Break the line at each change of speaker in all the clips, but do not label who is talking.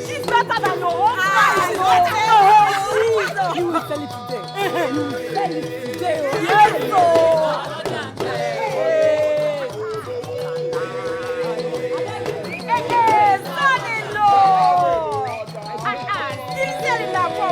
She's better than your own. You will sell it today. You will sell it today. Yes, son-in-law. Still selling that for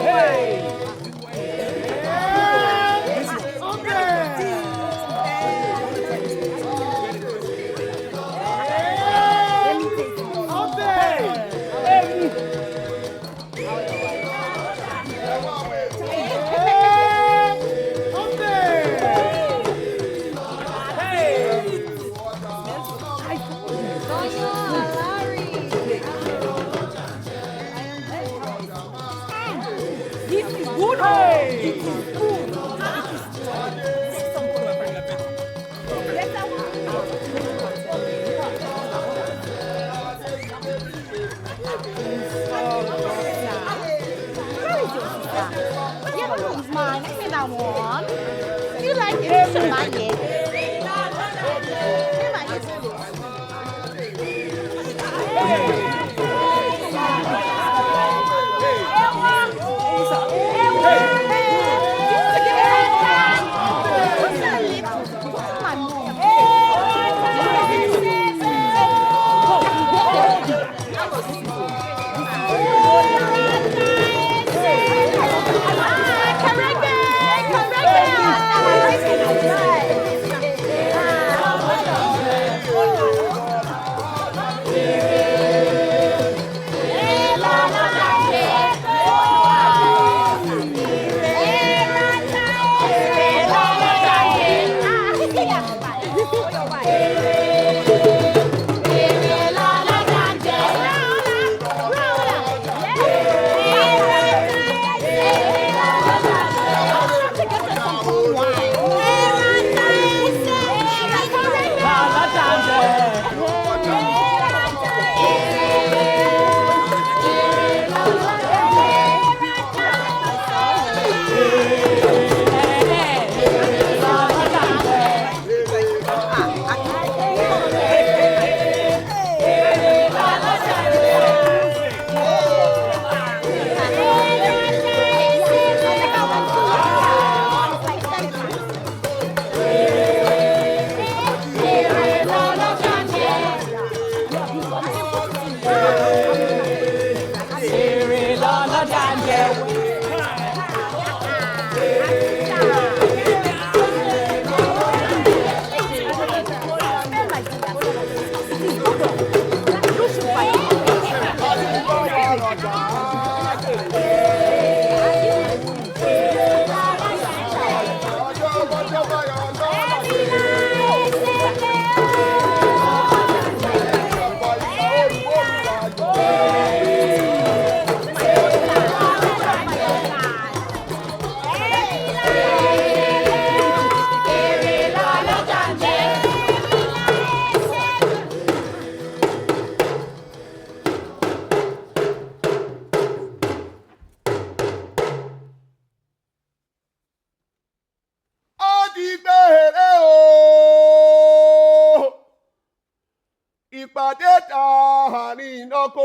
ìpàdé àárín ìnáko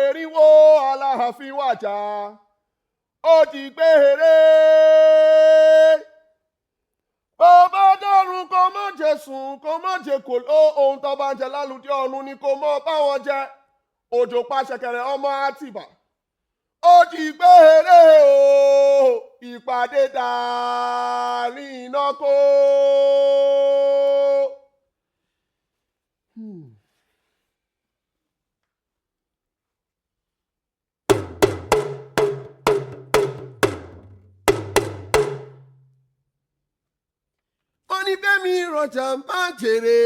erinwó aláàfin wàjà ó ti gbére. bàbá dọ́run kò mọ̀ jẹ sùn kò mọ̀ jẹ kò ló ohun tó bá ń jẹ lálùdí ọ̀run ni kò mọ̀ báwọn jẹ òjò pàṣẹkẹrẹ ọmọ àtìbà ó ti gbére o ìpàdé àárín ìnáko. Wọ́n ní bẹ́ẹ̀ mi rọjà máa jèrè.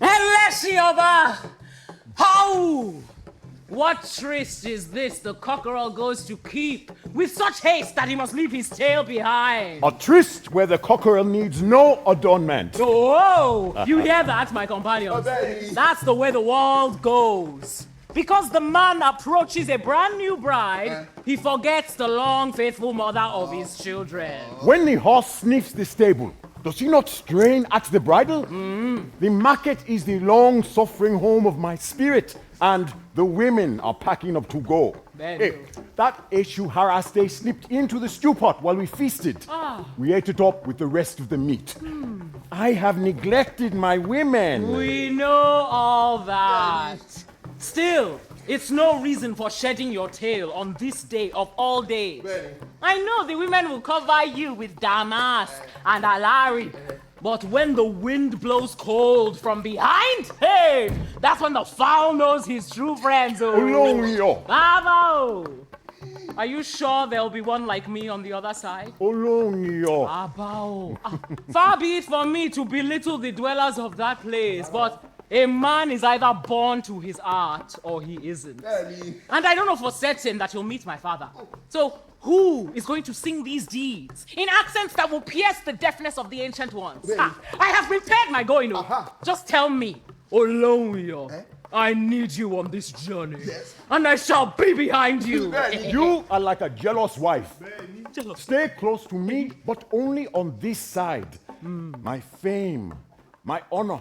Elecioba! How? What tryst is this the cockerel goes to keep with such haste that he must leave his tail behind?
A tryst where the cockerel needs no adornment.
Oh, you hear that, my companions? That's the way the world goes. Because the man approaches a brand new bride, he forgets the long, faithful mother of his children.
When the horse sniffs the stable, does he not strain at the bridle? The market is the long-suffering home of my spirit, and the women are packing up to go. Hey, that issue harassed they slipped into the stew pot while we feasted. We ate it up with the rest of the meat. I have neglected my women.
We know all that. Still, it's no reason for shedding your tail on this day of all days. I know the women will cover you with damask and alari. But when the wind blows cold from behind, hey, that's when the fowl knows his true friends.
Olongiyo.
Bravo! Are you sure there'll be one like me on the other side?
Olongiyo.
Abao. Far be it from me to belittle the dwellers of that place, but a man is either born to his art or he isn't. And I don't know for certain that you'll meet my father. So who is going to sing these deeds in accents that will pierce the deafness of the ancient ones? I have prepared my going. Just tell me, Olongiyo, I need you on this journey. And I shall be behind you.
You are like a jealous wife. Stay close to me, but only on this side. My fame, my honor,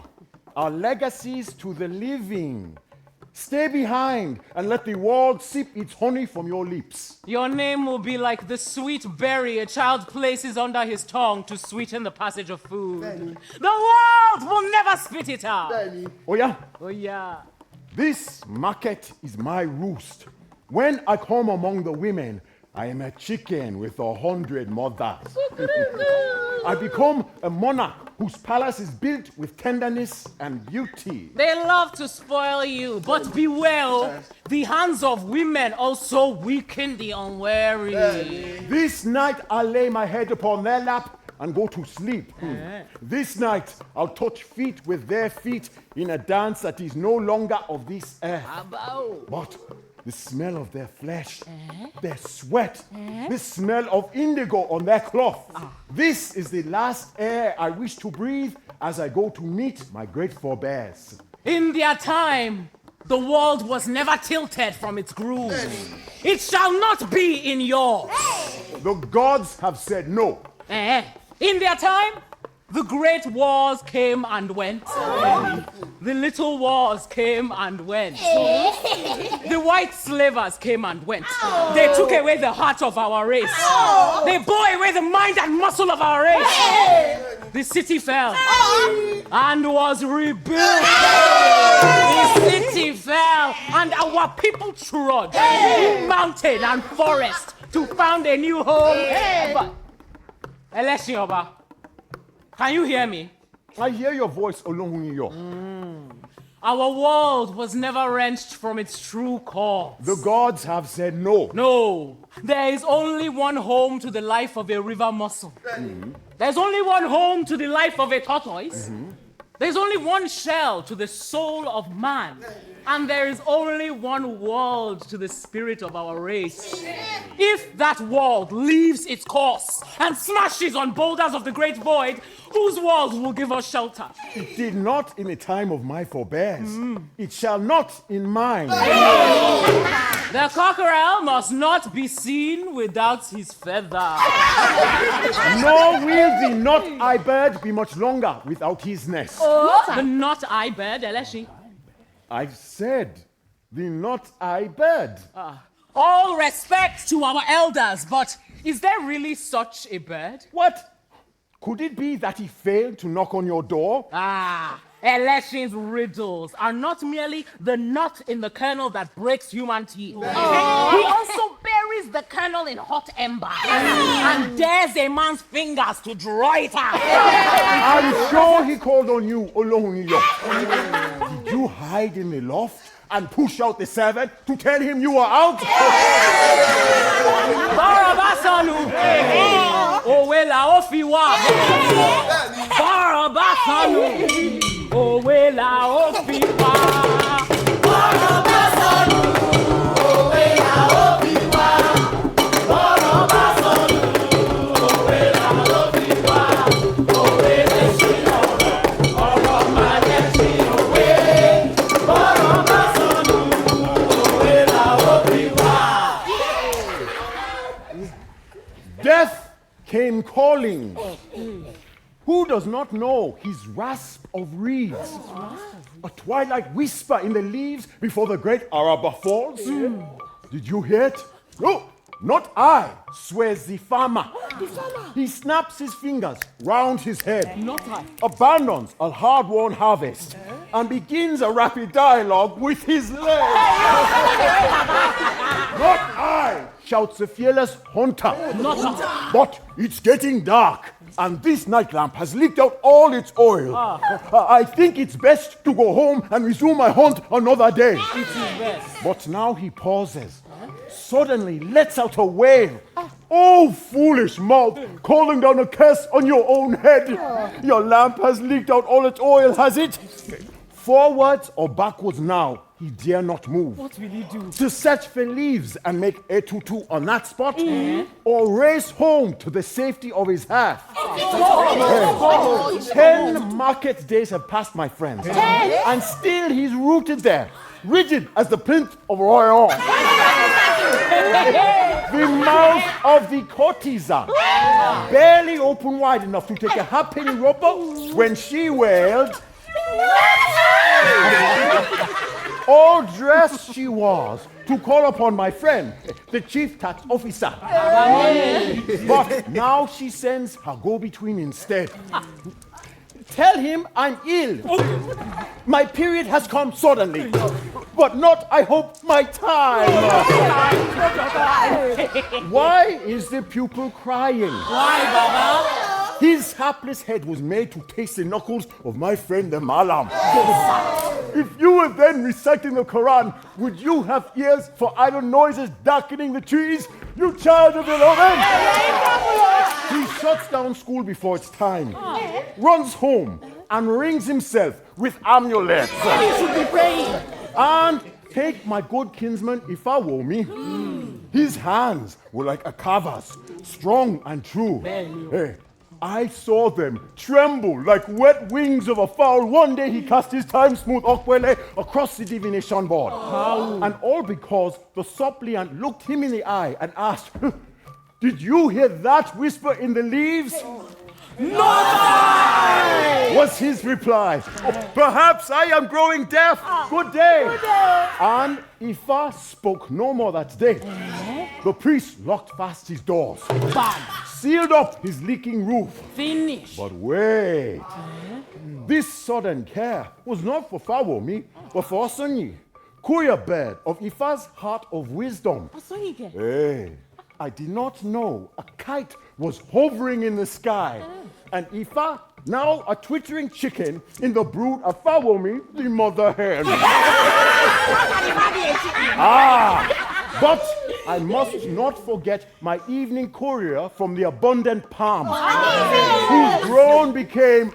our legacies to the living. Stay behind and let the world sip its honey from your lips.
Your name will be like the sweet berry a child places under his tongue to sweeten the passage of food. The world will never spit it out.
Oh yeah?
Oh yeah.
This market is my roost. When I come among the women, I am a chicken with 100 mothers. I become a monarch whose palace is built with tenderness and beauty.
They love to spoil you, but beware, the hands of women also weaken the unwary.
This night I'll lay my head upon their lap and go to sleep. This night I'll touch feet with their feet in a dance that is no longer of this earth. But the smell of their flesh, their sweat, the smell of indigo on their cloth. This is the last air I wish to breathe as I go to meet my great forebears.
In their time, the world was never tilted from its groove. It shall not be in yours.
The gods have said no.
In their time, the great wars came and went. The little wars came and went. The white slavers came and went. They took away the heart of our race. They bore away the mind and muscle of our race. The city fell and was rebuilt. The city fell and our people trod mountain and forest to found a new home. But, Elecioba, can you hear me?
I hear your voice, Olongiyo.
Our world was never wrenched from its true cause.
The gods have said no.
No, there is only one home to the life of a river mussel. There's only one home to the life of a tortoise. There's only one shell to the soul of man. And there is only one world to the spirit of our race. If that world leaves its course and smashes on boulders of the great void, whose world will give us shelter?
It did not in the time of my forebears. It shall not in mine.
The cockerel must not be seen without his feather.
Nor will the not-eye bird be much longer without his nest.
The not-eye bird, Eleshi.
I've said the not-eye bird.
All respect to our elders, but is there really such a bird?
What? Could it be that he failed to knock on your door?
Elections riddles are not merely the nut in the kernel that breaks human teeth. He also buries the kernel in hot embers and dares a man's fingers to draw it out.
I'm sure he called on you, Oloniyo. Did you hide in the loft and push out the servant to tell him you were out?
Barabasanu! Òwe la ó fi wá. Barabasanu! Òwe la ó fi wá. Barabasanu! Òwe la ó fi wá. Barabasanu! Òwe la ó fi wá. Òwe lè ṣe ọ̀rọ̀ máa lè ṣe òwe. Barabasanu! Òwe la ó fi wá.
Death came calling. Who does not know his rasp of reeds? A twilight whisper in the leaves before the great Araba falls? Did you hear it? No, not I, swears the farmer. He snaps his fingers round his head,
Not I.
abandons a hard-won harvest, and begins a rapid dialogue with his leg. Not I, shouts the fearless hunter.
Not I.
But it's getting dark, and this night lamp has leaked out all its oil. I think it's best to go home and resume my hunt another day.
It is best.
But now he pauses, suddenly lets out a wail. Oh, foolish mouth, calling down a curse on your own head. Your lamp has leaked out all its oil, has it? Forwards or backwards now, he dare not move.
What will he do?
To search for leaves and make a tutu on that spot, or race home to the safety of his hearth. 10 market days have passed, my friends, and still he's rooted there, rigid as the plinth of Royan. The mouth of the courtesan, barely open wide enough to take a halfpenny rubber when she wailed. All dressed she was to call upon my friend, the chief tax officer. But now she sends her go-between instead. Tell him I'm ill. My period has come suddenly, but not, I hope, my time. Why is the pupil crying?
Why, Baba?
His hapless head was made to taste the knuckles of my friend the Malam. If you were then reciting the Quran, would you have ears for idle noises darkening the trees? You child of the Lord! He shuts down school before its time, runs home, and rings himself with amulets.
He should be praying.
And take my good kinsman Ifawomi. His hands were like a carver's, strong and true. Hey, I saw them tremble like wet wings of a fowl. One day he cast his time-smooth Okwele across the divination board. And all because the suppliant looked him in the eye and asked, "Did you hear that whisper in the leaves?"
Not I!
Was his reply. Perhaps I am growing deaf. Good day. And Ifa spoke no more that day. The priest locked fast his doors,
Bang.
sealed up his leaking roof.
Finish.
But wait, this sudden care was not for Fawomi, but for Osonyi, Kuya bird of Ifa's heart of wisdom. Hey, I did not know a kite was hovering in the sky, and Ifa, now a twittering chicken in the brood of Fawomi, the mother hen. But I must not forget my evening courier from the abundant palm, whose groan became,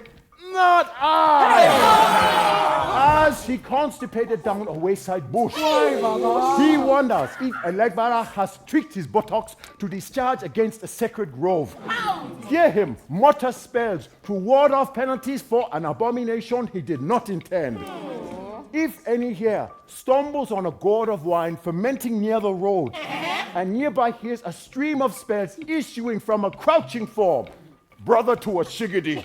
"Not I!" As he constipated down a wayside bush. He wonders if Elegbara has tricked his buttocks to discharge against a sacred grove. Hear him mutter spells to ward off penalties for an abomination he did not intend. If any here stumbles on a gourd of wine fermenting near the road, and nearby hears a stream of spells issuing from a crouching form, brother to a shigidi,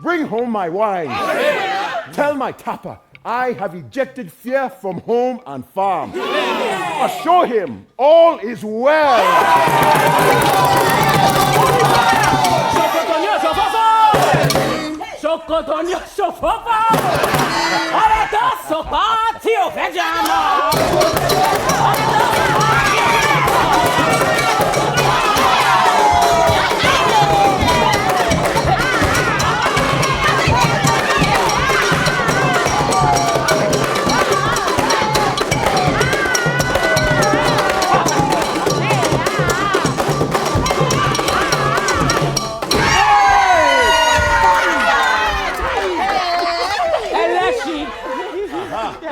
bring home my wine. Tell my tapper I have ejected fear from home and farm. Assure him all is well.
Sokotonio Sofopa! Areta Sopa Tio Vejana!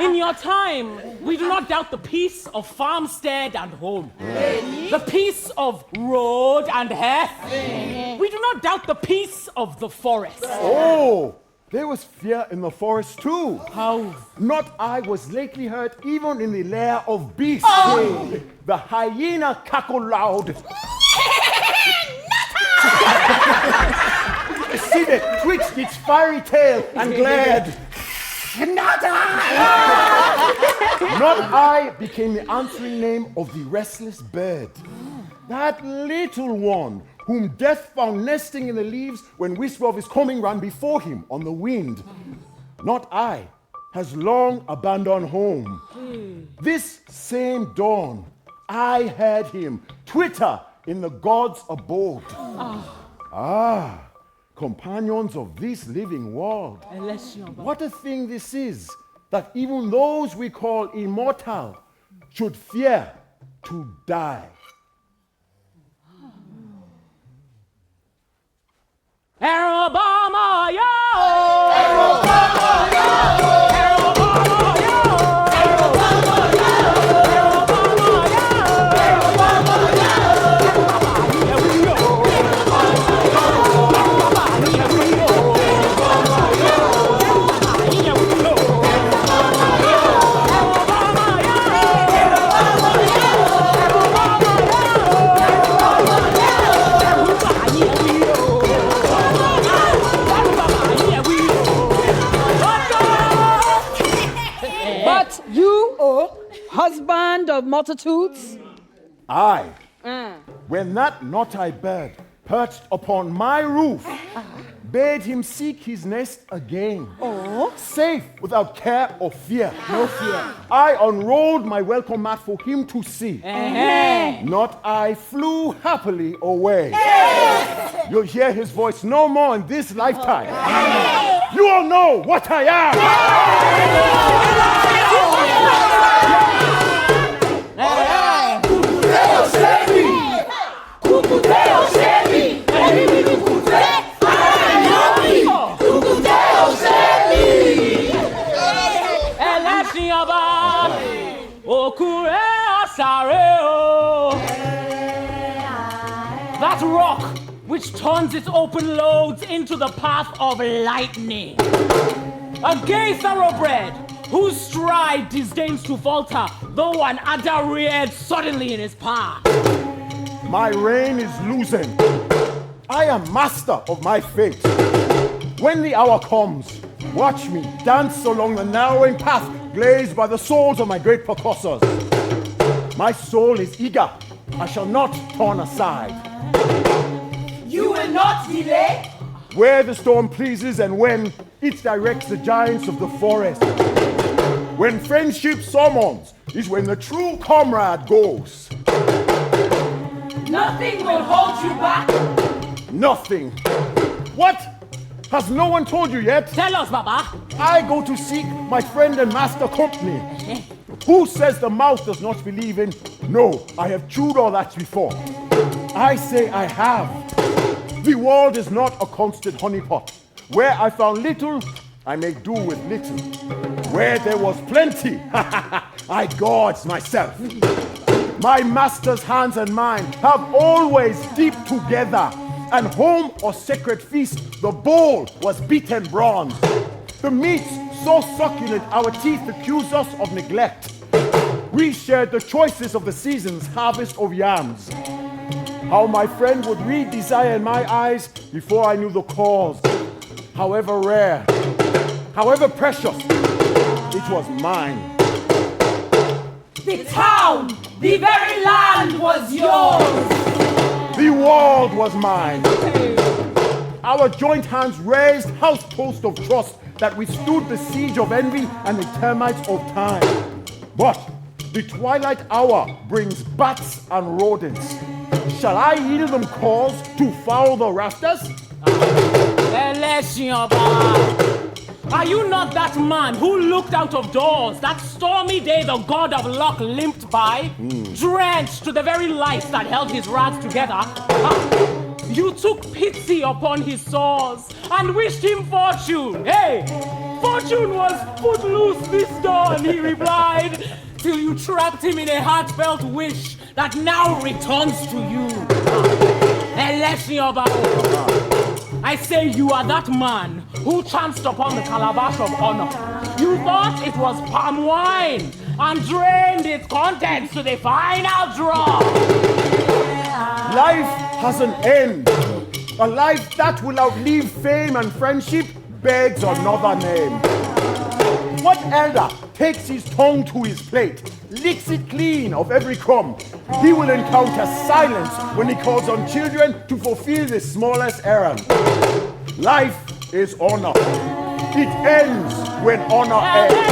In your time, we do not doubt the peace of farmstead and home, the peace of road and heath. We do not doubt the peace of the forest.
Oh, there was fear in the forest too.
How?
Not I was lately heard even in the lair of beasts. The hyena cackle loud. See it twitched its fiery tail and glared. Not I became the answering name of the restless bird. That little one whom death found nesting in the leaves when whisper of his coming ran before him on the wind. Not I has long abandoned home. This same dawn I heard him twitter in the gods' abode. Companions of this living world. What a thing this is, that even those we call immortal should fear to die.
Obama, yo! Obama, yo!
Husband of multitudes?
I, when that naughty bird perched upon my roof, bade him seek his nest again. Safe, without care or fear.
No fear.
I unrolled my welcome mat for him to see. Not I flew happily away. You'll hear his voice no more in this lifetime. You all know what I am.
That rock which turns its open loads into the path of lightning. A gay thoroughbred whose stride disdains to falter, though an adder reared suddenly in his path.
My reign is loosened. I am master of my fate. When the hour comes, watch me dance along the narrowing path glazed by the souls of my great percussors. My soul is eager. I shall not turn aside.
You will not delay?
Where the storm pleases and when it directs the giants of the forest. When friendship summons is when the true comrade goes.
Nothing will hold you back?
Nothing. What? Has no one told you yet?
Tell us, Baba.
I go to seek my friend and master company. Who says the mouth does not believe in? No, I have chewed all that before. I say I have. The world is not a constant honeypot. Where I found little, I make do with little. Where there was plenty, I gorged myself. My master's hands and mine have always deep together. And home or sacred feast, the bowl was beaten bronze. The meats so succulent our teeth accuse us of neglect. We shared the choices of the season's harvest of yams. How my friend would read desire in my eyes before I knew the cause. However rare, however precious, it was mine.
The town, the very land was yours.
The world was mine. our joint hands raised house post of trust that withstood the siege of envy and the termites of time. But the twilight hour brings bats and rodents. Shall I yield them cause to foul the rafters?
Are you not that man who looked out of doors that stormy day the god of luck limped by, drenched to the very light that held his rags together? You took pity upon his sores and wished him fortune. Hey, fortune was put loose this dawn, he replied, till you trapped him in a heartfelt wish that now returns to you. I say you are that man who chanced upon the calabash of honor. You thought it was palm wine and drained its contents to the final drop.
Life has an end. A life that will outlive fame and friendship begs another name. What elder takes his tongue to his plate, licks it clean of every crumb? He will encounter silence when he calls on children to fulfill the smallest errand. Life is honor. It ends when honor ends.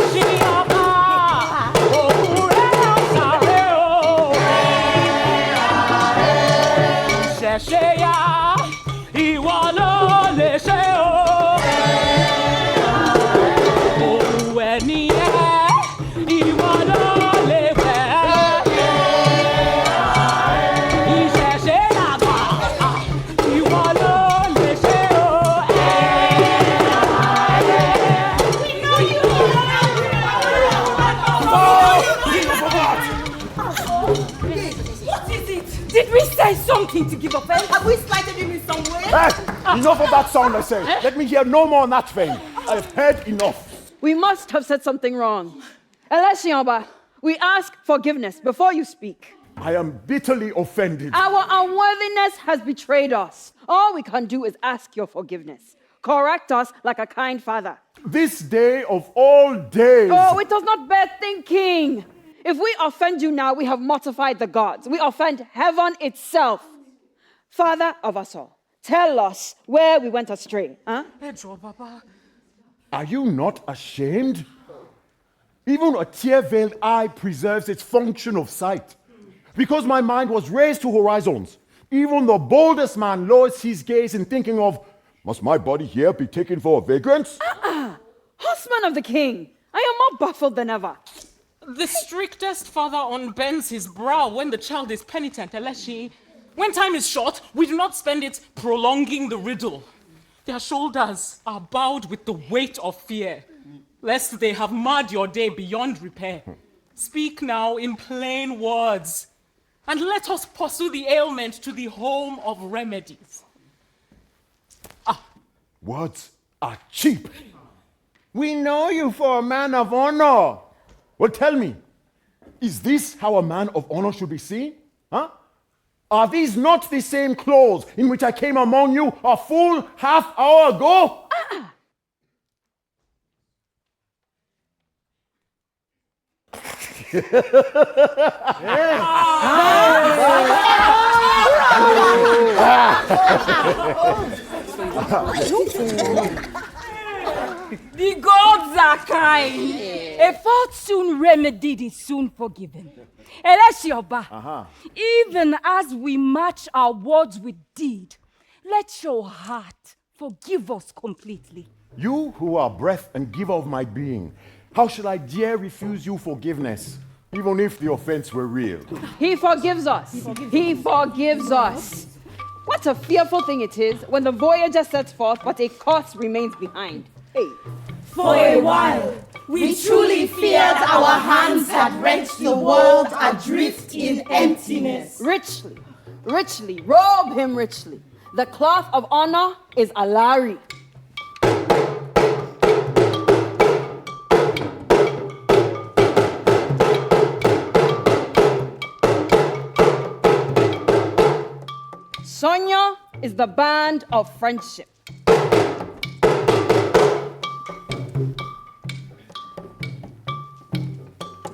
Did we say something to give offense?
Have we slighted him in some way?
Hey, enough of that sound, I say. Let me hear no more in that vein. I have heard enough.
We must have said something wrong. Eleshiamba, we ask forgiveness before you speak.
I am bitterly offended.
Our unworthiness has betrayed us. All we can do is ask your forgiveness. Correct us like a kind father.
This day of all days.
Oh, it does not bear thinking. If we offend you now, we have mortified the gods. We offend heaven itself. Father of us all, tell us where we went astray. Huh?
Are you not ashamed? Even a tear-veiled eye preserves its function of sight. Because my mind was raised to horizons, even the boldest man lowers his gaze in thinking of, must my body here be taken for a vagrant?
Husband of the king, I am more baffled than ever.
The strictest father unbends his brow when the child is penitent, Eleshi. When time is short, we do not spend it prolonging the riddle. Their shoulders are bowed with the weight of fear, lest they have marred your day beyond repair. Speak now in plain words, and let us pursue the ailment to the home of remedies.
Words are cheap. We know you for a man of honor. Well, tell me, is this how a man of honor should be seen? Huh? Are these not the same clothes in which I came among you a full half hour ago?
The gods are kind. A fault soon remedied is soon forgiven. Eleshioba, even as we match our words with deed, let your heart forgive us completely.
You who are breath and giver of my being, how shall I dare refuse you forgiveness, even if the offense were real?
He forgives us. He forgives us. What a fearful thing it is when the voyager sets forth, but a corpse remains behind. Hey.
For a while, we truly feared our hands had wrenched the world adrift in emptiness.
Richly, richly, robe him richly. The cloth of honor is Alari. Sonia is the band of friendship.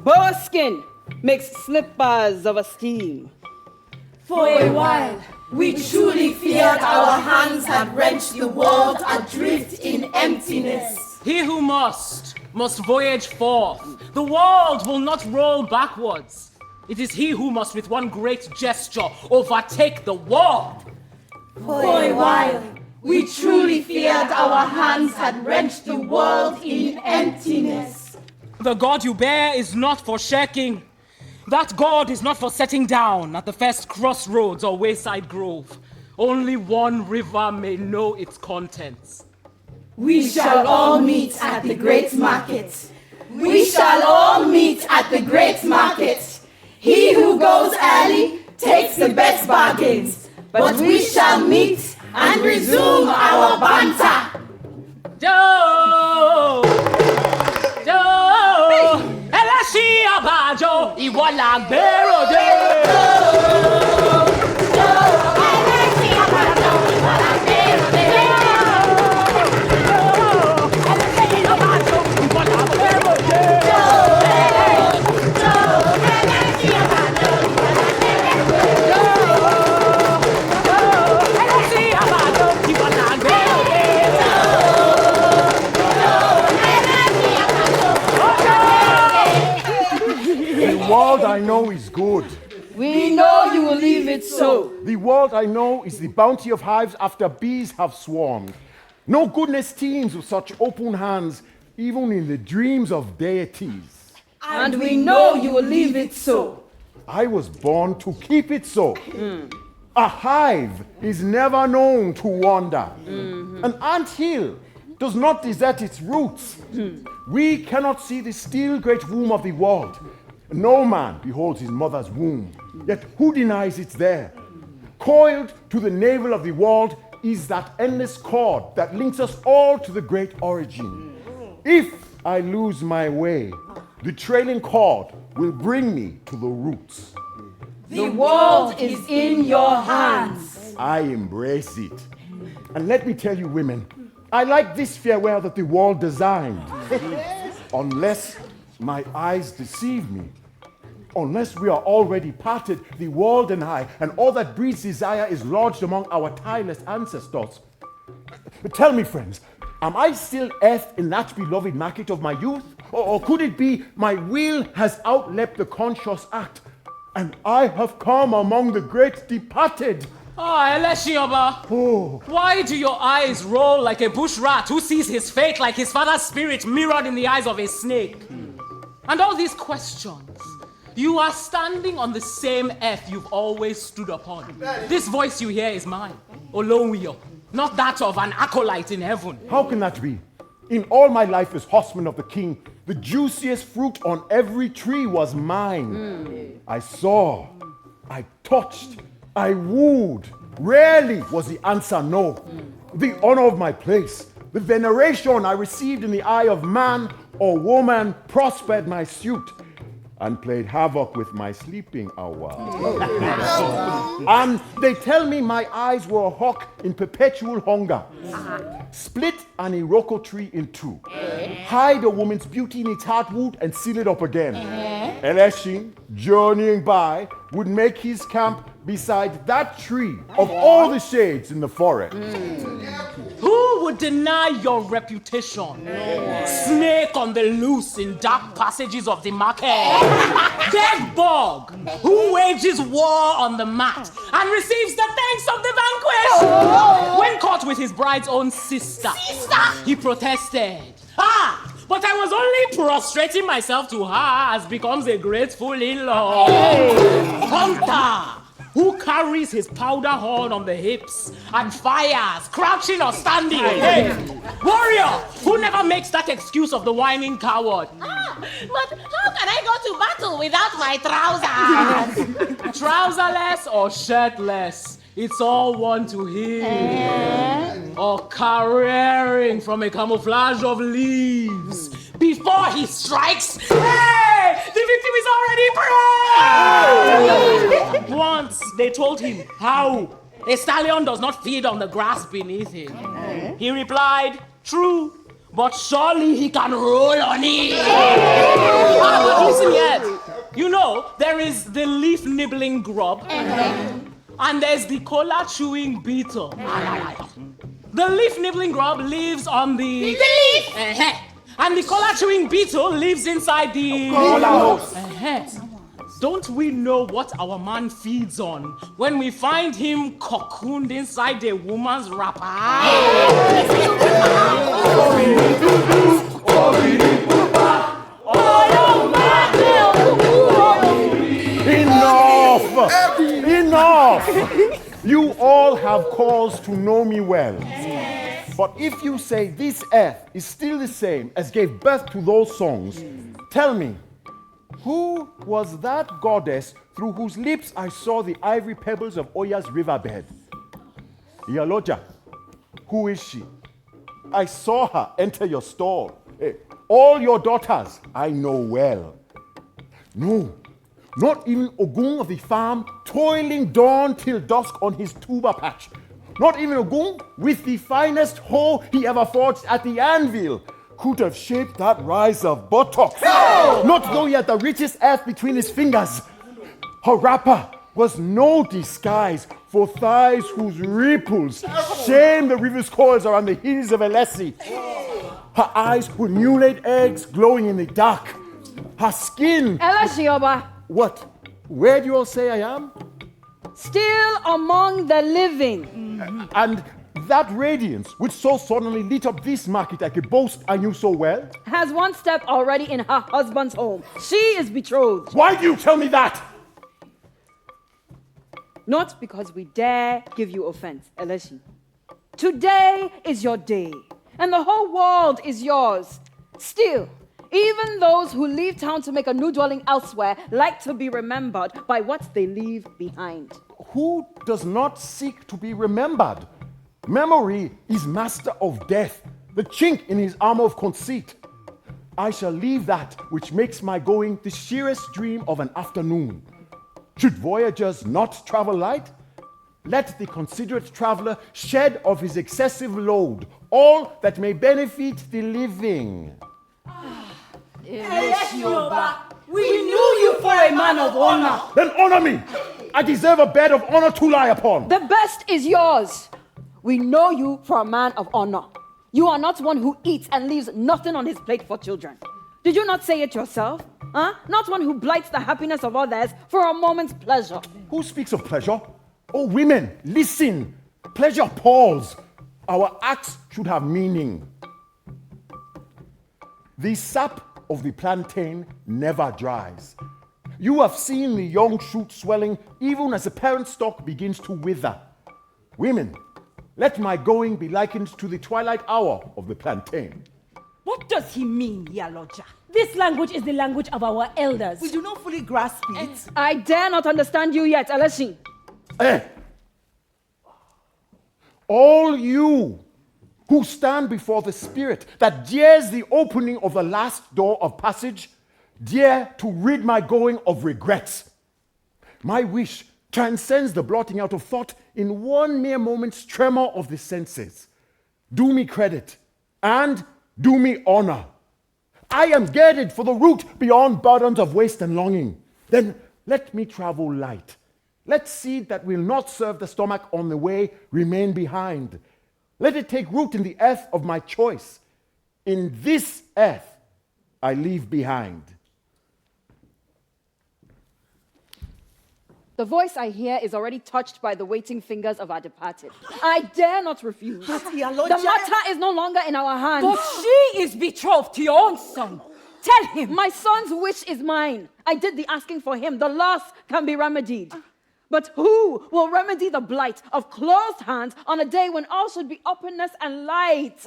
Bowskin makes slippers of esteem.
For a while, We truly feared our hands had wrenched the world adrift in emptiness.
He who must voyage forth. The world will not roll backwards. It is he who must with one great gesture overtake the world.
For a while, we truly feared our hands had wrenched the world in emptiness.
The God you bear is not for shaking. That God is not for setting down at the first crossroads or wayside grove. Only one river may know its contents.
We shall all meet at the great market. We shall all meet at the great market. He who goes early takes the best bargains. But we shall meet and resume our banter.
Joe! Joe! Ẹlẹ́ṣin àbájọ, ìwọ là ń gbèrò dé.
Ẹlẹ́ṣin àbájọ, ìwọ là ń gbèrò dé.
Ẹlẹ́ṣin àbájọ, ìwọ là ń gbèrò dé.
Ẹlẹ́ṣin àbájọ, ìwọ là ń gbèrò dé.
Ẹlẹ́ṣin àbájọ, ìwọ là ń gbèrò dé.
The world I know is good.
We know you will leave it so.
The world I know is the bounty of hives after bees have swarmed. No goodness teems with such open hands, even in the dreams of deities.
And we know you will leave it so.
I was born to keep it so. A hive is never known to wander. An anthill does not desert its roots. We cannot see the still great womb of the world. No man beholds his mother's womb, yet who denies it's there? Coiled to the navel of the world is that endless cord that links us all to the great origin. If I lose my way, the trailing cord will bring me to the roots.
The world is in your hands.
I embrace it. And let me tell you, women, I like this farewell that the world designed. Unless my eyes deceive me, unless we are already parted, the world and I, and all that breeds desire is lodged among our tireless ancestors. But tell me, friends, am I still earth in that beloved market of my youth? Or could it be my will has outleapt the conscious act, and I have come among the great departed?
Ẹlẹ́ṣin ọba. Why do your eyes roll like a bush rat who sees his fate like his father's spirit mirrored in the eyes of a snake? And all these questions. You are standing on the same earth you've always stood upon. This voice you hear is mine, Olonwiyo, not that of an acolyte in heaven.
How can that be? In all my life as horseman of the king, the juiciest fruit on every tree was mine. I saw, I touched, I wooed. Rarely was the answer no. The honor of my place, the veneration I received in the eye of man or woman prospered my suit and played havoc with my sleeping hour. And they tell me my eyes were a hawk in perpetual hunger. Split an iroko tree in two. Hide a woman's beauty in its heartwood and seal it up again. Ẹlẹ́ṣin, journeying by, would make his camp beside that tree of all the shades in the forest.
Who would deny your reputation? Snake on the loose in dark passages of the market. Dead bog who wages war on the mat and receives the thanks of the vanquished. When caught with his bride's own sister, he protested. But I was only prostrating myself to her as becomes a grateful in-law. Hunter who carries his powder horn on the hips and fires, crouching or standing. Warrior who never makes that excuse of the whining coward.
But how can I go to battle without my trousers?
Trouserless or shirtless, it's all one to him. Or careering from a camouflage of leaves. Before he strikes, hey, the victim is already prone! Once they told him how a stallion does not feed on the grass beneath him. He replied, true, but surely he can roll on it. But listen yet. You know, there is the leaf-nibbling grub. And there's the cola chewing beetle. The leaf nibbling grub lives on the
leaf.
And the cola chewing beetle lives inside the
Cola house.
Don't we know what our man feeds on when we find him cocooned inside a woman's wrapper?
Enough! Enough! You all have cause to know me well. But if you say this earth is still the same as gave birth to those songs, tell me, who was that goddess through whose lips I saw the ivory pebbles of Oya's riverbed? Iyaloja, who is she? I saw her enter your stall. All your daughters I know well. No, not even Ogun of the farm, toiling dawn till dusk on his tuba patch. Not even Ogun, with the finest hoe he ever forged at the anvil, could have shaped that rise of buttocks. No! Not though he had the richest earth between his fingers. Her wrapper was no disguise for thighs whose ripples shame the river's coils around the hills of Alessi. Her eyes were new-laid eggs glowing in the dark. Her skin...
Eleshioba,
What? Where do you all say I am?
still among the living.
And that radiance, which so suddenly lit up this market like a boast I knew so well?
Has one step already in her husband's home. She is betrothed.
Why do you tell me that?
Not because we dare give you offense, Eleshi. Today is your day, and the whole world is yours. Still, even those who leave town to make a new dwelling elsewhere like to be remembered by what they leave behind.
Who does not seek to be remembered? Memory is master of death, the chink in his armor of conceit. I shall leave that which makes my going the sheerest dream of an afternoon. Should voyagers not travel light? Let the considerate traveler shed of his excessive load all that may benefit the living.
Eleshioba, we knew you for a man of honor.
Then honor me! I deserve a bed of honor to lie upon.
The best is yours. We know you for a man of honor. You are not one who eats and leaves nothing on his plate for children. Did you not say it yourself? Huh? Not one who blights the happiness of others for a moment's pleasure.
Who speaks of pleasure? Oh, women, listen. Pleasure palls. Our acts should have meaning. The sap of the plantain never dries. You have seen the young shoot swelling even as the parent stalk begins to wither. Women, let my going be likened to the twilight hour of the plantain.
What does he mean, Iyaloja?
This language is the language of our elders.
We do not fully grasp it.
I dare not understand you yet, Eleshi.
All you who stand before the Spirit that dares the opening of the last door of passage, dare to rid my going of regrets. My wish transcends the blotting out of thought in one mere moment's tremor of the senses. Do me credit and do me honor. I am girded for the route beyond burdens of waste and longing. Then let me travel light. Let seed that will not serve the stomach on the way remain behind. Let it take root in the earth of my choice. In this earth I leave behind.
The voice I hear is already touched by the waiting fingers of our departed. I dare not refuse.
But
The
Iyaloja,
matter is no longer in our hands.
But she is betrothed to your own son. Tell him.
My son's wish is mine. I did the asking for him. The loss can be remedied. But who will remedy the blight of closed hands on a day when all should be openness and light?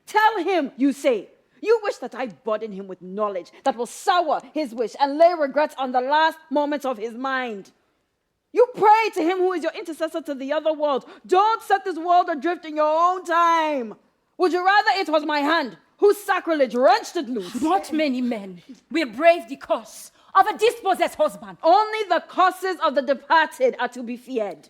Tell him, you say. You wish that I burden him with knowledge that will sour his wish and lay regrets on the last moments of his mind. You pray to him who is your intercessor to the other world. Don't set this world adrift in your own time. Would you rather it was my hand whose sacrilege wrenched it loose?
Not many men will brave the curse of a dispossessed husband.
Only the curses of the departed are to be feared.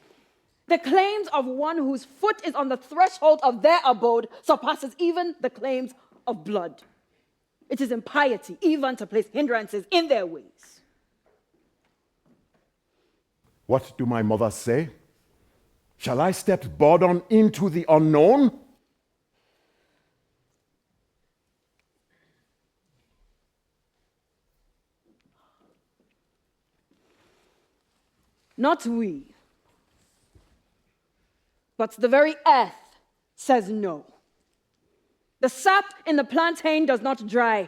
The claims of one whose foot is on the threshold of their abode surpasses even the claims of blood. It is impiety even to place hindrances in their ways.
What do my mothers say? Shall I step boredom into the unknown?
Not we, but the very earth says no. The sap in the plantain does not dry.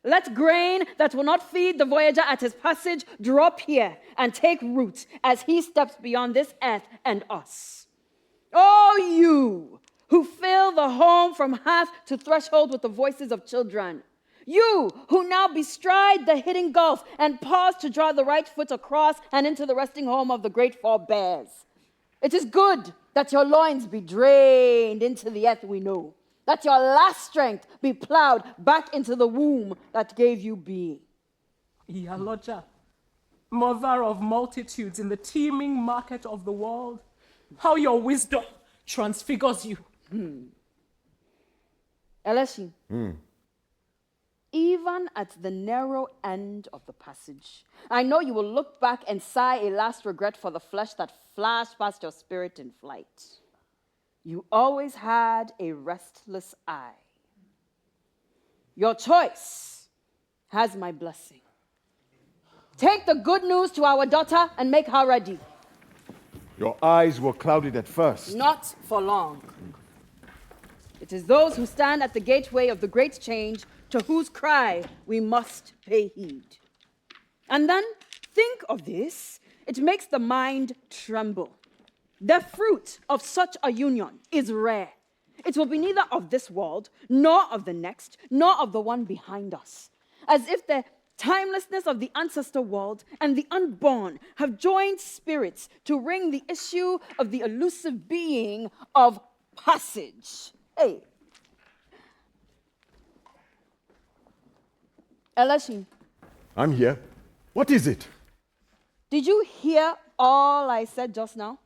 Let grain that will not feed the voyager at his passage drop here and take root as he steps beyond this earth and us. Oh, you who fill the home from hearth to threshold with the voices of children. You who now bestride the hidden gulf and pause to draw the right foot across and into the resting home of the great forebears. It is good that your loins be drained into the earth we know, that your last strength be plowed back into the womb that gave you being.
Iyaloja, mother of multitudes in the teeming market of the world, how your wisdom transfigures you.
Eleshi, even at the narrow end of the passage, I know you will look back and sigh a last regret for the flesh that flashed past your spirit in flight. You always had a restless eye. Your choice has my blessing. Take the good news to our daughter and make her ready.
Your eyes were clouded at first.
Not for long. It is those who stand at the gateway of the great change to whose cry we must pay heed. And then think of this. It makes the mind tremble. The fruit of such a union is rare. It will be neither of this world, nor of the next, nor of the one behind us. As if the timelessness of the ancestor world and the unborn have joined spirits to ring the issue of the elusive being of passage. Hey. Eleshi,
I'm here. What is it?
did you hear all I said just now?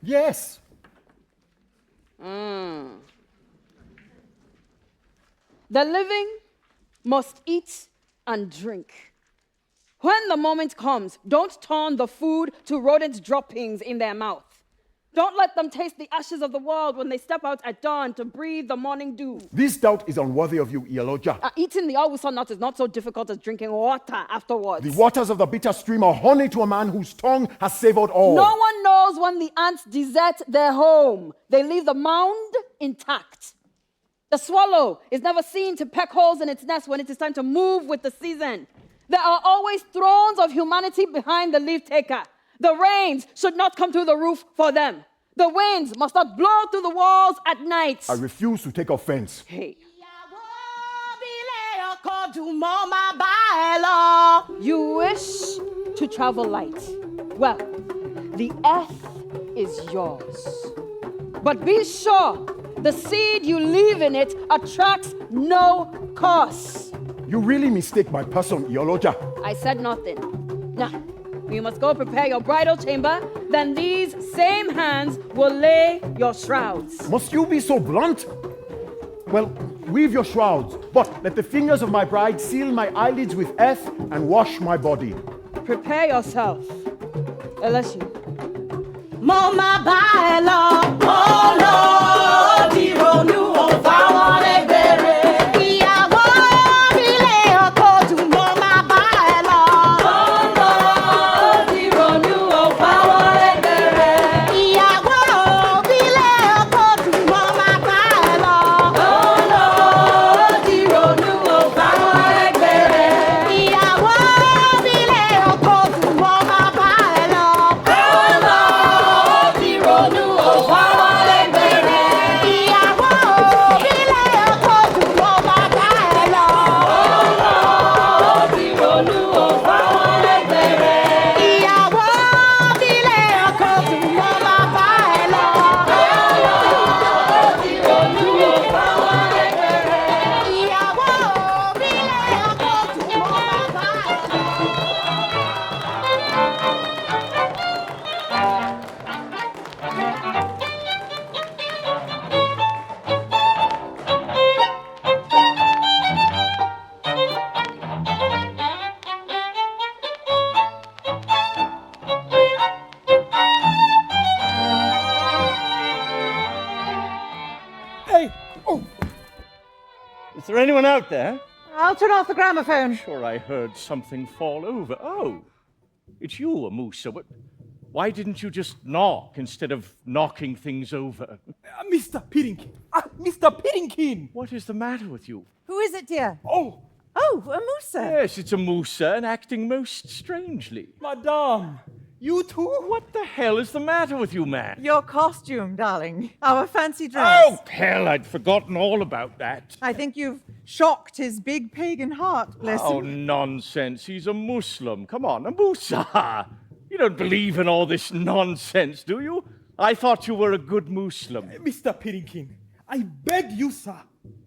Yes.
The living must eat and drink. When the moment comes, don't turn the food to rodent droppings in their mouth. Don't let them taste the ashes of the world when they step out at dawn to breathe the morning dew.
This doubt is unworthy of you, Iyaloja.
Eating the awusa nut is not so difficult as drinking water afterwards.
The waters of the bitter stream are honey to a man whose tongue has savored all.
No one knows when the ants desert their home. They leave the mound intact. The swallow is never seen to peck holes in its nest when it is time to move with the season. There are always thrones of humanity behind the leaf taker. The rains should not come through the roof for them. The winds must not blow through the walls at night.
I refuse to take offense.
Hey. You wish to travel light. Well, the earth is yours. But be sure the seed you leave in it attracts no curse.
You really mistake my person, Iyaloja.
I said nothing. Now, you must go prepare your bridal chamber. Then these same hands will lay your shrouds.
Must you be so blunt? Well, weave your shrouds, but let the fingers of my bride seal my eyelids with earth and wash my body.
Prepare yourself. Eleshi.
Mama baelo, oh Lord, ironu ovawore bere. Ìyàwó ilé ọkọ dùn mama baelo, oh Lord, ironu ovawore bere. Ìyàwó ilé ọkọ dùn mama baelo, oh Lord, ironu ovawore bere. Ìyàwó ilé ọkọ dùn mama baelo, oh Lord. Ìrònú ò fọwọ́ lé bẹ̀rẹ̀.
anyone out there?
I'll turn off the gramophone.
Sure, I heard something fall over. Oh, it's you, Musa. Why didn't you just knock instead of knocking things over?
Mr. Piddington! Mr. Piddington!
What is the matter with you?
Who is it, dear?
Oh,
a Musa.
Yes, it's a Musa and acting most strangely.
Madame, you too?
What the hell is the matter with you, man?
Your costume, darling. Our fancy dress.
Oh, hell, I'd forgotten all about that.
I think you've shocked his big pagan heart, bless
Oh,
him.
nonsense. He's a Muslim. Come on, a Musa. You don't believe in all this nonsense, do you? I thought you were a good Muslim.
Mr. Piddington, I beg you, sir.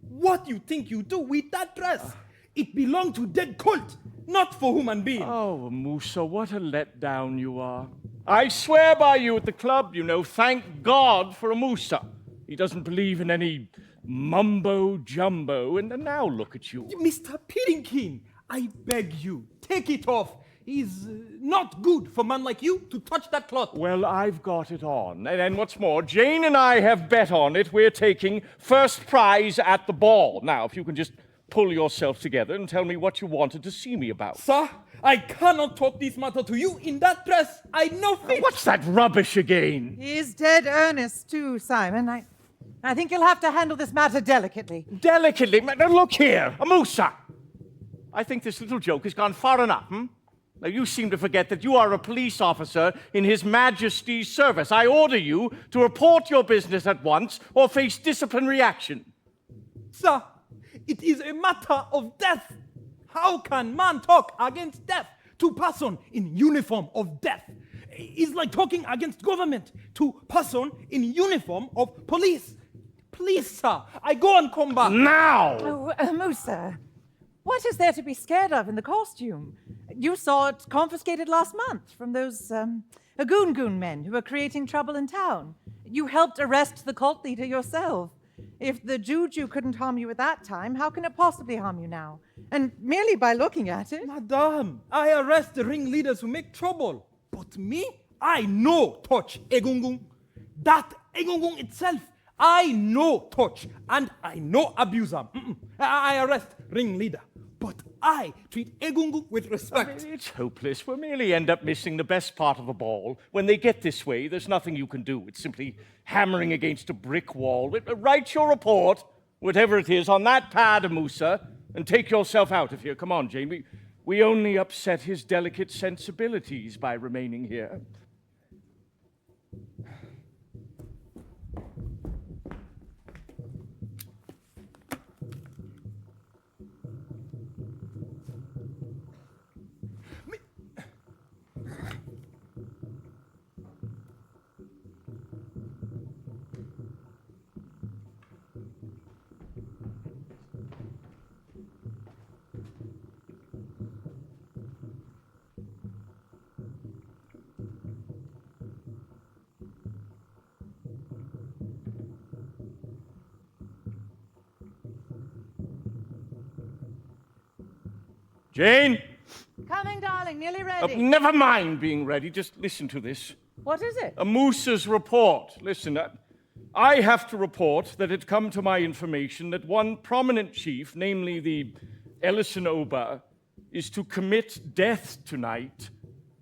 What you think you do with that dress? It belonged to dead cult, not for human being.
Oh, Musa, what a letdown you are. I swear by you at the club, you know, thank God for a Musa. He doesn't believe in any mumbo-jumbo, and now look at you.
Mr. Piddington, I beg you, take it off. It's not good for a man like you to touch that cloth.
Well, I've got it on. And what's more, Jane and I have bet on it. We're taking first prize at the ball. Now, if you can just pull yourself together and tell me what you wanted to see me about.
Sir, I cannot talk this matter to you in that dress. I know fit.
What's that rubbish again?
He is dead earnest, too, Simon. I think you'll have to handle this matter delicately.
Delicately? Now, look here, a Musa. I think this little joke has gone far enough, Now, you seem to forget that you are a police officer in His Majesty's service. I order you to report your business at once or face disciplinary action.
Sir, it is a matter of death. How can man talk against death to person in uniform of death? It's like talking against government to person in uniform of police. Please, sir, I go and come back.
Now!
Oh, Musa, what is there to be scared of in the costume? You saw it confiscated last month from those Agoon men who were creating trouble in town. You helped arrest the cult leader yourself. If the juju couldn't harm you at that time, how can it possibly harm you now? And merely by looking at it.
Madame, I arrest the ringleaders who make trouble. But me, I no touch Egungun. That Egungun itself, I no touch. And I no abuse them. I arrest ringleader. But I treat Egungun with respect.
It's hopeless. We'll merely end up missing the best part of the ball. When they get this way, there's nothing you can do. It's simply hammering against a brick wall. Write your report, whatever it is, on that pad, Musa, and take yourself out of here. Come on, Jane. We only upset his delicate sensibilities by remaining here. Jane!
Coming, darling, nearly ready.
Never mind being ready. Just listen to this.
What is it?
A Musa's report. Listen, I have to report that it come to my information that one prominent chief, namely the Ellison Oba, is to commit death tonight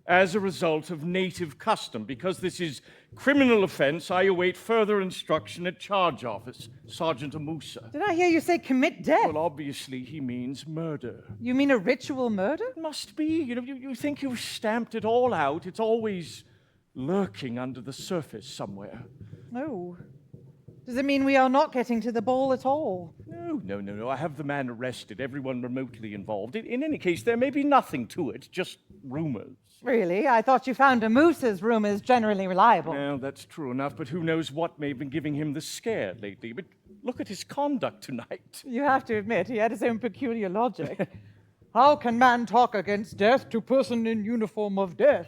as a result of native custom. Because this is criminal offense, I await further instruction at charge office. Sergeant Musa.
Did I hear you say commit death?
Well, obviously he means murder.
You mean a ritual murder?
It must be. You know, you think you've stamped it all out. It's always lurking under the surface somewhere.
Oh. Does it mean we are not getting to the ball at all?
No. I have the man arrested, everyone remotely involved. In any case, there may be nothing to it, just rumors.
Really? I thought you found a moose's rumors generally reliable.
Well, that's true enough, but who knows what may have been giving him the scare lately. But look at his conduct tonight.
You have to admit, he had his own peculiar logic. How can man talk against death to person in uniform of death?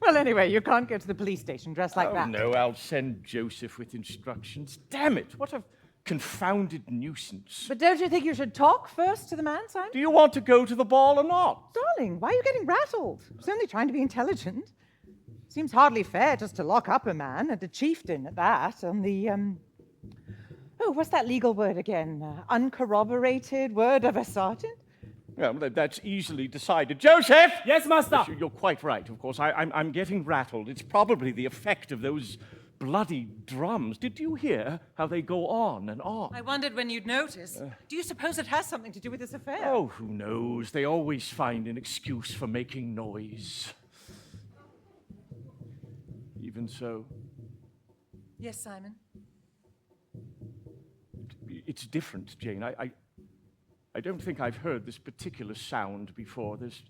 Well, anyway, you can't go to the police station dressed like that.
No, I'll send Joseph with instructions. Damn it, what a confounded nuisance.
But don't you think you should talk first to the man, Simon?
Do you want to go to the ball or not?
Darling, why are you getting rattled? I was only trying to be intelligent. Seems hardly fair just to lock up a man, and a chieftain at that, on the Oh, what's that legal word again? Uncorroborated word of a sergeant?
Yeah, well, that's easily decided. Joseph!
Yes, master.
You're quite right, of course. I'm getting rattled. It's probably the effect of those bloody drums. Did you hear how they go on and on?
I wondered when you'd notice. Do you suppose it has something to do with this affair?
Oh, who knows? They always find an excuse for making noise. Even so,
Yes, Simon.
it's different, Jane. I don't think I've heard this particular sound before. There's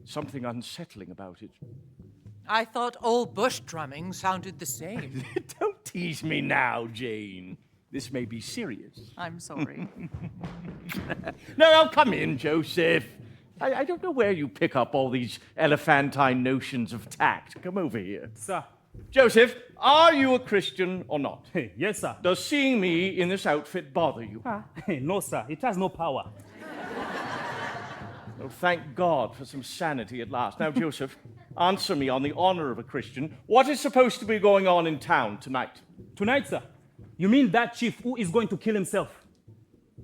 something unsettling about it.
I thought all bush drumming sounded the same.
Don't tease me now, Jane. This may be serious.
I'm sorry.
No, come in, Joseph. I don't know where you pick up all these elephantine notions of tact. Come over here.
Sir.
Joseph, are you a Christian or not?
Hey, yes, sir.
Does seeing me in this outfit bother you?
No, sir. It has no power.
Well, thank God for some sanity at last. Now, Joseph, answer me on the honor of a Christian. What is supposed to be going on in town tonight?
Tonight, sir. You mean that chief who is going to kill himself?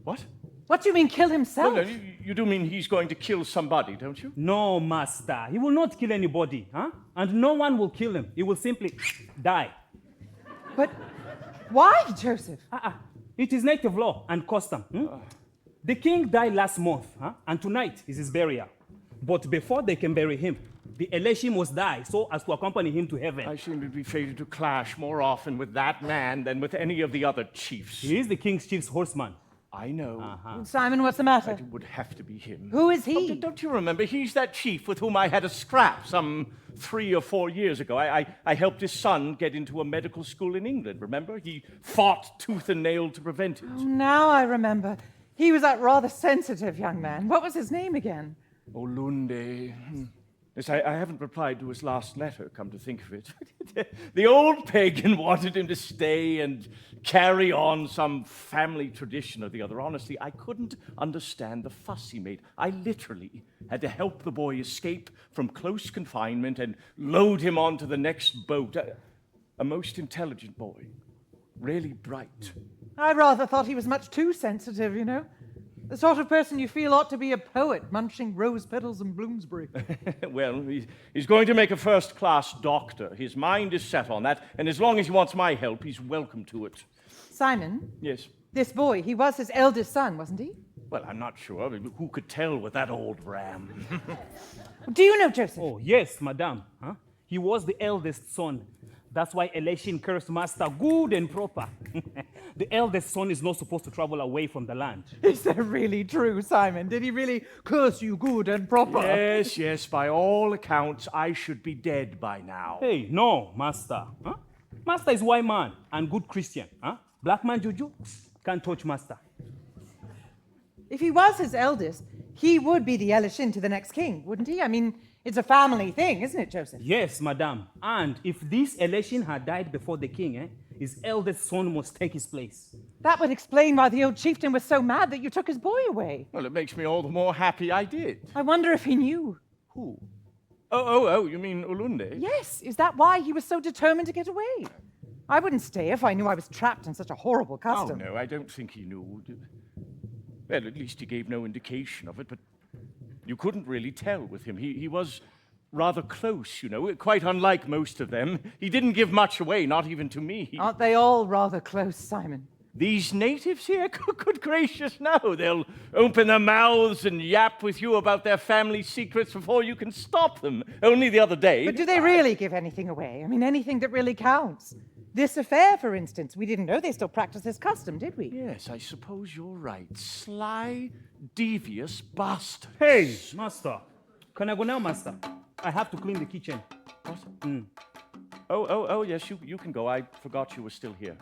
What?
What do you mean, kill himself?
No, you do mean he's going to kill somebody, don't you?
No, master. He will not kill anybody, huh? And no one will kill him. He will simply die.
But why, Joseph?
It is native law and custom. The king died last month, huh? And tonight is his burial. But before they can bury him, the Eleshi must die so as to accompany him to heaven.
I seem to be fated to clash more often with that man than with any of the other chiefs.
He is the king's chief's horseman.
I know.
Simon, what's the matter?
It would have to be him.
Who is he?
Oh, don't you remember? He's that chief with whom I had a scrap some 3 or 4 years ago. I helped his son get into a medical school in England, remember? He fought tooth and nail to prevent it.
Oh, now I remember. He was that rather sensitive young man. What was his name again?
Olunde. Yes, I haven't replied to his last letter, come to think of it. The old pagan wanted him to stay and carry on some family tradition or the other. Honestly, I couldn't understand the fuss he made. I literally had to help the boy escape from close confinement and load him onto the next boat. A most intelligent boy, really bright.
I rather thought he was much too sensitive, you know. The sort of person you feel ought to be a poet, munching rose petals and Bloomsbury.
Well, he's going to make a first-class doctor. His mind is set on that, and as long as he wants my help, he's welcome to it.
Simon?
Yes?
This boy, he was his eldest son, wasn't he?
Well, I'm not sure. Who could tell with that old ram?
Do you know Joseph?
Oh, yes, madam. Huh? He was the eldest son. That's why Elishin cursed master good and proper. The eldest son is not supposed to travel away from the land.
Is that really true, Simon? Did he really curse you good and proper?
Yes. By all accounts, I should be dead by now.
Hey, no, master. Huh? Master is white man and good Christian. Huh? Black man juju can't touch master.
If he was his eldest, he would be the Elishin to the next king, wouldn't he? I mean, it's a family thing, isn't it, Joseph?
Yes, madam. And if this Elishin had died before the king, his eldest son must take his place.
That would explain why the old chieftain was so mad that you took his boy away.
Well, it makes me all the more happy I did.
I wonder if he knew.
Who? Oh, you mean Olunde?
Yes, is that why he was so determined to get away? I wouldn't stay if I knew I was trapped in such a horrible custom.
Oh, no, I don't think he knew. Well, at least he gave no indication of it, but you couldn't really tell with him. He was rather close, you know, quite unlike most of them. He didn't give much away, not even to me.
Aren't they all rather close, Simon?
These natives here? Good gracious, no. They'll open their mouths and yap with you about their family secrets before you can stop them. Only the other day...
But do they really give anything away? I mean, anything that really counts? This affair, for instance, we didn't know they still practice this custom, did we?
Yes, I suppose you're right. Sly, devious bastard.
Hey, master. Can I go now, master? I have to clean the kitchen.
What? Oh, yes, you can go. I forgot you were still here.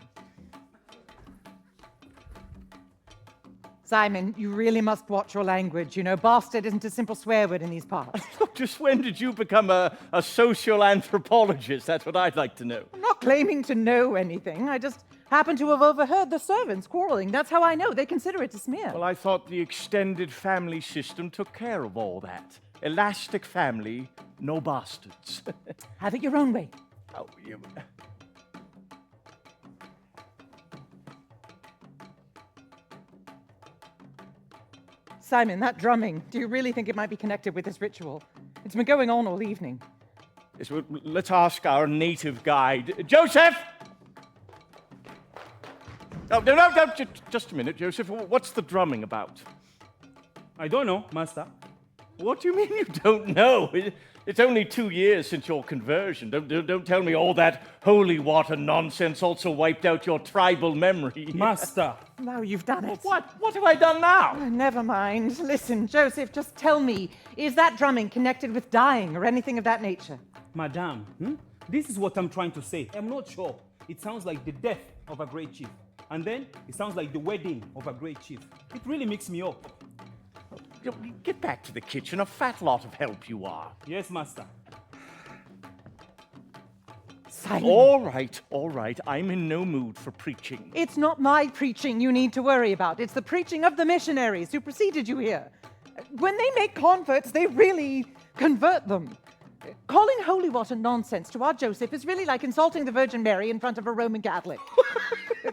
Simon, you really must watch your language. You know, bastard isn't a simple swear word in these parts.
Just when did you become a social anthropologist? That's what I'd like to know.
I'm not claiming to know anything. I just happen to have overheard the servants quarreling. That's how I know. They consider it a smear.
Well, I thought the extended family system took care of all that. Elastic family, no bastards.
Have it your own way.
Oh,
Simon, that drumming, do you really think it might be connected with this ritual? It's been going on all evening.
Yes, well, let's ask our native guide. Joseph! Oh, no, just a minute, Joseph. What's the drumming about?
I don't know, Master.
What do you mean you don't know? It's only 2 years since your conversion. Don't tell me all that holy water nonsense also wiped out your tribal memory.
Master.
Now you've done it.
What have I done now?
Oh, never mind. Listen, Joseph, just tell me, is that drumming connected with dying or anything of that nature?
Madame, this is what I'm trying to say. I'm not sure. It sounds like the death of a great chief. And then it sounds like the wedding of a great chief. It really mixed me up.
Get back to the kitchen. A fat lot of help you are.
Yes, Master.
Simon.
All right. I'm in no mood for preaching.
It's not my preaching you need to worry about. It's the preaching of the missionaries who preceded you here. When they make converts, they really convert them. Calling holy water nonsense to our Joseph is really like insulting the Virgin Mary in front of a Roman Catholic.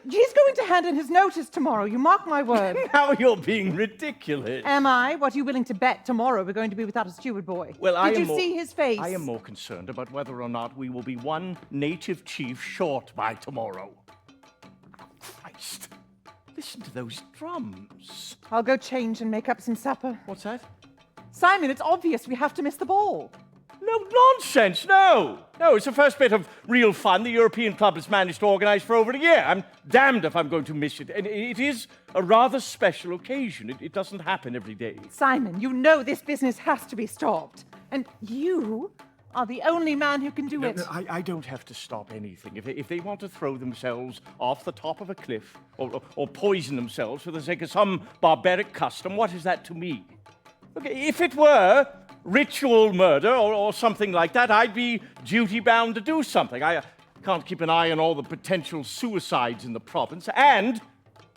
He's going to hand in his notice tomorrow, you mark my word.
Now you're being ridiculous.
Am I? What are you willing to bet tomorrow we're going to be without a steward boy?
Well,
Did you see his face?
I am more concerned about whether or not we will be one native chief short by tomorrow. Christ. Listen to those drums.
I'll go change and make up some supper.
What's that?
Simon, it's obvious we have to miss the ball.
No nonsense, no. No, it's the first bit of real fun the European Club has managed to organize for over a year. I'm damned if I'm going to miss it. And it is a rather special occasion. It doesn't happen every day.
Simon, you know this business has to be stopped. And you are the only man who can do it.
No, I don't have to stop anything. If they want to throw themselves off the top of a cliff or poison themselves for the sake of some barbaric custom, what is that to me? Okay, if it were ritual murder or something like that, I'd be duty-bound to do something. I can't keep an eye on all the potential suicides in the province. And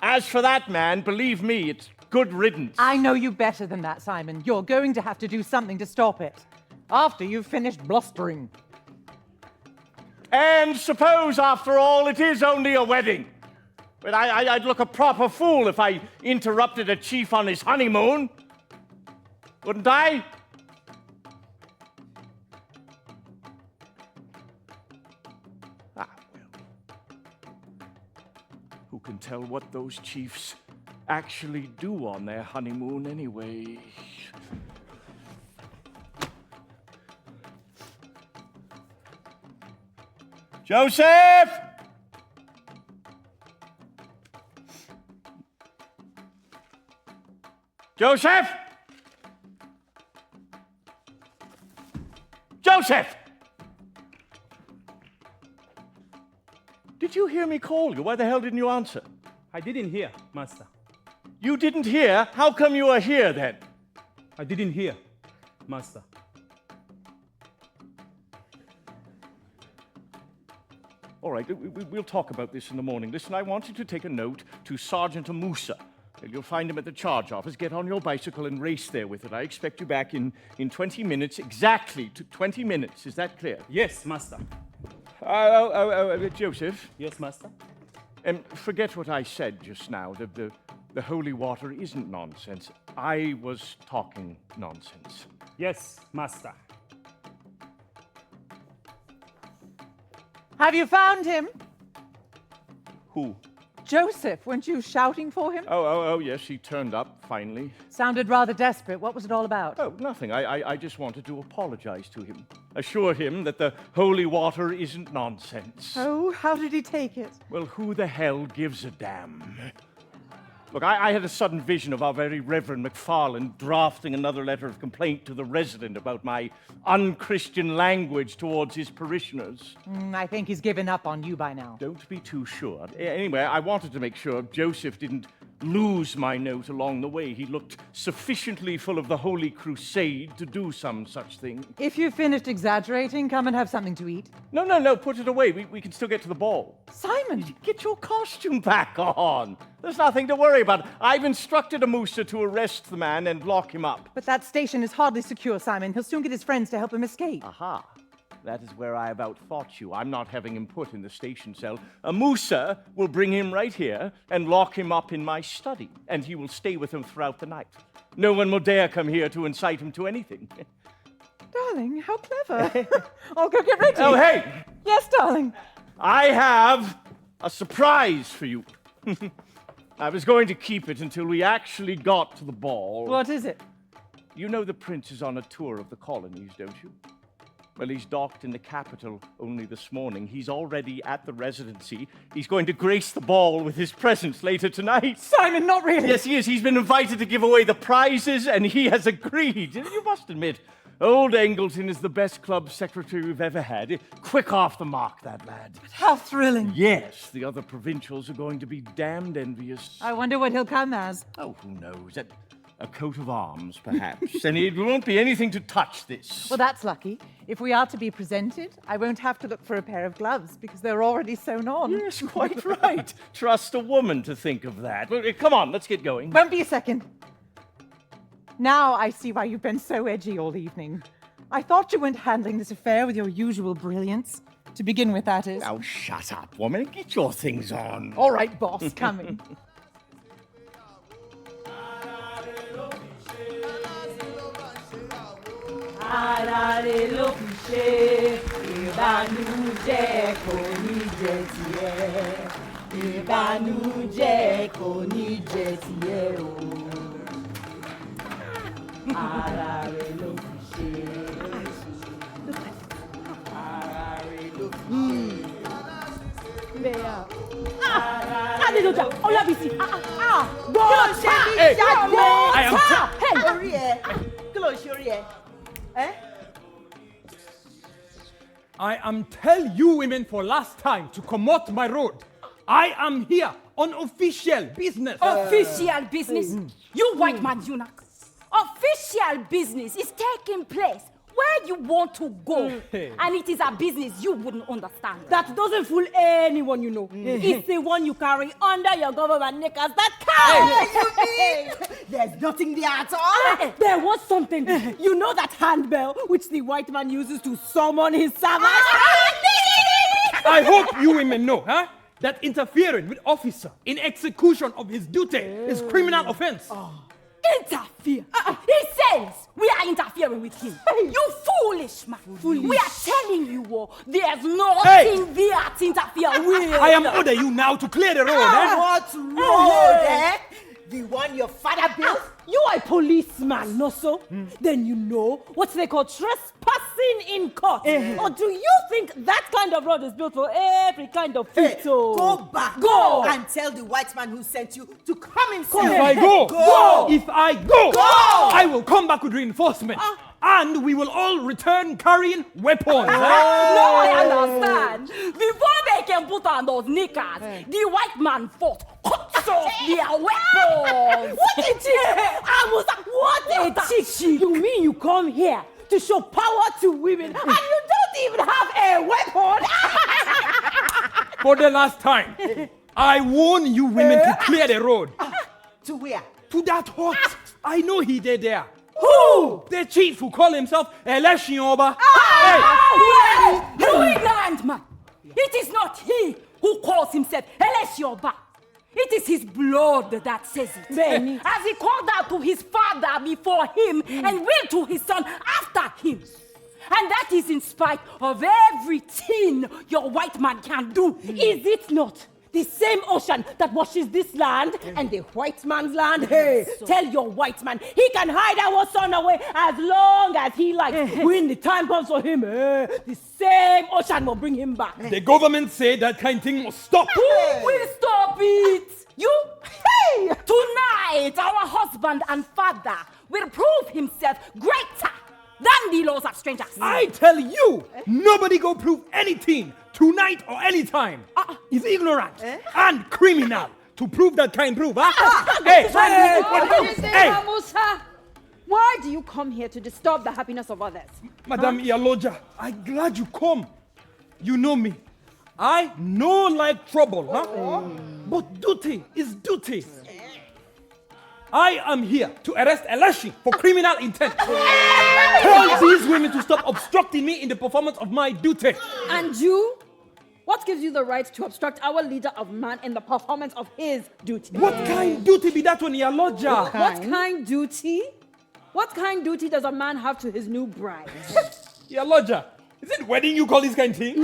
as for that man, believe me, it's good riddance.
I know you better than that, Simon. You're going to have to do something to stop it. After you've finished blustering.
And suppose, after all, it is only a wedding. But I'd look a proper fool if I interrupted a chief on his honeymoon. Wouldn't I? Who can tell what those chiefs actually do on their honeymoon anyway? Joseph! Joseph! Joseph! Did you hear me call you? Why the hell didn't you answer?
I didn't hear, Master.
You didn't hear? How come you are here then?
I didn't hear, Master.
All right, we'll talk about this in the morning. Listen, I want you to take a note to Sergeant Musa. You'll find him at the charge office. Get on your bicycle and race there with it. I expect you back in 20 minutes, exactly 20 minutes. Is that clear?
Yes, Master.
Joseph?
Yes, Master?
Forget what I said just now. The holy water isn't nonsense. I was talking nonsense.
Yes, Master.
Have you found him?
Who?
Joseph, weren't you shouting for him?
Oh, yes, he turned up, finally.
Sounded rather desperate. What was it all about?
Oh, nothing. I just wanted to apologize to him. Assure him that the holy water isn't nonsense.
Oh, how did he take it?
Well, who the hell gives a damn? Look, I had a sudden vision of our very Reverend McFarland drafting another letter of complaint to the resident about my unchristian language towards his parishioners.
I think he's given up on you by now.
Don't be too sure. Anyway, I wanted to make sure Joseph didn't lose my note along the way. He looked sufficiently full of the Holy Crusade to do some such thing.
If you've finished exaggerating, come and have something to eat.
No, put it away. We can still get to the ball.
Simon!
Get your costume back on. There's nothing to worry about. I've instructed Musa to arrest the man and lock him up.
But that station is hardly secure, Simon. He'll soon get his friends to help him escape.
Aha. That is where I about thought you. I'm not having him put in the station cell. Musa will bring him right here and lock him up in my study, and he will stay with him throughout the night. No one will dare come here to incite him to anything.
Darling, how clever. I'll go get ready.
Oh, hey!
Yes, darling.
I have a surprise for you. I was going to keep it until we actually got to the ball.
What is it?
You know the prince is on a tour of the colonies, don't you? Well, he's docked in the capital only this morning. He's already at the residency. He's going to grace the ball with his presence later tonight.
Simon, not really.
Yes, he is. He's been invited to give away the prizes, and he has agreed. You must admit, old Angleton is the best club secretary we've ever had. Quick off the mark, that lad.
How thrilling.
Yes, the other provincials are going to be damned envious.
I wonder what he'll come as.
Oh, who knows? A coat of arms, perhaps. And it won't be anything to touch this.
Well, that's lucky. If we are to be presented, I won't have to look for a pair of gloves because they're already sewn on.
Yes, quite right. Trust a woman to think of that. Well, come on, let's get going.
Won't be a second. Now I see why you've been so edgy all evening. I thought you weren't handling this affair with your usual brilliance. To begin with, that is.
Now, shut up, woman, and get your things on.
All right, boss, coming.
Aláré ló fi ṣe, ìbànújẹ́ kò ní jẹ́ tiẹ̀. Ìbànújẹ́ kò ní jẹ́ tiẹ̀ o. Aláré ló fi ṣe. Aláré ló fi ṣe.
Adedoja, Olabisi.
Bọ́ọ̀tà!
Hey, I am
Orí ẹ̀, kí ló ṣe orí ẹ̀?
I am tell you women for last time to come out my road. I am here on official business.
Official business? You white man, eunuch. Official business is taking place where you want to go. And it is a business you wouldn't understand.
That doesn't fool anyone, you know. It's the one you carry under your government knickers that counts.
There's nothing there at all.
There was something. You know that handbell which the white man uses to summon his servants?
I hope you women know, that interfering with officer in execution of his duty is criminal offense.
Interfere. He says we are interfering with him. You foolish man. We are telling you all, there's nothing there to interfere with.
I am order you now to clear the road.
What road, eh? The one your father built?
You are a policeman, no so? Then you know what they call trespassing in court. Or do you think that kind of road is built for every kind of feet?
Go back.
Go.
And tell the white man who sent you to come inside.
If I go,
Go.
I will come back with reinforcements. And we will all return carrying weapons.
No, I understand. Before they can put on those knickers, the white man fought, cut off their weapons.
What a chick! What a chick! You mean you come here to show power to women and you don't even have a weapon?
For the last time, I warn you women to clear the road.
To where?
To that hut. I know he did there.
Who?
The chief who call himself Eleshioba.
You ignorant man! It is not he who calls himself Elesioba. It is his blood that says it.
Benny.
As he called out to his father before him and will to his son after him. And that is in spite of everything your white man can do.
Is it not? The same ocean that washes this land and the white man's land. Hey, tell your white man he can hide our son away as long as he likes. When the time comes for him, the same ocean will bring him back.
The government say that kind of thing must stop.
Who will stop it? You? Hey! Tonight, our husband and father will prove himself greater than the laws of strangers.
I tell you, nobody go prove anything tonight or anytime. Is ignorant and criminal to prove that kind proof.
Hey, Musa, why do you come here to disturb the happiness of others?
Madam Iyaloja, I'm glad you come. You know me. I no like trouble, But duty is duty. I am here to arrest Eleshi for criminal intent. Tell these women to stop obstructing me in the performance of my duty.
And you? What gives you the right to obstruct our leader of man in the performance of his duty?
What kind duty be that one, Iya Lodja?
What kind duty? What kind duty does a man have to his new bride?
Iya Lodja, is it wedding you call this kind of thing?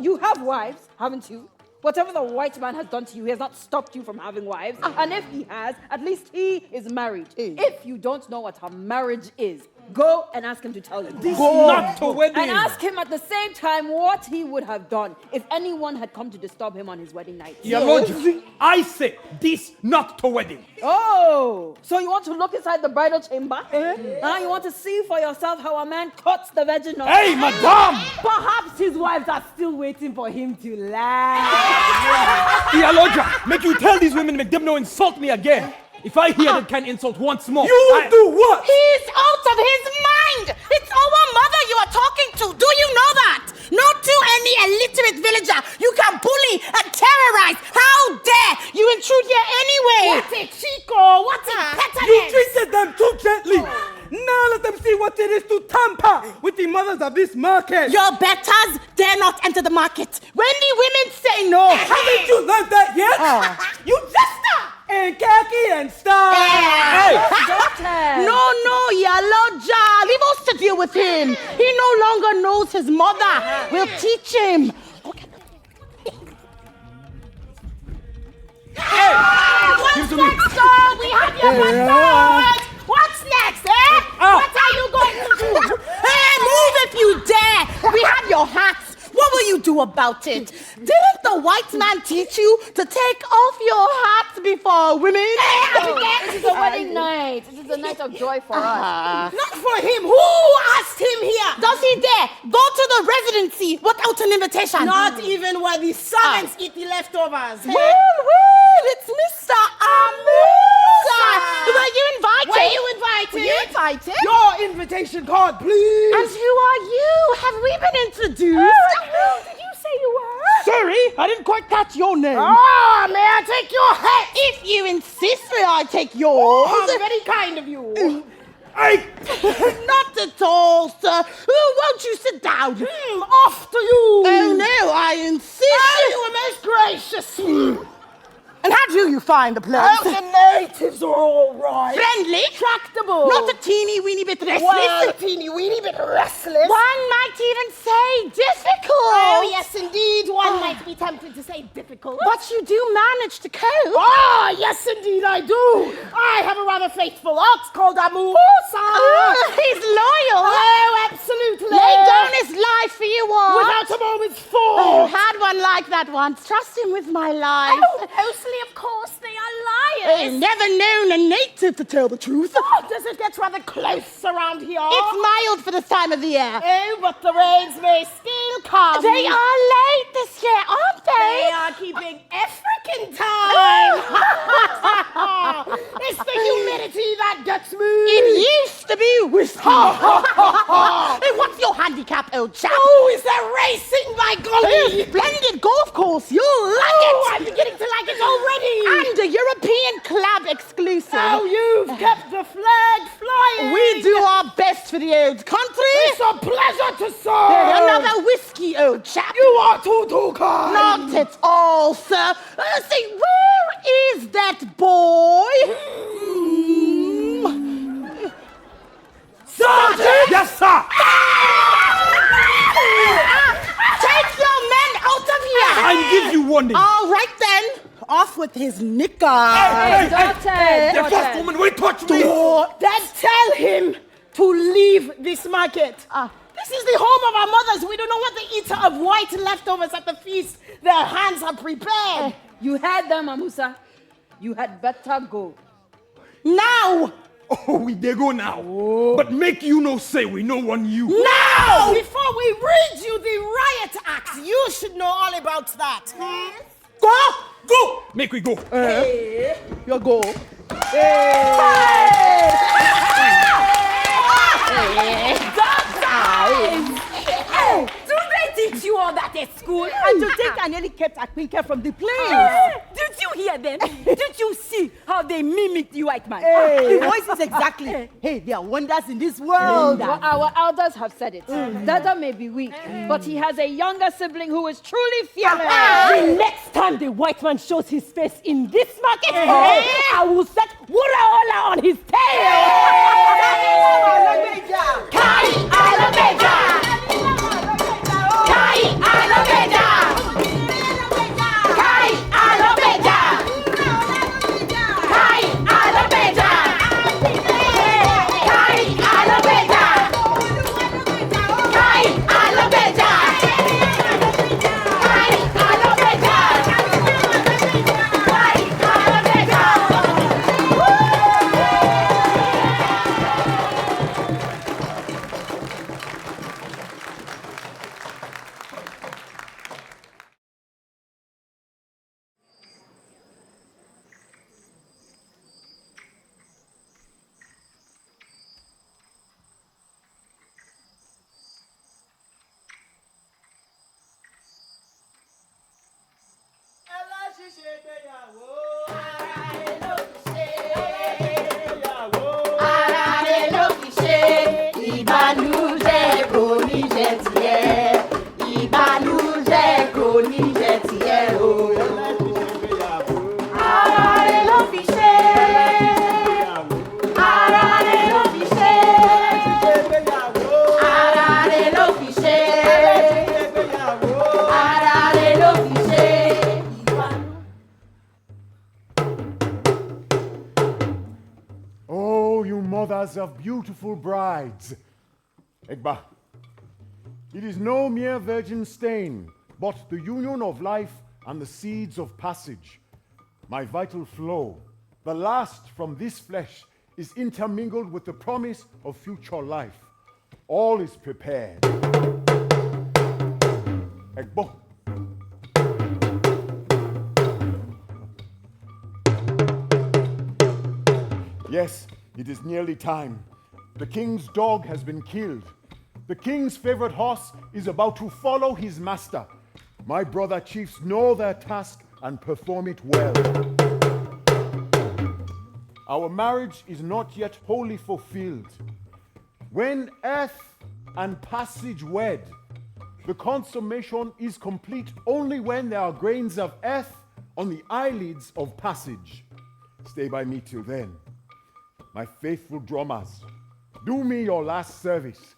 You have wives, haven't you? Whatever the white man has done to you, he has not stopped you from having wives. And if he has, at least he is married. If you don't know what a marriage is, go and ask him to tell you.
This not a wedding.
And ask him at the same time what he would have done if anyone had come to disturb him on his wedding night.
Iya Lodja, I say this not a wedding.
Oh, so you want to look inside the bridal chamber? You want to see for yourself how a man cuts the vaginal?
Hey, madam!
Perhaps his wives are still waiting for him to land.
Iya Lodja, make you tell these women, make them no insult me again. If I hear that kind of insult once more,
You will do what?
He's out of his mind! It's our mother you are talking to! Do you know that? Not to any illiterate villager you can bully and terrorize! How dare you intrude here anyway!
What a chico! What a pettiness!
You treated them too gently. Now let them see what it is to tamper with the mothers of this market.
Your betters dare not enter the market. When the women say no.
Haven't you learned that yet?
You jester!
And khaki and style.
No, Iya Lodja. Leave us to deal with him. He no longer knows his mother. We'll teach him. What's next, girl? We have your betters. What's next, eh? What are you going to do? Hey, move if you dare. We have your hats. What will you do about it? Didn't the white man teach you to take off your hats before women?
This is a wedding night. This is a night of joy for us.
Not for him. Who asked him here? Does he dare go to the residency without an invitation?
Not even where the servants eat the leftovers.
Well, it's Mr. Amusa. Were you invited?
Were you invited?
Were you invited?
Your invitation card, please.
And who are you? Have we been introduced? Did you say you were?
Sorry, I didn't quite catch your name.
Ah, may I take your hat? If you insist, may I take yours?
Oh, very kind of you.
Not at all, sir. Won't you sit down?
Off to you.
Oh, no, I insist.
You were most gracious.
And how do you find the place?
Oh, the natives are all right.
Friendly?
Tractable.
Not a teeny weeny bit restless?
Well, a teeny weeny bit restless.
One might even say difficult.
Oh, yes, indeed. One might be tempted to say difficult.
But you do manage to cope.
Ah, yes, indeed, I do. I have a rather faithful ox called Amusa.
He's loyal.
Oh, absolutely.
Laid down his life for you all.
Without a moment's thought.
Oh, had one like that once. Trust him with my life.
Oh, mostly, of course, they are liars.
Never known a native to tell the truth.
Oh, does it get rather close around here?
It's mild for this time of the year.
Oh, but the rains may still come.
They are late this year, aren't they?
They are keeping African time. It's the humidity that gets me.
It used to be whiskey. Hey, what's your handicap, old chap?
Oh, is that racing, by golly?
Splendid golf course. You'll like it.
I'm beginning to like it already.
And a European club exclusive.
Oh, you've kept the flag flying.
We do our best for the old country.
It's a pleasure to serve.
Another whiskey, old chap.
You are too kind.
Not at all, sir. See, where is that boy?
Sergeant! Yes, sir.
Take your men out of here.
I give you warning.
All right then. Off with his knicker.
Hey,
The
first woman will touch me.
Then tell him to leave this market. This is the home of our mothers. We don't know what the eater of white leftovers at the feast their hands have prepared.
You had them, Amusa. You had better go.
Now.
Oh, we dey go now. But make you no say we no want you.
Now! Before we read you the riot act, you should know all about that.
Go! Make we go.
You go.
Do they teach you all that at school?
And to take an etiquette from the place.
Did you hear them? Did you see how they mimicked the white man?
The voice is exactly. Hey, there are wonders in this world.
Well, our elders have said it. Dada may be weak, but he has a younger sibling who is truly fearless.
The next time the white man shows his face in this market, I will set Wuraola on his tail.
Kai Alameja! Kai Alameja! Kai Alameja! Kai Alameja! Kai Alameja! Kai Alameja! Kai Alameja! Kai Alameja! Ara rẹ̀ ló fi ṣe, ìbànújẹ́ kò ní jẹ́ tiẹ̀. Ìbànújẹ́ kò ní jẹ́ tiẹ̀ o. Ara rẹ̀ ló fi ṣe, ara rẹ̀ ló fi ṣe, ara rẹ̀ ló fi ṣe, ara rẹ̀ ló fi ṣe.
Oh, you mothers of beautiful brides. Egba, it is no mere virgin stain, but the union of life and the seeds of passage. My vital flow, the last from this flesh, is intermingled with the promise of future life. All is prepared. Egbo. Yes, it is nearly time. The king's dog has been killed. The king's favorite horse is about to follow his master. My brother chiefs know their task and perform it well. Our marriage is not yet wholly fulfilled. When earth and passage wed, the consummation is complete only when there are grains of earth on the eyelids of passage. Stay by me till then. My faithful drummers, do me your last service.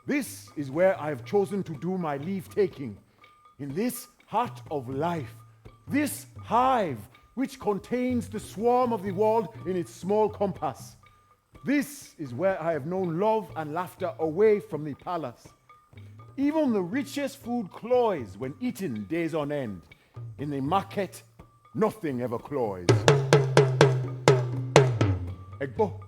This is where I have chosen to do my leave-taking, in this heart of life, this hive which contains the swarm of the world in its small compass. This is where I have known love and laughter away from the palace. Even the richest food cloys when eaten days on end. In the market, nothing ever cloys. Egbo.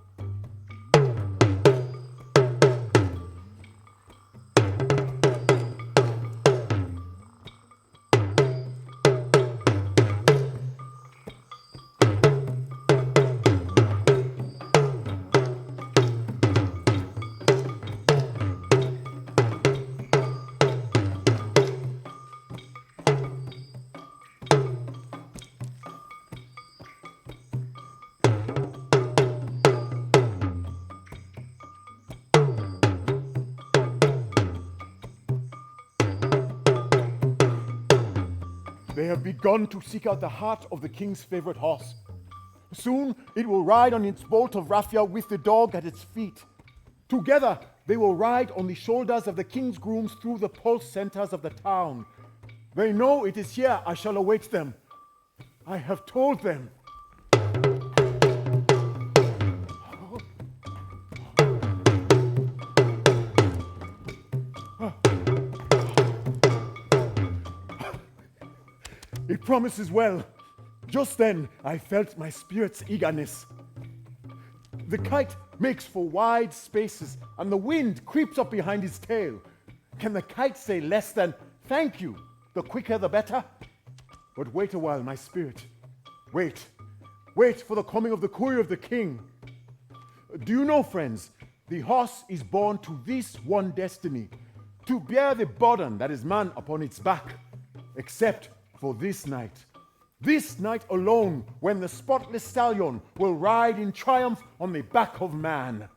They have begun to seek out the heart of the king's favorite horse. Soon it will ride on its bolt of raffia with the dog at its feet. Together they will ride on the shoulders of the king's grooms through the pulse centers of the town. They know it is here I shall await them. I have told them. It promises well. Just then, I felt my spirit's eagerness. The kite makes for wide spaces, and the wind creeps up behind his tail. Can the kite say less than, thank you? The quicker, the better? But wait a while, my spirit. Wait. Wait for the coming of the courier of the king. Do you know, friends, the horse is born to this one destiny, to bear the burden that is man upon its back, except for this night. This night alone, when the spotless stallion will ride in triumph on the back of man.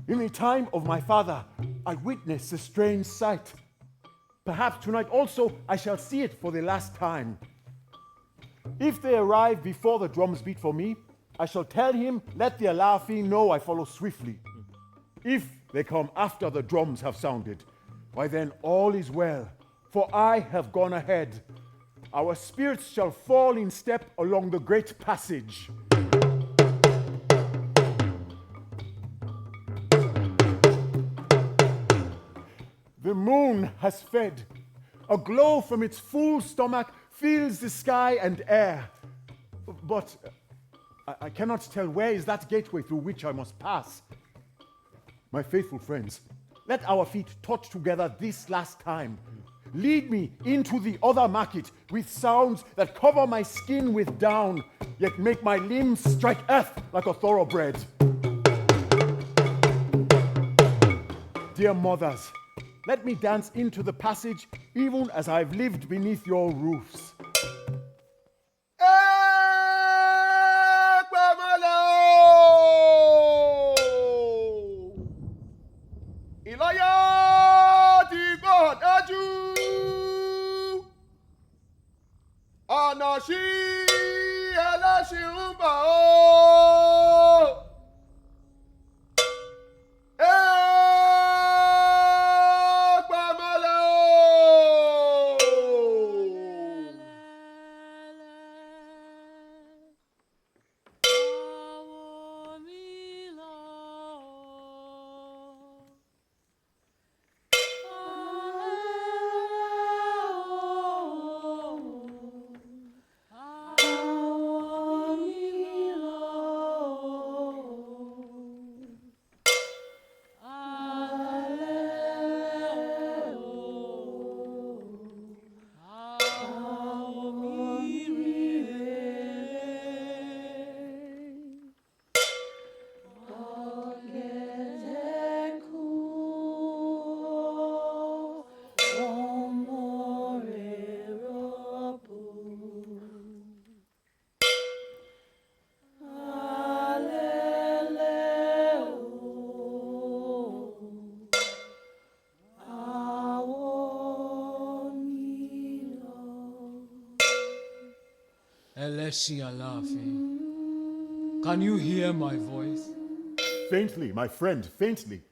In the time of my father, I witnessed a strange sight. Perhaps tonight also I shall see it for the last time. If they arrive before the drums beat for me, I shall tell him, let the Alaafin know I follow swiftly. If they come after the drums have sounded, why then all is well, for I have gone ahead. Our spirits shall fall in step along the great passage. The moon has fed. A glow from its full stomach fills the sky and air. But I cannot tell where is that gateway through which I must pass. My faithful friends, let our feet touch together this last time. Lead me into the other market with sounds that cover my skin with down, yet make my limbs strike earth like a thoroughbred. Dear mothers, let me dance into the passage even as I've lived beneath your roofs.
Ọ̀nà sí ẹlẹ́sìn ń bọ̀ ó. Pamọ́lẹ̀ ó.
Eleshi Alaafin, can you hear my voice?
Faintly, my friend, faintly.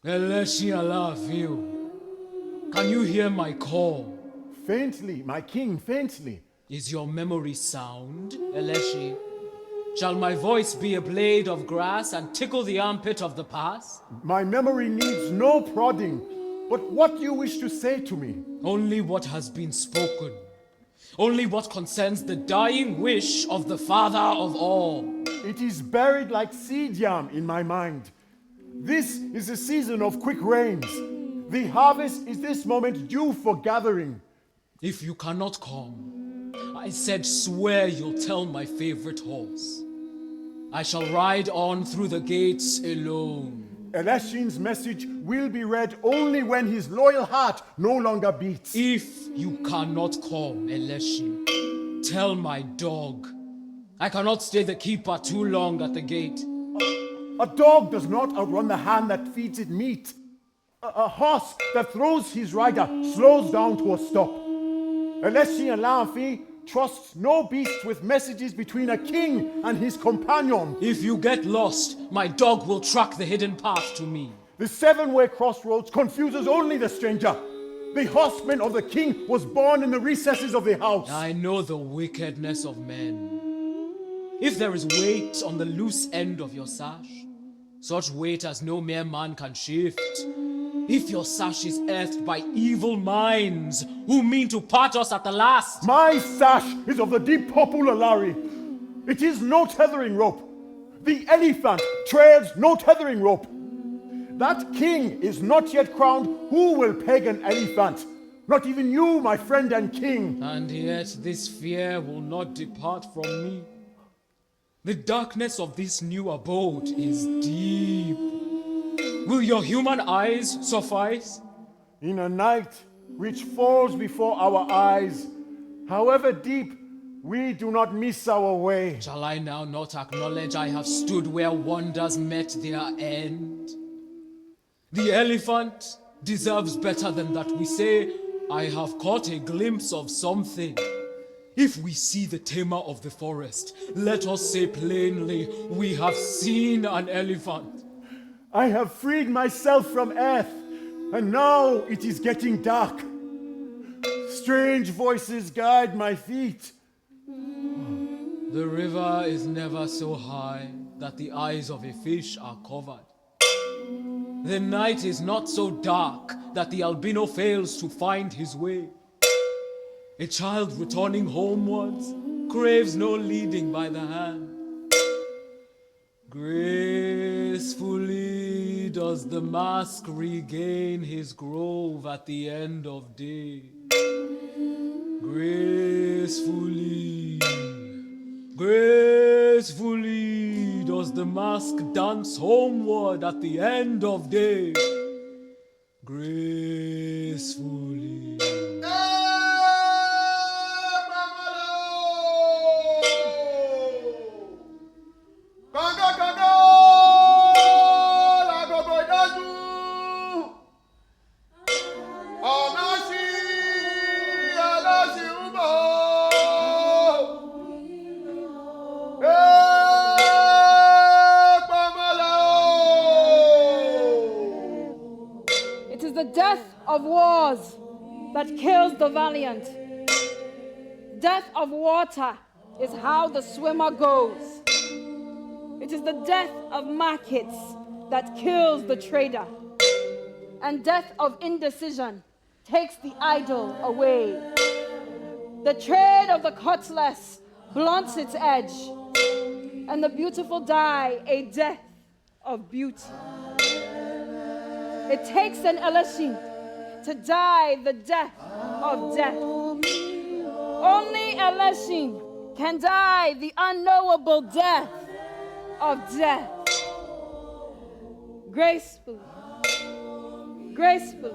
Eleshi Alaafin, can you hear my call?
Faintly, my king, faintly.
Is your memory sound, Eleshi? Shall my voice be a blade of grass and tickle the armpit of the past?
My memory needs no prodding, but what you wish to say to me?
Only what has been spoken. Only what concerns the dying wish of the Father of all.
It is buried like seed yam in my mind. This is a season of quick rains. The harvest is this moment due for gathering.
If you cannot come, I said swear you'll tell my favorite horse. I shall ride on through the gates alone.
Eleshin's message will be read only when his loyal heart no longer beats.
If you cannot come, Eleshi, tell my dog. I cannot stay the keeper too long at the gate.
A dog does not outrun the hand that feeds it meat. A horse that throws his rider slows down to a stop. Eleshi Alaafin trusts no beast with messages between a king and his companion.
If you get lost, my dog will track the hidden path to me.
The seven-way crossroads confuses only the stranger. The horseman of the king was born in the recesses of the house.
I know the wickedness of men. If there is weight on the loose end of your sash, such weight as no mere man can shift. If your sash is earthed by evil minds who mean to part us at the last.
My sash is of the deep purple Alari. It is no tethering rope. The elephant trails no tethering rope. That king is not yet crowned. Who will peg an elephant? Not even you, my friend and king.
And yet this fear will not depart from me. The darkness of this new abode is deep. Will your human eyes suffice?
In a night which falls before our eyes. However deep, we do not miss our way.
Shall I now not acknowledge I have stood where wonders met their end? The elephant deserves better than that we say, I have caught a glimpse of something. If we see the tamer of the forest, let us say plainly, we have seen an elephant.
I have freed myself from earth, and now it is getting dark. Strange voices guide my feet.
The river is never so high that the eyes of a fish are covered. The night is not so dark that the albino fails to find his way. A child returning homewards craves no leading by the hand. Gracefully does the mask regain his grove at the end of day. Gracefully, gracefully does the mask dance homeward at the end of day. Gracefully.
It is the death of wars that kills the valiant. Death of water is how the swimmer goes. It is the death of markets that kills the trader. And death of indecision takes the idol away. The trade of the cutlass blunts its edge, and the beautiful die a death of beauty. It takes an Elishin to die the death of death. Only Elishin can die the unknowable death of death. Gracefully, gracefully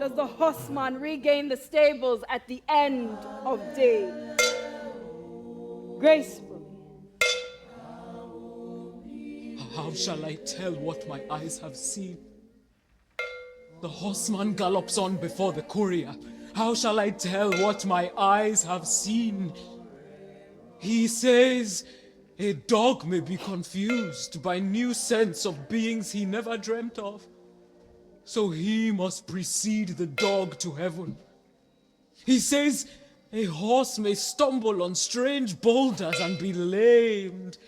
does the horseman regain the stables at the end of day. Gracefully.
How shall I tell what my eyes have seen? The horseman gallops on before the courier. How shall I tell what my eyes have seen? He says a dog may be confused by new sense of beings he never dreamt of. So he must precede the dog to heaven. He says a horse may stumble on strange boulders and be lamed.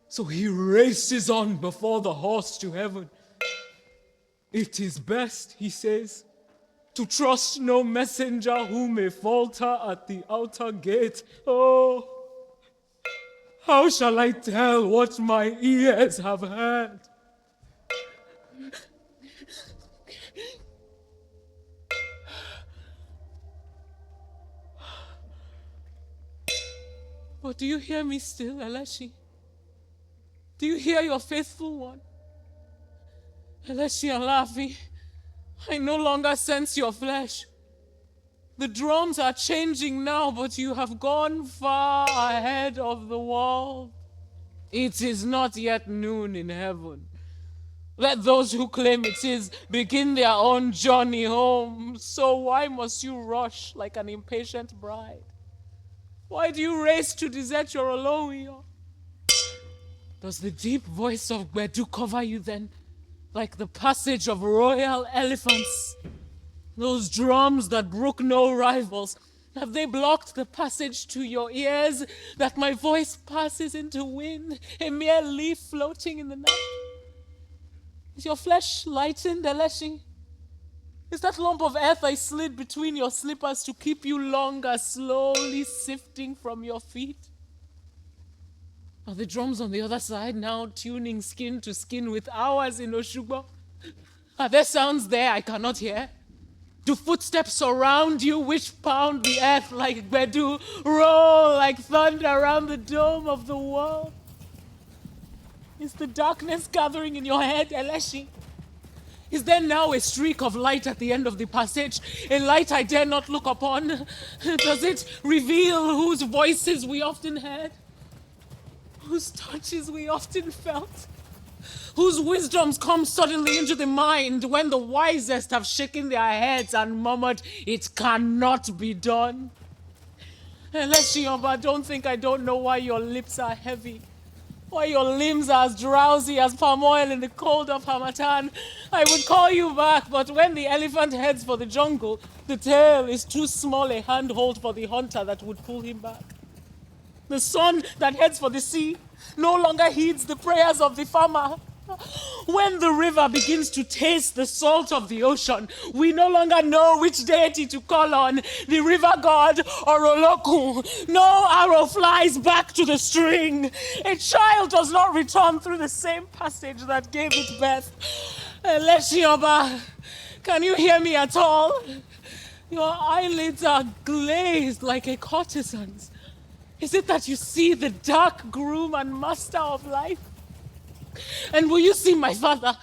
So he races on before the horse to heaven. It is best, he says, to trust no messenger who may falter at the outer gate. Oh, how shall I tell what my ears have heard? But do you hear me still, Eleshi? Do you hear your faithful one? Eleshi and Lafi, I no longer sense your flesh. The drums are changing now, but you have gone far ahead of the world. It is not yet noon in heaven. Let those who claim it is begin their own journey home. So why must you rush like an impatient bride? Why do you race to desert your Olowiyo? Does the deep voice of Gbedu cover you then, like the passage of royal elephants? Those drums that brook no rivals, have they blocked the passage to your ears, that my voice passes into wind, a mere leaf floating in the night? Is your flesh lightened, Eleshi? Is that lump of earth I slid between your slippers to keep you longer, slowly sifting from your feet? Are the drums on the other side now tuning skin to skin with ours in Oshugbo? Are there sounds there I cannot hear? Do footsteps surround you which pound the earth like Gbedu, roll like thunder around the dome of the world? Is the darkness gathering in your head, Eleshi? Is there now a streak of light at the end of the passage? A light I dare not look upon? Does it reveal whose voices we often heard? Whose touches we often felt? Whose wisdoms come suddenly into the mind when the wisest have shaken their heads and murmured, "It cannot be done"? Eleshioba, don't think I don't know why your lips are heavy. Why your limbs are as drowsy as palm oil in the cold of Hamatan. I would call you back, but when the elephant heads for the jungle, the tail is too small a handhold for the hunter that would pull him back. The sun that heads for the sea no longer heeds the prayers of the farmer. When the river begins to taste the salt of the ocean, we no longer know which deity to call on, the river god or Oloku. No arrow flies back to the string. A child does not return through the same passage that gave it birth. Eleshioba, can you hear me at all? Your eyelids are glazed like a courtesan's. Is it that you see the dark groom and master of life? And will you see my father?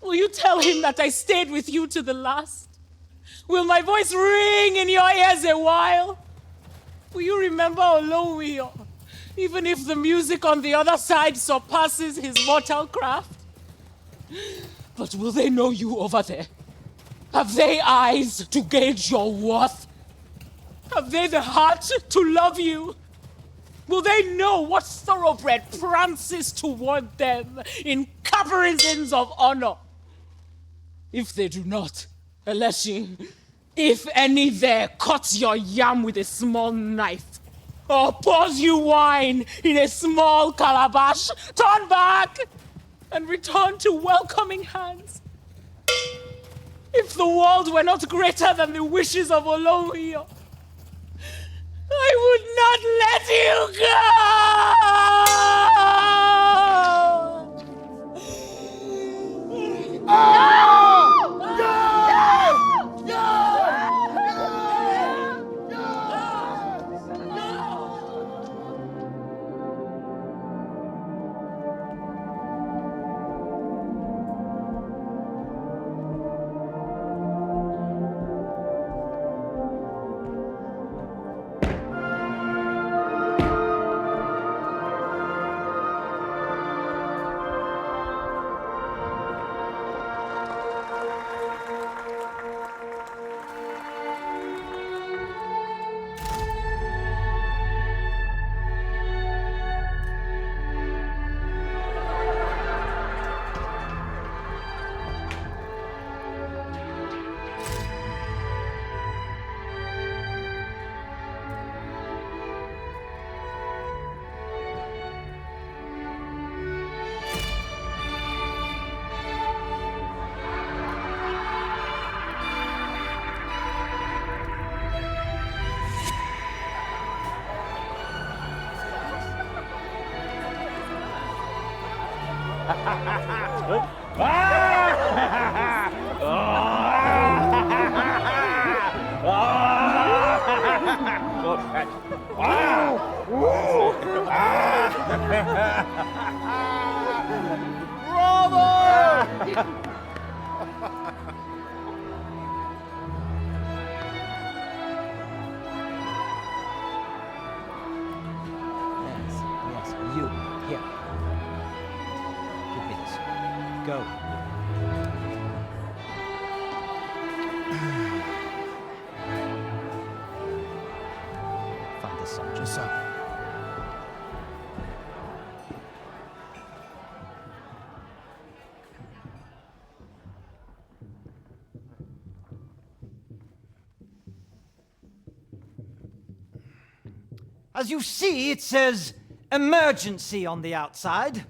Will you tell him that I stayed with you to the last? Will my voice ring in your ears a while? Will you remember Olowiyo, even if the music on the other side surpasses his mortal craft? But will they know you over there? Have they eyes to gauge your worth? Have they the heart to love you? Will they know what thoroughbred prances toward them in caparisons of honor? If they do not, Eleshi, if any there cuts your yam with a small knife, or pours you wine in a small calabash, turn back and return to welcoming hands. If the world were not greater than the wishes of Olowiyo, I would not let you go!
No!
Yes, you. Here. Give me this. Go. Find the sun. Just so.
As you see, it says emergency on the outside.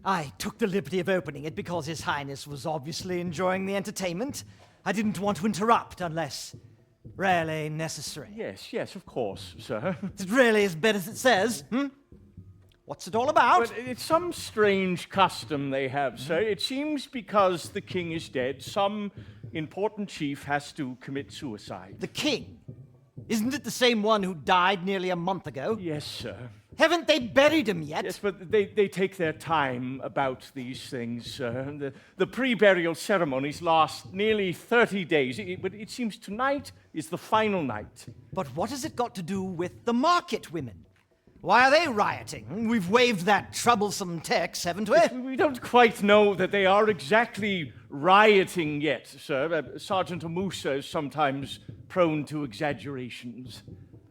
I took the liberty of opening it because His Highness was obviously enjoying the entertainment. I didn't want to interrupt unless really necessary.
Yes, of course, sir.
Is it really as bad as it says? What's it all about?
But it's some strange custom they have, sir. It seems because the king is dead, some important chief has to commit suicide.
The king? Isn't it the same one who died nearly a month ago?
Yes, sir.
Haven't they buried him yet?
Yes, but they take their time about these things, sir. The pre-burial ceremonies last nearly 30 days, but it seems tonight is the final night.
But what has it got to do with the market women? Why are they rioting? We've waived that troublesome tax, haven't we?
We don't quite know that they are exactly rioting yet, sir. Sergeant Amusa is sometimes prone to exaggerations.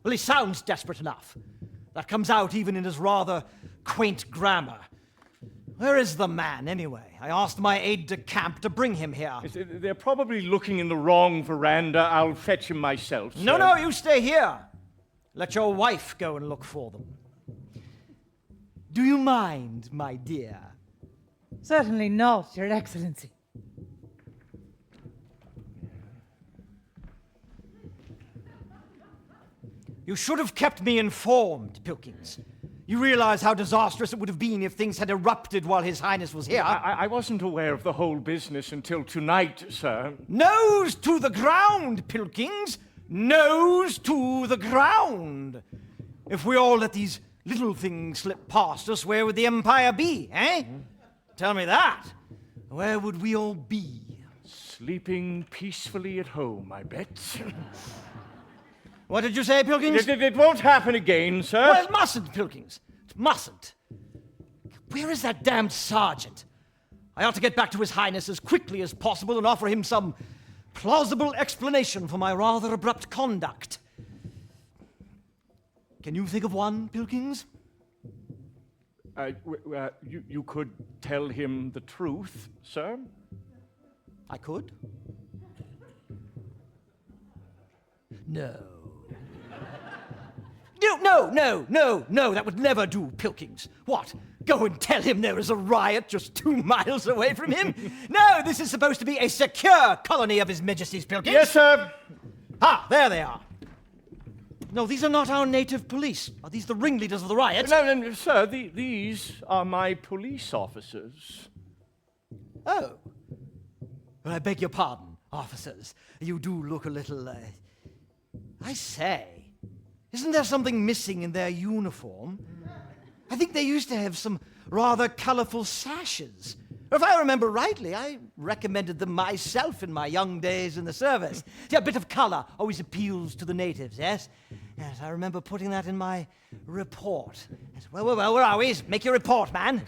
Well, he sounds desperate enough. That comes out even in his rather quaint grammar. Where is the man, anyway? I asked my aide-de-camp to bring him here.
Yes, they're probably looking in the wrong veranda. I'll fetch him myself, sir.
No, you stay here. Let your wife go and look for them. Do you mind, my dear?
Certainly not, Your Excellency.
You should have kept me informed, Pilkings. You realize how disastrous it would have been if things had erupted while His Highness was here.
I wasn't aware of the whole business until tonight, sir.
Nose to the ground, Pilkings! Nose to the ground! If we all let these little things slip past us, where would the Empire be, eh? Tell me that. Where would we all be?
Sleeping peacefully at home, I bet.
What did you say, Pilkings?
It won't happen again, sir.
Well, it mustn't, Pilkings. It mustn't. Where is that damned sergeant? I ought to get back to His Highness as quickly as possible and offer him some plausible explanation for my rather abrupt conduct. Can you think of one, Pilkings?
You could tell him the truth, sir?
I could? No. No, that would never do, Pilkings. What? Go and tell him there is a riot just 2 miles away from him? No, this is supposed to be a secure colony of His Majesty's, Pilkings.
Yes, sir.
Ah, there they are. No, these are not our native police. Are these the ringleaders of the riot?
No, sir, these are my police officers.
Oh. Well, I beg your pardon, officers. You do look a little, I say, isn't there something missing in their uniform? I think they used to have some rather colorful sashes. If I remember rightly, I recommended them myself in my young days in the service. See, a bit of color always appeals to the natives, yes? Yes, I remember putting that in my report. Yes, well, where are we? Make your report, man.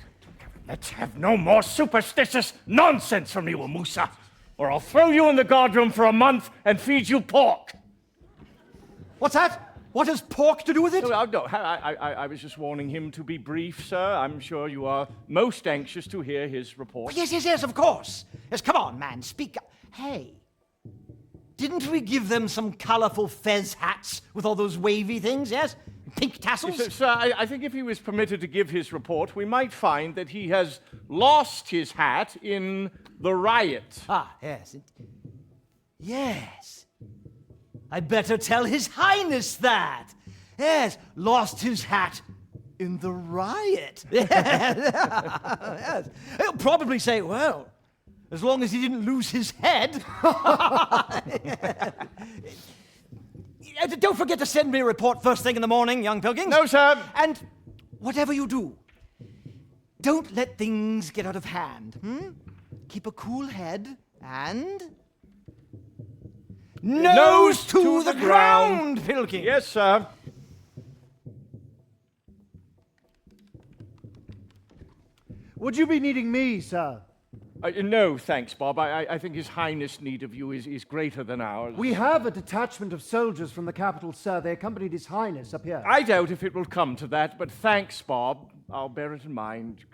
Let's have no more superstitious nonsense from you, Amusa, or I'll throw you in the guardroom for a month and feed you pork.
What's that? What has pork to do with it?
No, I was just warning him to be brief, sir. I'm sure you are most anxious to hear his report.
Yes, of course. Yes, come on, man, speak up. Hey, didn't we give them some colorful fez hats with all those wavy things, yes? Pink tassels?
Yes, sir, I think if he was permitted to give his report, we might find that he has lost his hat in the riot.
Ah, yes. Yes. I'd better tell His Highness that. Yes, lost his hat in the riot. Yes. He'll probably say, well, as long as he didn't lose his head. Don't forget to send me a report first thing in the morning, young Pilkings.
No, sir.
And whatever you do, don't let things get out of hand. Keep a cool head and... Nose to the ground, Pilkings!
Yes, sir.
Would you be needing me, sir?
No, thanks, Bob. I think His Highness' need of you is greater than ours.
We have a detachment of soldiers from the capital, sir. They accompanied His Highness up here.
I doubt if it will come to that, but thanks, Bob. I'll bear it in mind.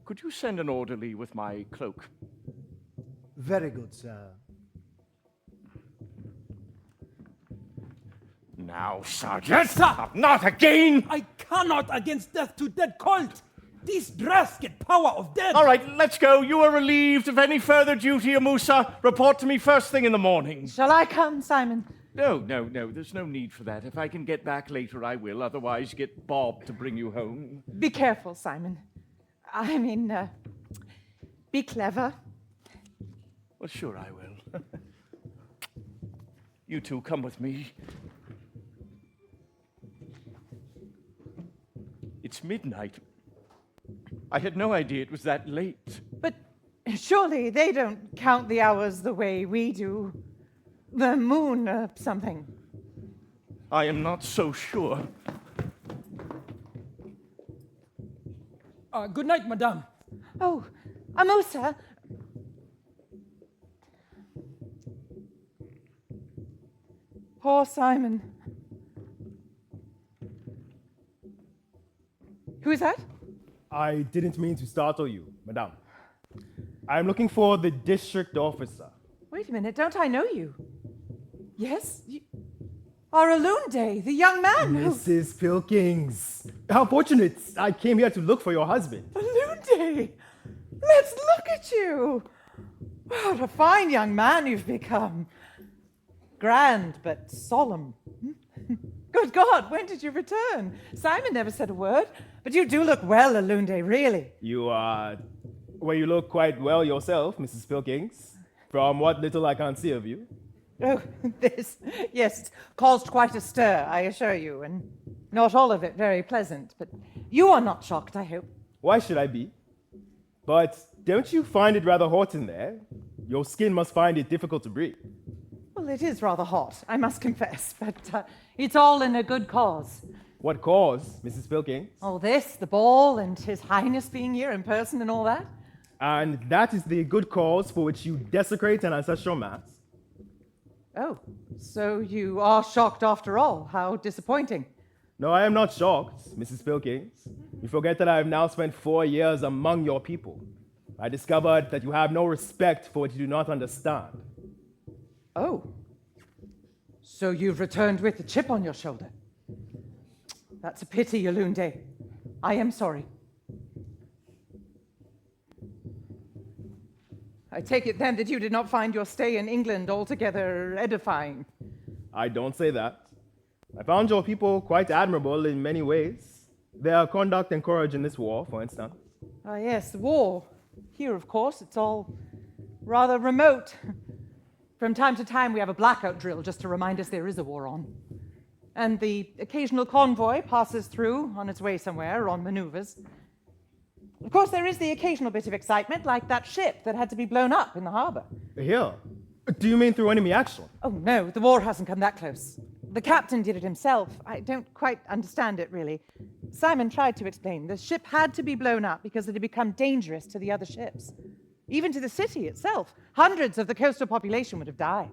Could you send an orderly with my cloak?
Very good, sir.
Now, Sergeant! Sir! Not again!
I cannot against death to dead cult! These dress get power of death!
All right, let's go. You are relieved of any further duty, Amusa. Report to me first thing in the morning.
Shall I come, Simon?
No. There's no need for that. If I can get back later, I will. Otherwise, get Bob to bring you home.
Be careful, Simon. I mean, be clever.
Well, sure I will. You two, come with me. midnight. I had no idea it was that late.
But surely they don't count the hours the way we do. The moon or something.
I am not so sure.
Good night, madame.
Oh, Amusa. Poor Simon. Who is that?
I didn't mean to startle you, madame. I'm looking for the district officer.
Wait a minute, don't I know you? Yes? You are Alunde, the young man who...
Mrs. Pilkings. How fortunate. I came here to look for your husband.
Alunde! Let's look at you! What a fine young man you've become. Grand, but solemn. Good God, when did you return? Simon never said a word, but you do look well, Alunde, really.
You look quite well yourself, Mrs. Pilkings. From what little I can see of you.
Oh, this, yes, caused quite a stir, I assure you, and not all of it very pleasant, but you are not shocked, I hope.
Why should I be? But don't you find it rather hot in there? Your skin must find it difficult to breathe.
Well, it is rather hot, I must confess, but it's all in a good cause.
What cause, Mrs. Pilkings?
Oh, this, the ball, and His Highness being here in person and all that?
And that is the good cause for which you desecrate an ancestral mass?
Oh, so you are shocked after all. How disappointing.
No, I am not shocked, Mrs. Pilkings. You forget that I have now spent 4 years among your people. I discovered that you have no respect for what you do not understand.
Oh. So you've returned with a chip on your shoulder. That's a pity, Alunde. I am sorry. I take it then that you did not find your stay in England altogether edifying.
I don't say that. I found your people quite admirable in many ways. Their conduct and courage in this war, for instance.
Ah, yes, the war. Here, of course, it's all rather remote. From time to time, we have a blackout drill just to remind us there is a war on. And the occasional convoy passes through on its way somewhere on maneuvers. Of course, there is the occasional bit of excitement, like that ship that had to be blown up in the harbor.
Here? Do you mean through enemy action?
Oh, no, the war hasn't come that close. The captain did it himself. I don't quite understand it, really. Simon tried to explain. The ship had to be blown up because it had become dangerous to the other ships. Even to the city itself. Hundreds of the coastal population would have died.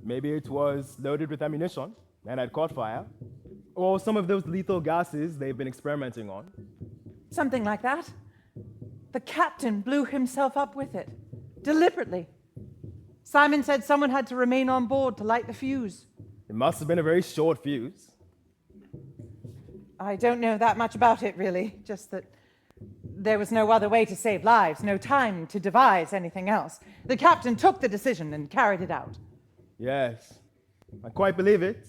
Maybe it was loaded with ammunition and had caught fire. Or some of those lethal gases they've been experimenting on.
Something like that. The captain blew himself up with it. Deliberately. Simon said someone had to remain on board to light the fuse.
It must have been a very short fuse.
I don't know that much about it, really. Just that there was no other way to save lives, no time to devise anything else. The captain took the decision and carried it out.
Yes, I quite believe it.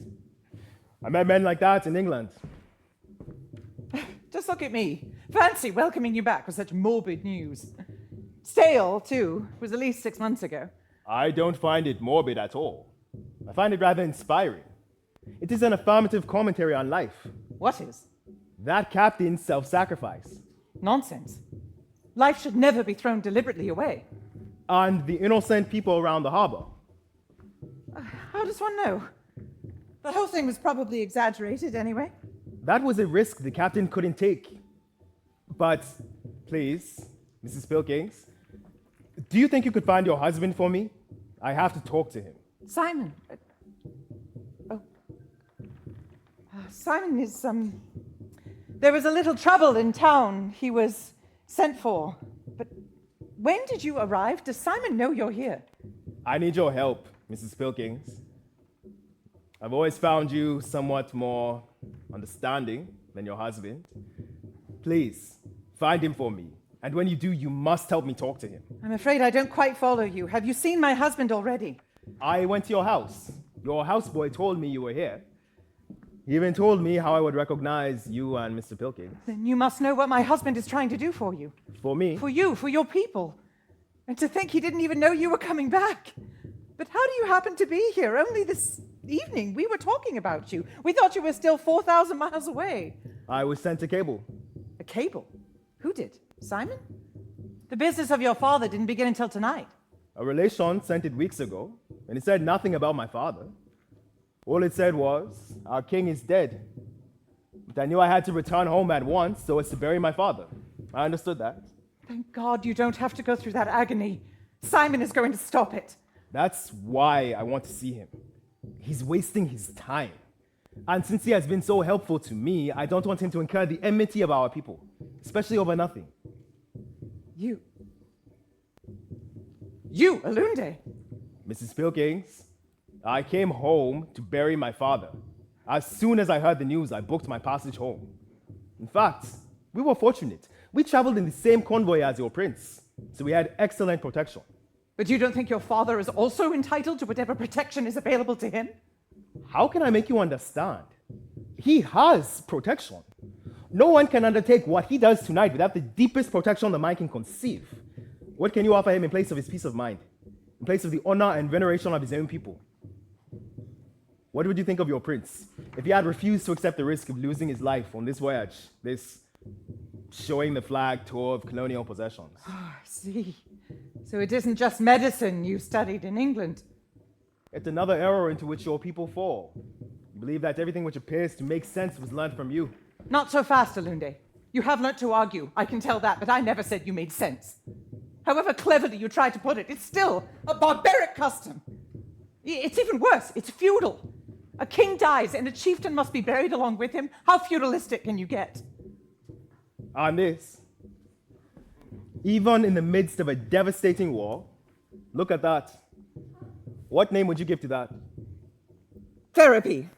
I met men like that in England.
Just look at me. Fancy welcoming you back with such morbid news. Stale, too. It was at least 6 months ago.
I don't find it morbid at all. I find it rather inspiring. It is an affirmative commentary on life.
What is?
That captain's self-sacrifice.
Nonsense. Life should never be thrown deliberately away.
And the innocent people around the harbor.
How does one know? The whole thing was probably exaggerated anyway.
That was a risk the captain couldn't take. But, please, Mrs. Pilkings, do you think you could find your husband for me? I have to talk to him.
Simon. Simon is, There was a little trouble in town. He was sent for. But when did you arrive? Does Simon know you're here?
I need your help, Mrs. Pilkings. I've always found you somewhat more understanding than your husband. Please, find him for me. And when you do, you must help me talk to him.
I'm afraid I don't quite follow you. Have you seen my husband already?
I went to your house. Your houseboy told me you were here. He even told me how I would recognize you and Mr. Pilkings.
Then you must know what my husband is trying to do for you.
For me?
For you, for your people. And to think he didn't even know you were coming back. But how do you happen to be here? Only this evening we were talking about you. We thought you were still 4,000 miles away.
I was sent a cable.
A cable? Who did? Simon? The business of your father didn't begin until tonight.
A relation sent it weeks ago, and it said nothing about my father. All it said was, our king is dead. But I knew I had to return home at once so as to bury my father. I understood that.
Thank God you don't have to go through that agony. Simon is going to stop it.
That's why I want to see him. He's wasting his time. And since he has been so helpful to me, I don't want him to incur the enmity of our people, especially over nothing.
You, Alunde.
Mrs. Pilkings, I came home to bury my father. As soon as I heard the news, I booked my passage home. In fact, we were fortunate. We traveled in the same convoy as your prince, so we had excellent protection.
But you don't think your father is also entitled to whatever protection is available to him?
How can I make you understand? He has protection. No one can undertake what he does tonight without the deepest protection the mind can conceive. What can you offer him in place of his peace of mind? In place of the honor and veneration of his own people? What would you think of your prince if he had refused to accept the risk of losing his life on this voyage, this showing the flag tour of colonial possessions?
Oh, I see. So it isn't just medicine you studied in England.
It's another error into which your people fall. You believe that everything which appears to make sense was learned from you.
Not so fast, Alunde. You have learnt to argue, I can tell that, but I never said you made sense. However cleverly you try to put it, it's still a barbaric custom. It's even worse, it's feudal. A king dies and a chieftain must be buried along with him. How feudalistic can you get?
On this, even in the midst of a devastating war, look at that. What name would you give to that?
Therapy.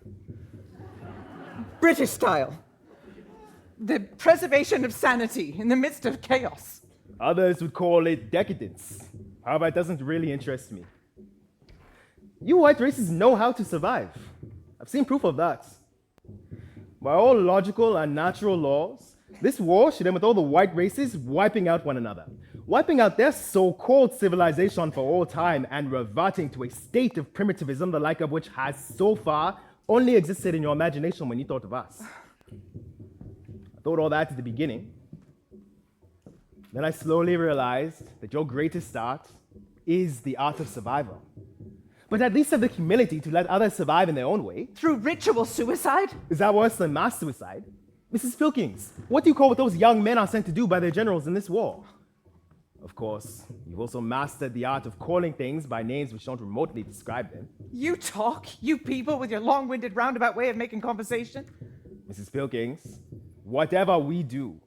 British style. The preservation of sanity in the midst of chaos.
Others would call it decadence. However, it doesn't really interest me. You white races know how to survive. I've seen proof of that. By all logical and natural laws, this war should end with all the white races wiping out one another, wiping out their so-called civilization for all time and reverting to a state of primitivism the like of which has so far only existed in your imagination when you thought of us. I thought all that at the beginning. Then I slowly realized that your greatest art is the art of survival. But at least have the humility to let others survive in their own way.
Through ritual suicide?
Is that worse than mass suicide? Mrs. Pilkings, what do you call what those young men are sent to do by their generals in this war? Of course, you've also mastered the art of calling things by names which don't remotely describe them.
You talk, you people, with your long-winded roundabout way of making conversation.
Mrs. Pilkings, whatever we do,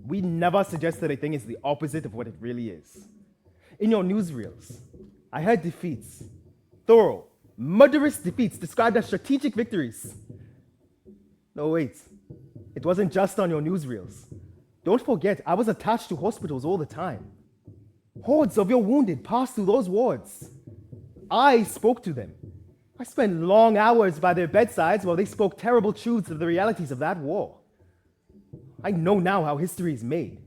we never suggest that a thing is the opposite of what it really is. In your newsreels, I heard defeats, thorough, murderous defeats described as strategic victories. No, wait. It wasn't just on your newsreels. Don't forget, I was attached to hospitals all the time. Hordes of your wounded passed through those wards. I spoke to them. I spent long hours by their bedsides while they spoke terrible truths of the realities of that war. I know now how history is made.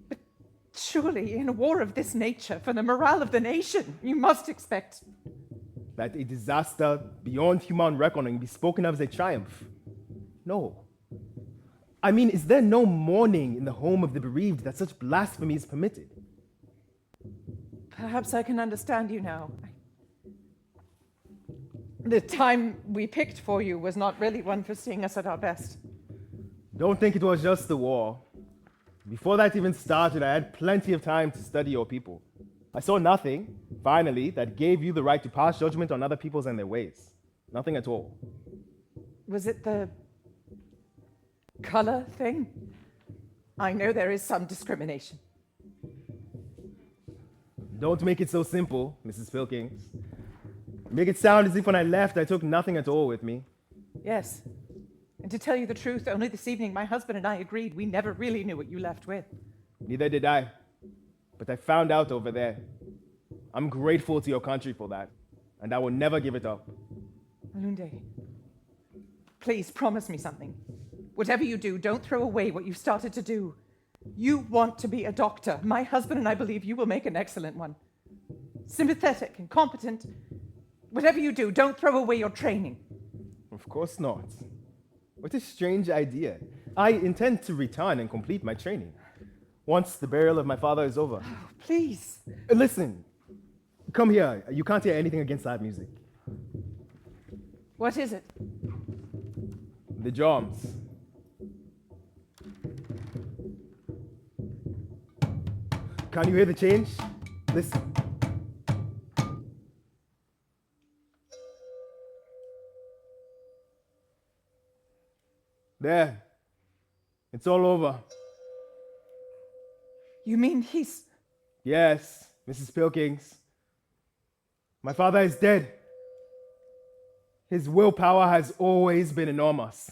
But surely, in a war of this nature, for the morale of the nation, you must expect
that a disaster beyond human reckoning be spoken of as a triumph. No. I mean, is there no mourning in the home of the bereaved that such blasphemy is permitted?
Perhaps I can understand you now. The time we picked for you was not really one for seeing us at our best.
Don't think it was just the war. Before that even started, I had plenty of time to study your people. I saw nothing, finally, that gave you the right to pass judgment on other peoples and their ways. Nothing at all.
Was it the color thing? I know there is some discrimination.
Don't make it so simple, Mrs. Pilkings. Make it sound as if when I left, I took nothing at all with me.
Yes. And to tell you the truth, only this evening my husband and I agreed we never really knew what you left with.
Neither did I. But I found out over there. I'm grateful to your country for that, and I will never give it up.
Alunde, please promise me something. Whatever you do, don't throw away what you started to do. You want to be a doctor. My husband and I believe you will make an excellent one. Sympathetic and competent. Whatever you do, don't throw away your training.
Of course not. What a strange idea. I intend to return and complete my training once the burial of my father is over.
Please.
Listen, come here. You can't hear anything against that music.
What is it?
The drums. Can you hear the change? Listen. There. It's all over.
You mean he's...
Yes, Mrs. Pilkings. My father is dead. His willpower has always been enormous.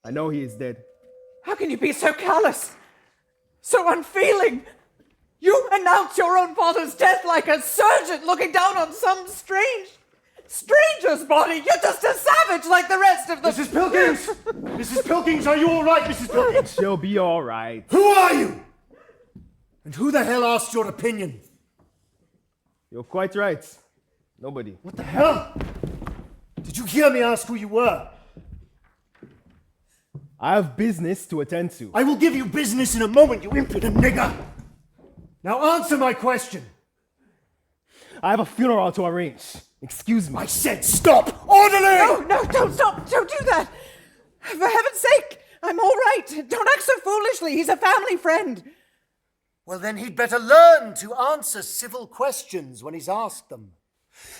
I know he is dead.
How can you be so callous? So unfeeling? You announce your own father's death like a surgeon looking down on some stranger's body. You're just a savage like the rest of the...
Mrs. Pilkings! Mrs. Pilkings, are you all right, Mrs. Pilkings?
She'll be all right.
Who are you? And who the hell asked your opinion?
You're quite right. Nobody.
What the hell? Did you hear me ask who you were?
I have business to attend to.
I will give you business in a moment, you impudent nigger. Now answer my question.
I have a funeral to arrange. Excuse me.
I said stop! Orderly!
No, don't stop. Don't do that. For heaven's sake, I'm all right. Don't act so foolishly. He's a family friend.
Well, then he'd better learn to answer civil questions when he's asked them.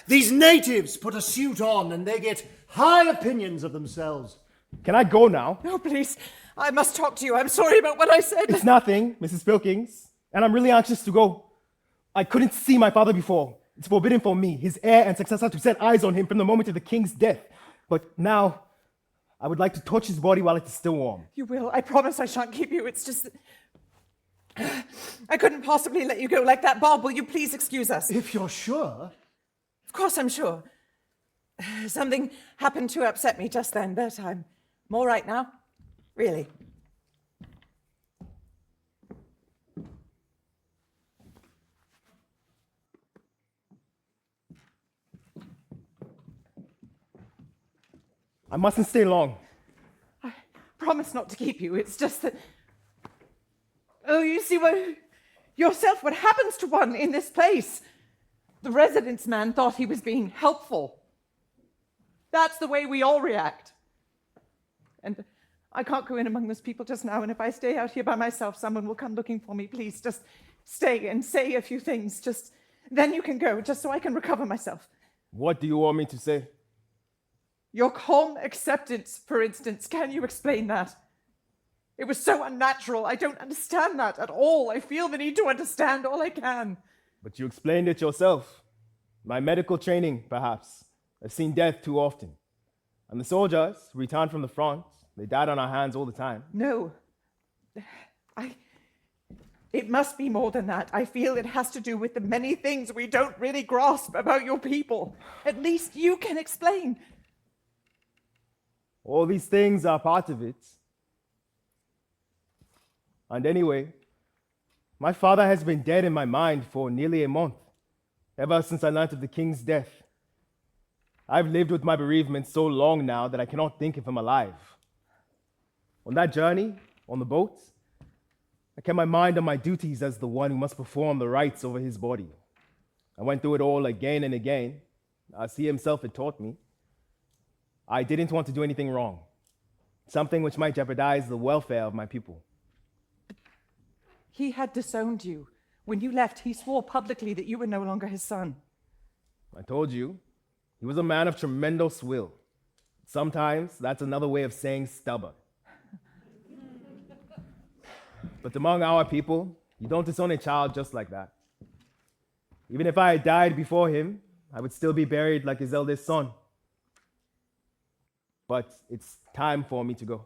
These natives put a suit on and they get high opinions of themselves.
Can I go now?
No, please. I must talk to you. I'm sorry about what I said.
It's nothing, Mrs. Pilkings. And I'm really anxious to go. I couldn't see my father before. It's forbidden for me, his heir and successor, to set eyes on him from the moment of the king's death. But now, I would like to touch his body while it is still warm.
You will. I promise I shan't keep you. It's just that... I couldn't possibly let you go like that. Bob, will you please excuse us?
If you're sure.
Of course I'm sure. Something happened to upset me just then, but I'm all right now. Really.
I mustn't stay long.
I promise not to keep you. It's just that... Oh, you see yourself what happens to one in this place. The residence man thought he was being helpful. That's the way we all react. And I can't go in among those people just now, and if I stay out here by myself, someone will come looking for me. Please, just stay and say a few things. Just then you can go, just so I can recover myself.
What do you want me to say?
Your calm acceptance, for instance, can you explain that? It was so unnatural. I don't understand that at all. I feel the need to understand all I can.
But you explained it yourself. My medical training, perhaps. I've seen death too often. And the soldiers returned from the front. They died on our hands all the time.
No. It must be more than that. I feel it has to do with the many things we don't really grasp about your people. At least you can explain.
All these things are part of it. And anyway, my father has been dead in my mind for nearly a month, ever since I learned of the king's death. I've lived with my bereavement so long now that I cannot think of him alive. On that journey, on the boat, I kept my mind on my duties as the one who must perform the rites over his body. I went through it all again and again, as he himself had taught me. I didn't want to do anything wrong, something which might jeopardize the welfare of my people.
He had disowned you. When you left, he swore publicly that you were no longer his son.
I told you, he was a man of tremendous will. Sometimes that's another way of saying stubborn. But among our people, you don't disown a child just like that. Even if I had died before him, I would still be buried like his eldest son. But it's time for me to go.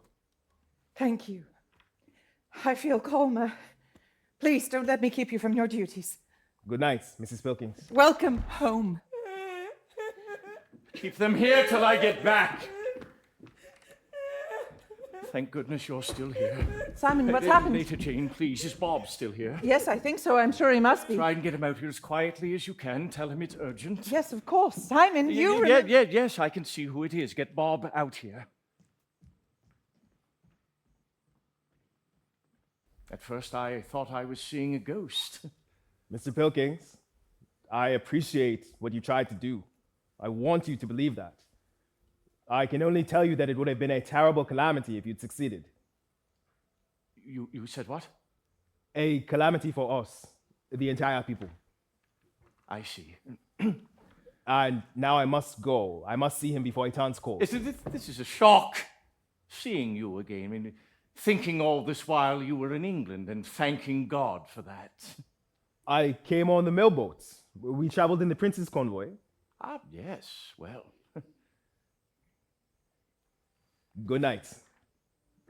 Thank you. I feel calmer. Please don't let me keep you from your duties.
Good night, Mrs. Pilkings.
Welcome home.
Keep them here till I get back. Thank goodness you're still here.
Simon, what's happened?
Later, Jane, please. Is Bob still here?
Yes, I think so. I'm sure he must be.
Try and get him out here as quietly as you can. Tell him it's urgent.
Yes, of course. Simon, you...
Yes, I can see who it is. Get Bob out here. At first, I thought I was seeing a ghost.
Mr. Pilkings, I appreciate what you tried to do. I want you to believe that. I can only tell you that it would have been a terrible calamity if you'd succeeded.
You said what?
A calamity for us, the entire people.
I see.
And now I must go. I must see him before he turns cold.
This is a shock, seeing you again. I mean, thinking all this while you were in England and thanking God for that.
I came on the mailboats. We traveled in the Prince's convoy.
Ah, yes, well.
Good night.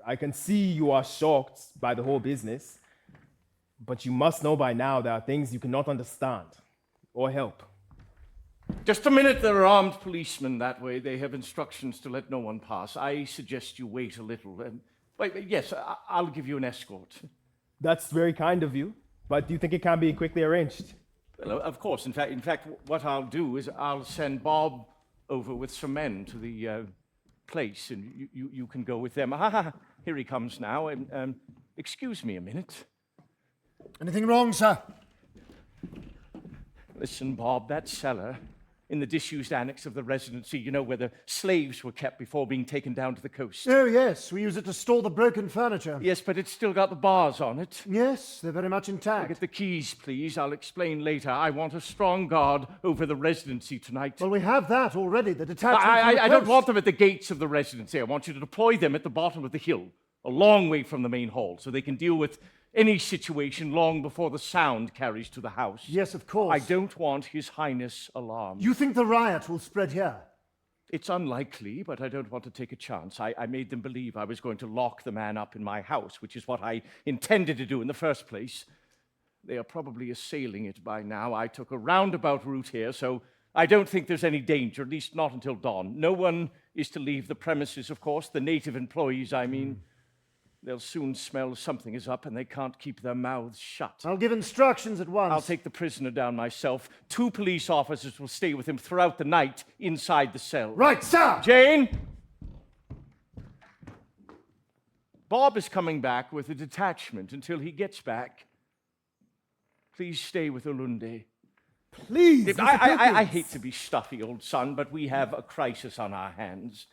I can see you are shocked by the whole business, but you must know by now there are things you cannot understand or help.
Just a minute, there are armed policemen that way. They have instructions to let no one pass. I suggest you wait a little. Wait, yes, I'll give you an escort.
That's very kind of you, but do you think it can be quickly arranged?
Well, of course. In fact, what I'll do is I'll send Bob over with some men to the place, and you can go with them. Here he comes now. And excuse me a minute.
Anything wrong, sir?
Listen, Bob, that cellar in the disused annex of the residency, you know, where the slaves were kept before being taken down to the coast.
Oh, yes. We use it to store the broken furniture.
Yes, but it's still got the bars on it.
Yes, they're very much intact.
Get the keys, please. I'll explain later. I want a strong guard over the residency tonight.
Well, we have that already. The detachment.
I don't want them at the gates of the residency. I want you to deploy them at the bottom of the hill, a long way from the main hall, so they can deal with any situation long before the sound carries to the house.
Yes, of course.
I don't want His Highness alarmed.
You think the riot will spread here?
It's unlikely, but I don't want to take a chance. I made them believe I was going to lock the man up in my house, which is what I intended to do in the first place. They are probably assailing it by now. I took a roundabout route here, so I don't think there's any danger, at least not until dawn. No one is to leave the premises, of course, the native employees, I mean. They'll soon smell something is up and they can't keep their mouths shut.
I'll give instructions at once.
I'll take the prisoner down myself. 2 police officers will stay with him throughout the night inside the cell.
Right, sir!
Jane! Bob is coming back with a detachment. Until he gets back, please stay with Olunde.
Please!
I hate to be stuffy, old son, but we have a crisis on our hands.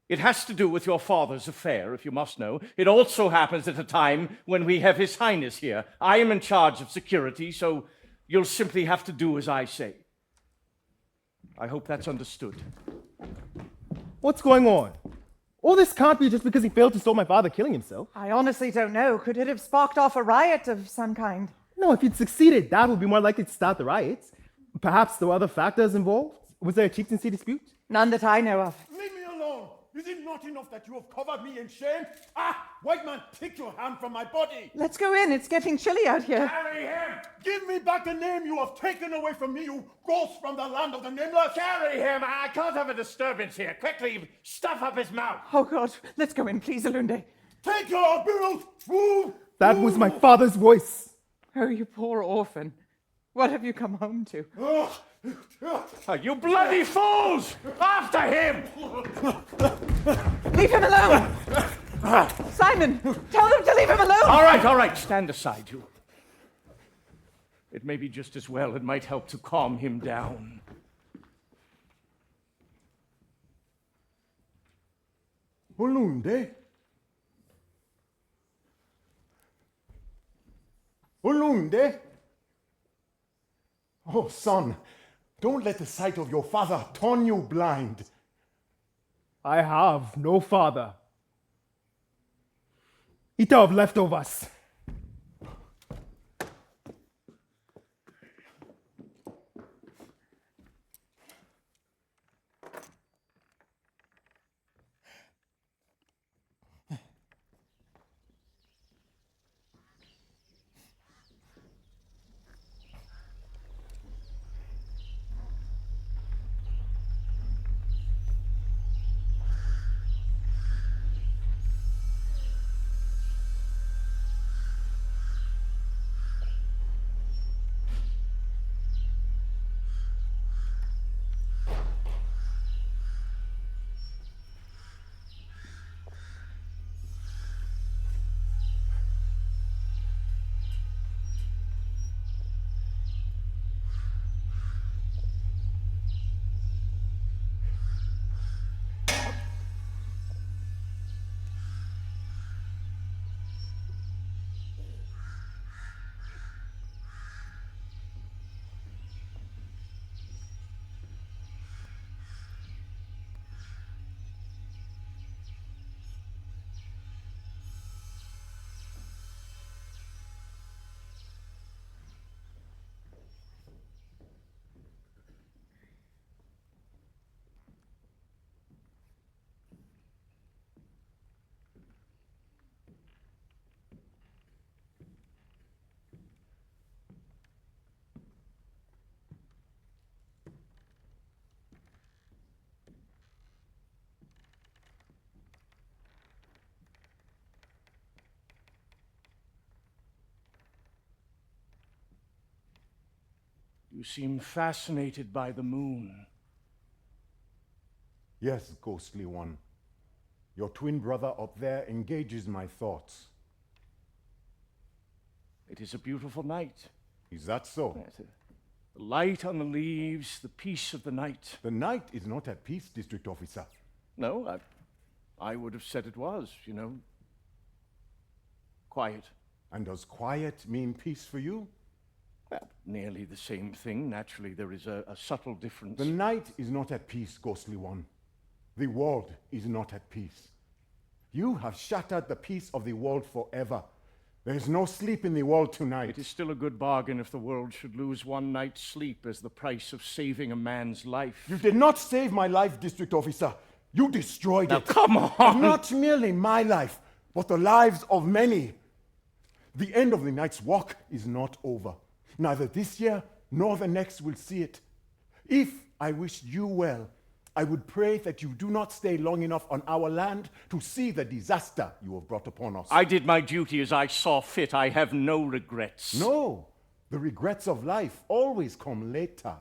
It has to do with your father's affair, if you must know. It also happens at a time when we have His Highness here. I am in charge of security, so you'll simply have to do as I say. I hope that's understood.
What's going on? All this can't be just because he failed to stop my father killing himself.
I honestly don't know. Could it have sparked off a riot of some kind?
No, if he'd succeeded, Dad would be more likely to start the riots. Perhaps there were other factors involved. Was there a chieftaincy dispute?
None that I know of.
Leave me alone! Is it not enough that you have covered me in shame? Ah! White man, take your hand from my body!
Let's go in. It's getting chilly out here.
Carry him! Give me back the name you have taken away from me, you ghost from the land of the nameless!
Carry him! I can't have a disturbance here. Quickly, stuff up his mouth.
Oh, God. Let's go in, please, Olunde.
Take your bills! Move!
That was my father's voice.
Oh, you poor orphan. What have you come home to?
You bloody fools! After him!
Leave him alone! Simon, tell them to leave him alone!
All right, stand aside, you. It may be just as well. It might help to calm him down.
Olunde? Olunde? Oh, son, don't let the sight of your father turn you blind.
I have no father. Eat of leftovers.
You seem fascinated by the moon.
Yes, ghostly one. Your twin brother up there engages my thoughts.
It is a beautiful night.
Is that so?
Yes, the light on the leaves, the peace of the night.
The night is not at peace, District Officer.
No, I would have said it was, you know. Quiet.
And does quiet mean peace for you?
Well, nearly the same thing. Naturally, there is a subtle difference.
The night is not at peace, ghostly one. The world is not at peace. You have shattered the peace of the world forever. There is no sleep in the world tonight.
It is still a good bargain if the world should lose one night's sleep as the price of saving a man's life.
You did not save my life, District Officer. You destroyed
Now,
it.
come on!
Not merely my life, but the lives of many. The end of the night's walk is not over. Neither this year nor the next will see it. If I wished you well, I would pray that you do not stay long enough on our land to see the disaster you have brought upon us.
I did my duty as I saw fit. I have no regrets.
No, the regrets of life always come later.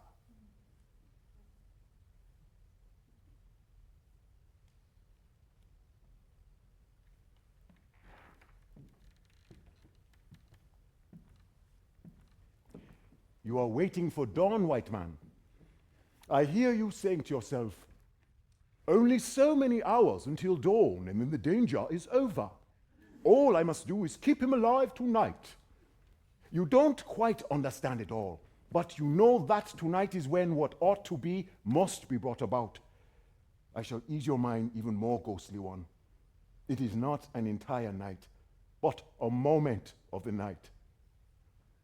You are waiting for dawn, white man. I hear you saying to yourself, only so many hours until dawn, and then the danger is over. All I must do is keep him alive tonight. You don't quite understand it all, but you know that tonight is when what ought to be must be brought about. I shall ease your mind even more, ghostly one. It is not an entire night, but a moment of the night.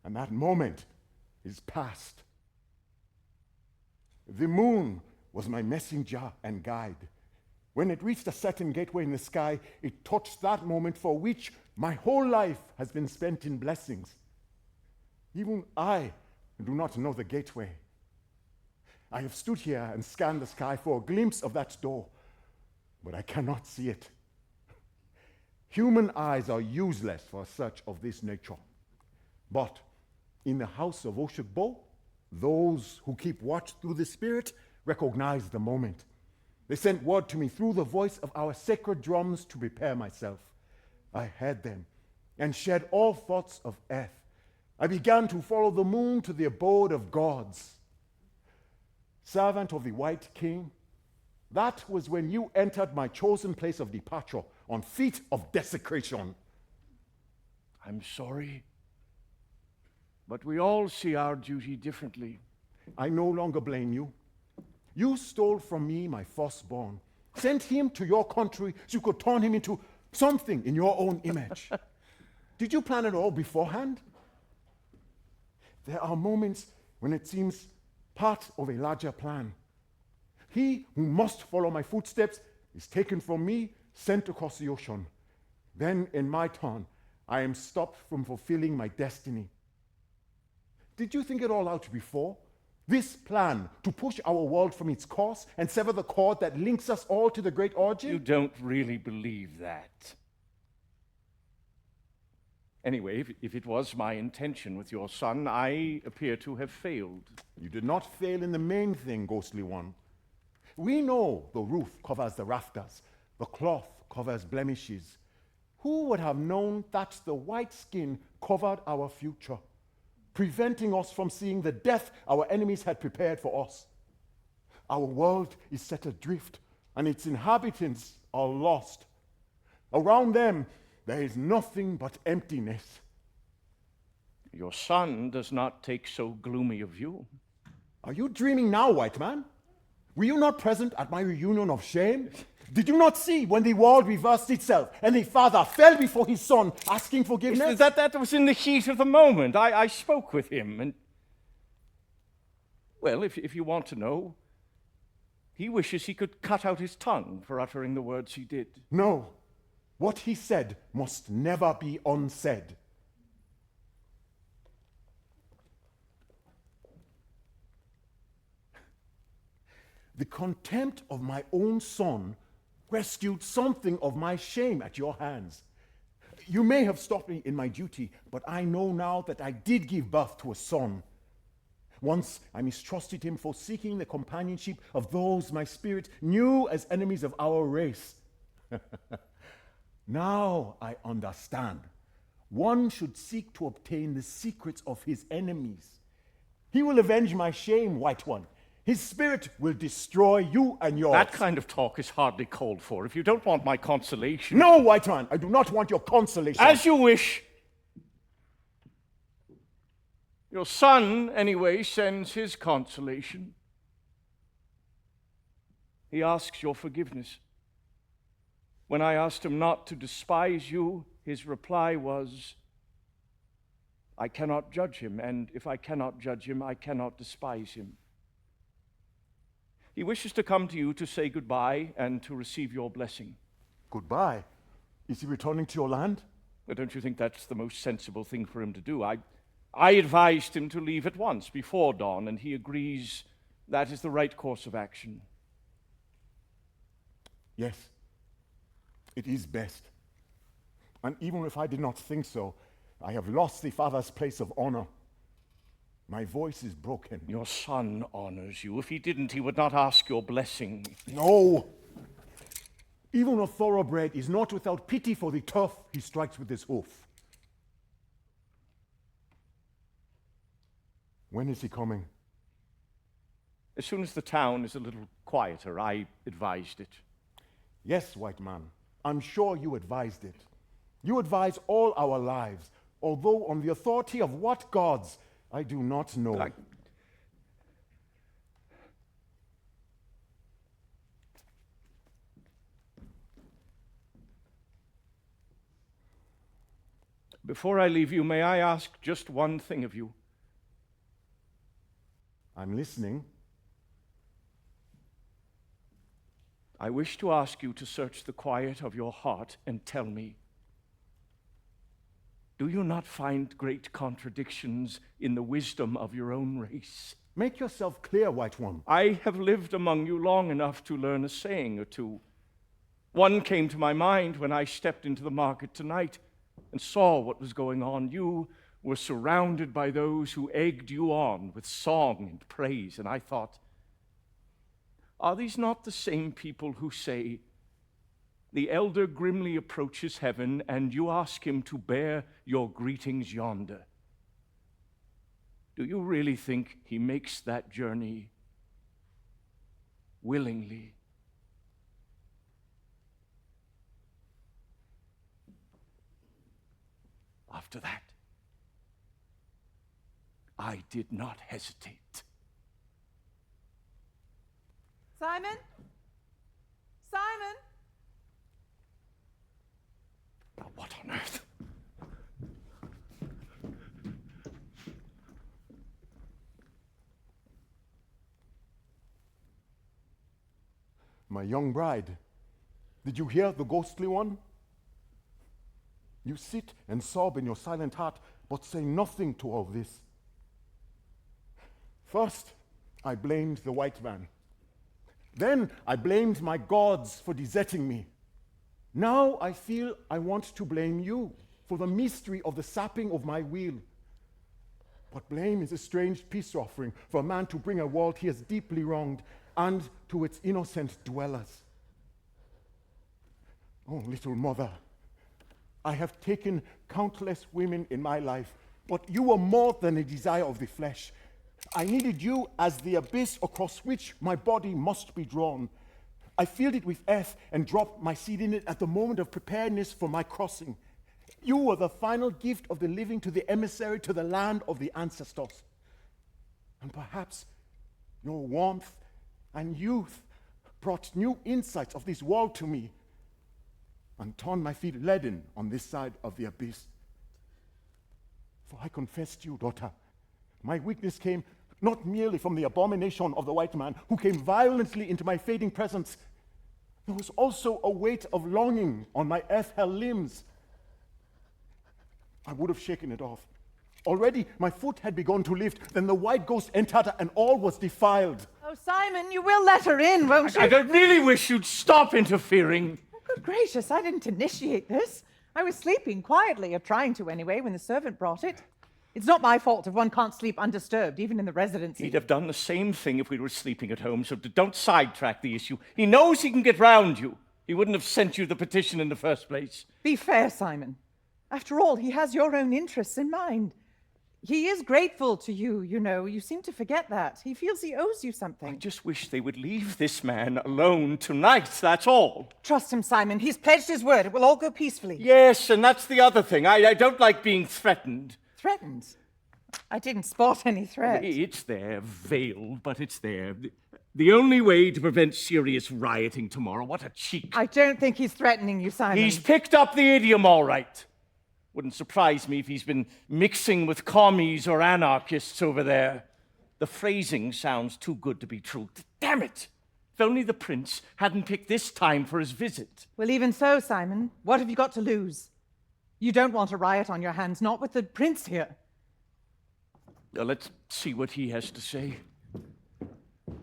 And that moment is past. The moon was my messenger and guide. When it reached a certain gateway in the sky, it touched that moment for which my whole life has been spent in blessings. Even I do not know the gateway. I have stood here and scanned the sky for a glimpse of that door, but I cannot see it. Human eyes are useless for a search of this nature. But in the house of Oshogbo, those who keep watch through the spirit recognize the moment. They sent word to me through the voice of our sacred drums to prepare myself. I heard them and shed all thoughts of earth. I began to follow the moon to the abode of gods. Servant of the White King, that was when you entered my chosen place of departure on feet of desecration.
I'm sorry, but we all see our duty differently.
I no longer blame you. You stole from me my firstborn, sent him to your country so you could turn him into something in your own image. Did you plan it all beforehand? There are moments when it seems part of a larger plan. He who must follow my footsteps is taken from me, sent across the ocean. Then, in my turn, I am stopped from fulfilling my destiny. Did you think it all out before? This plan to push our world from its course and sever the cord that links us all to the great origin?
You don't really believe that. Anyway, if it was my intention with your son, I appear to have failed.
You did not fail in the main thing, ghostly one. We know the roof covers the rafters, the cloth covers blemishes. Who would have known that the white skin covered our future, preventing us from seeing the death our enemies had prepared for us? Our world is set adrift, and its inhabitants are lost. Around them, there is nothing but emptiness.
Your son does not take so gloomy a view.
Are you dreaming now, white man? Were you not present at my reunion of shame? Did you not see when the world reversed itself and the father fell before his son, asking forgiveness?
That was in the heat of the moment. I spoke with him, and... Well, if you want to know, he wishes he could cut out his tongue for uttering the words he did.
No. What he said must never be unsaid. The contempt of my own son rescued something of my shame at your hands. You may have stopped me in my duty, but I know now that I did give birth to a son. Once I mistrusted him for seeking the companionship of those my spirit knew as enemies of our race. Now I understand. One should seek to obtain the secrets of his enemies. He will avenge my shame, White One. His spirit will destroy you and yours.
That kind of talk is hardly called for. If you don't want my consolation...
No, White One, I do not want your consolation.
As you wish. Your son, anyway, sends his consolation. He asks your forgiveness. When I asked him not to despise you, his reply was, I cannot judge him, and if I cannot judge him, I cannot despise him. He wishes to come to you to say goodbye and to receive your blessing.
Goodbye? Is he returning to your land?
But don't you think that's the most sensible thing for him to do? I advised him to leave at once, before dawn, and he agrees that is the right course of action.
Yes, it is best. And even if I did not think so, I have lost the father's place of honor. My voice is broken.
Your son honors you. If he didn't, he would not ask your blessing.
No! Even a thoroughbred is not without pity for the turf he strikes with his hoof. When is he coming?
As soon as the town is a little quieter, I advised it.
Yes, White Man, I'm sure you advised it. You advise all our lives, although on the authority of what gods, I do not know.
Before I leave you, may I ask just one thing of you?
I'm listening.
I wish to ask you to search the quiet of your heart and tell me, do you not find great contradictions in the wisdom of your own race?
Make yourself clear, White One.
I have lived among you long enough to learn a saying or two. One came to my mind when I stepped into the market tonight and saw what was going on. You were surrounded by those who egged you on with song and praise, and I thought, are these not the same people who say, the elder grimly approaches heaven, and you ask him to bear your greetings yonder? Do you really think he makes that journey willingly? After that, I did not hesitate.
Simon? Simon?
Now, what on earth?
My young bride, did you hear the ghostly one? You sit and sob in your silent heart, but say nothing to all this. First, I blamed the white man. Then I blamed my gods for deserting me. Now I feel I want to blame you for the mystery of the sapping of my will. But blame is a strange peace offering for a man to bring a world he has deeply wronged and to its innocent dwellers. Oh, little mother, I have taken countless women in my life, but you were more than a desire of the flesh. I needed you as the abyss across which my body must be drawn. I filled it with earth and dropped my seed in it at the moment of preparedness for my crossing. You were the final gift of the living to the emissary to the land of the ancestors. And perhaps your warmth and youth brought new insights of this world to me and turned my feet leaden on this side of the abyss. For I confess to you, daughter, my weakness came not merely from the abomination of the white man who came violently into my fading presence. There was also a weight of longing on my earth-held limbs. I would have shaken it off. Already my foot had begun to lift, then the white ghost entered and all was defiled.
Oh, Simon, you will let her in, won't you?
I really wish you'd stop interfering.
Oh, good gracious, I didn't initiate this. I was sleeping quietly, or trying to anyway, when the servant brought it. It's not my fault if one can't sleep undisturbed, even in the residency.
He'd have done the same thing if we were sleeping at home, so don't sidetrack the issue. He knows he can get round you. He wouldn't have sent you the petition in the first place.
Be fair, Simon. After all, he has your own interests in mind. He is grateful to you, you know. You seem to forget that. He feels he owes you something.
I just wish they would leave this man alone tonight, that's all.
Trust him, Simon. He's pledged his word. It will all go peacefully.
Yes, and that's the other thing. I don't like being threatened.
Threatened? I didn't spot any threat.
It's there, veiled, but it's there. The only way to prevent serious rioting tomorrow. What a cheek.
I don't think he's threatening you, Simon.
He's picked up the idiom all right. Wouldn't surprise me if he's been mixing with commies or anarchists over there. The phrasing sounds too good to be true. Damn it! If only the prince hadn't picked this time for his visit.
Well, even so, Simon, what have you got to lose? You don't want a riot on your hands, not with the prince here.
Let's see what he has to say.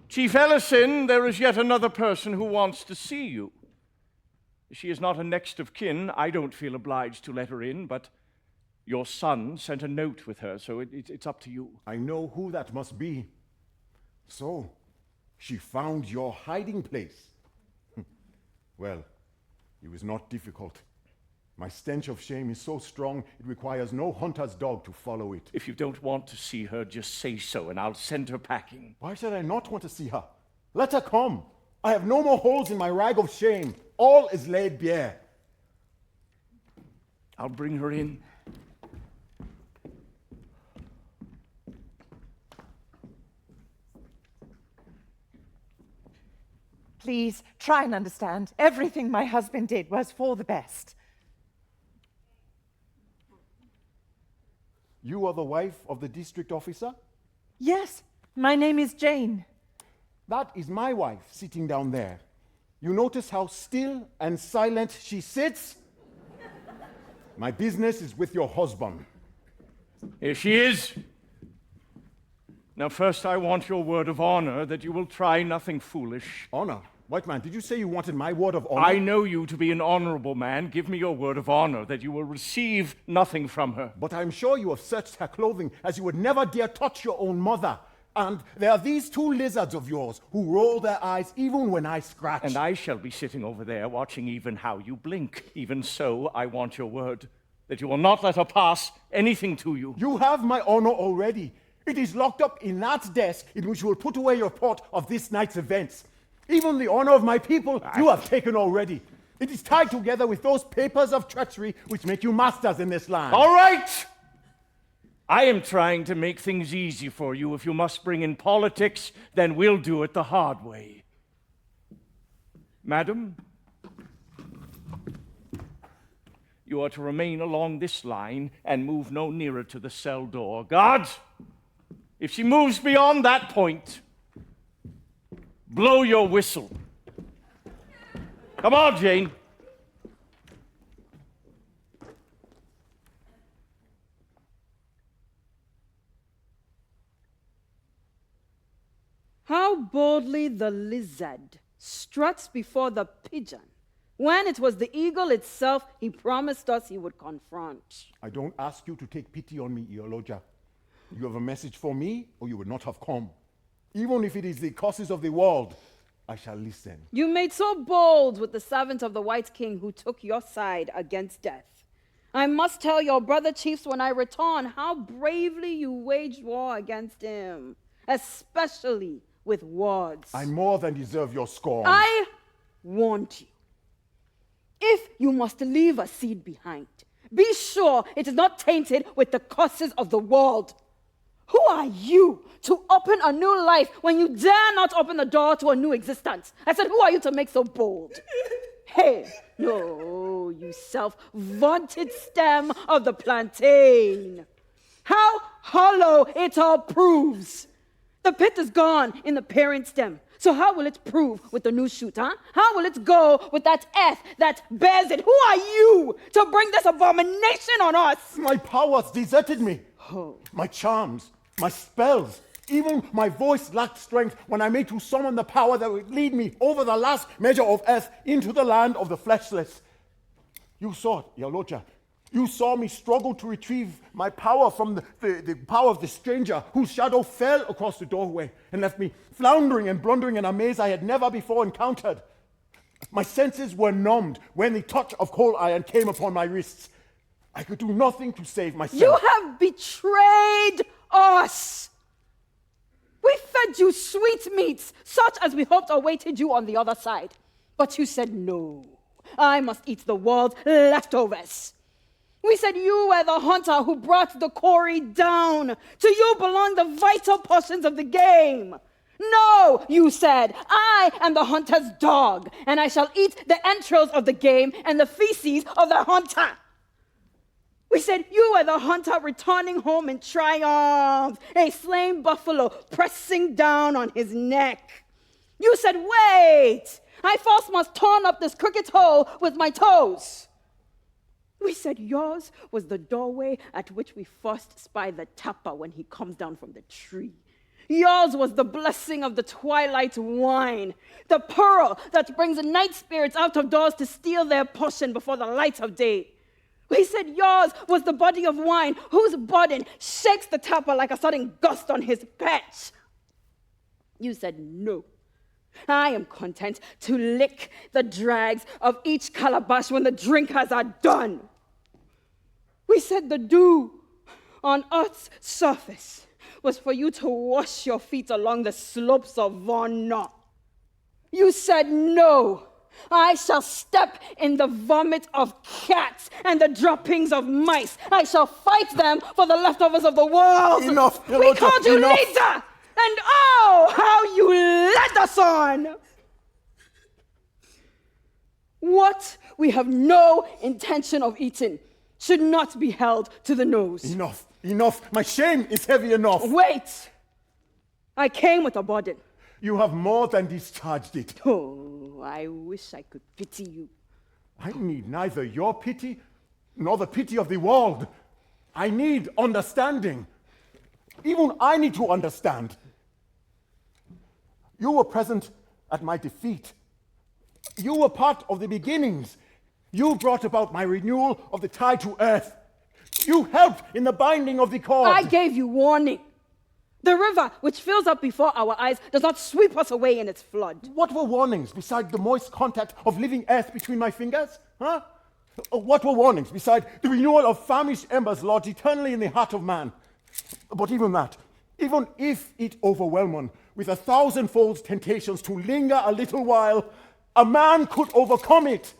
Chief Ellison, there is yet another person who wants to see you. She is not a next of kin. I don't feel obliged to let her in, but your son sent a note with her, so it's up to you.
I know who that must be. So, she found your hiding place. Well, it was not difficult. My stench of shame is so strong, it requires no hunter's dog to follow it.
If you don't want to see her, just say so, and I'll send her packing.
Why should I not want to see her? Let her come. I have no more holes in my rag of shame. All is laid bare.
I'll bring her in.
Please, try and understand. Everything my husband did was for the best.
You are the wife of the district officer?
Yes, my name is Jane.
That is my wife sitting down there. You notice how still and silent she sits? My business is with your husband.
Here she is. Now, first, I want your word of honor that you will try nothing foolish.
Honor? White man, did you say you wanted my word of honor?
I know you to be an honorable man. Give me your word of honor that you will receive nothing from her.
But I'm sure you have searched her clothing as you would never dare touch your own mother. And there are these two lizards of yours who roll their eyes even when I scratch.
And I shall be sitting over there watching even how you blink. Even so, I want your word that you will not let her pass anything to you.
You have my honor already. It is locked up in that desk in which you will put away your report of this night's events. Even the honor of my people you have taken already. It is tied together with those papers of treachery which make you masters in this land.
All right! I am trying to make things easy for you. If you must bring in politics, then we'll do it the hard way. Madam, you are to remain along this line and move no nearer to the cell door. Guards, if she moves beyond that point, blow your whistle. Come on, Jane.
How boldly the lizard struts before the pigeon, when it was the eagle itself he promised us he would confront.
I don't ask you to take pity on me, Ioloja. You have a message for me, or you would not have come. Even if it is the causes of the world, I shall listen.
You made so bold with the servant of the White King who took your side against death. I must tell your brother chiefs when I return how bravely you waged war against him, especially with words.
I more than deserve your scorn.
I warned you. If you must leave a seed behind, be sure it is not tainted with the curses of the world. Who are you to open a new life when you dare not open the door to a new existence? I said, who are you to make so bold? Hey, no, you self-vaunted stem of the plantain. How hollow it all proves. The pith is gone in the parent stem. So how will it prove with the new shoot, huh? How will it go with that earth that bears it? Who are you to bring this abomination on us?
My powers deserted me.
Oh.
My charms, my spells, even my voice lacked strength when I made to summon the power that would lead me over the last measure of earth into the land of the fleshless. You saw it, Ioloja. You saw me struggle to retrieve my power from the power of the stranger whose shadow fell across the doorway and left me floundering and blundering in a maze I had never before encountered. My senses were numbed when the touch of cold iron came upon my wrists. I could do nothing to save myself.
You have betrayed us. We fed you sweet meats, such as we hoped awaited you on the other side. But you said, no, I must eat the world's leftovers. We said you were the hunter who brought the quarry down. To you belong the vital portions of the game. No, you said, I am the hunter's dog, and I shall eat the entrails of the game and the feces of the hunter. We said you were the hunter returning home in triumph, a slain buffalo pressing down on his neck. You said, wait, I first must turn up this crooked hole with my toes. We said yours was the doorway at which we first spy the tapper when he comes down from the tree. Yours was the blessing of the twilight wine, the pearl that brings the night spirits out of doors to steal their portion before the light of day. We said yours was the body of wine whose burden shakes the tapper like a sudden gust on his perch. You said no. I am content to lick the dregs of each calabash when the drinkers are done. We said the dew on earth's surface was for you to wash your feet along the slopes of Vonno. You said no. I shall step in the vomit of cats and the droppings of mice. I shall fight them for the leftovers of the world.
Enough.
We called you leader. And oh, how you led us on! What we have no intention of eating should not be held to the nose.
Enough. My shame is heavy enough.
Wait! I came with a burden.
You have more than discharged it.
Oh, I wish I could pity you.
I need neither your pity nor the pity of the world. I need understanding. Even I need to understand. You were present at my defeat. You were part of the beginnings. You brought about my renewal of the tie to earth. You helped in the binding of the cord.
I gave you warning. The river, which fills up before our eyes, does not sweep us away in its flood.
What were warnings beside the moist contact of living earth between my fingers? Huh? What were warnings beside the renewal of famished embers lodged eternally in the heart of man? But even that, even if it overwhelm one with 1,000-fold temptations to linger a little while, a man could overcome it.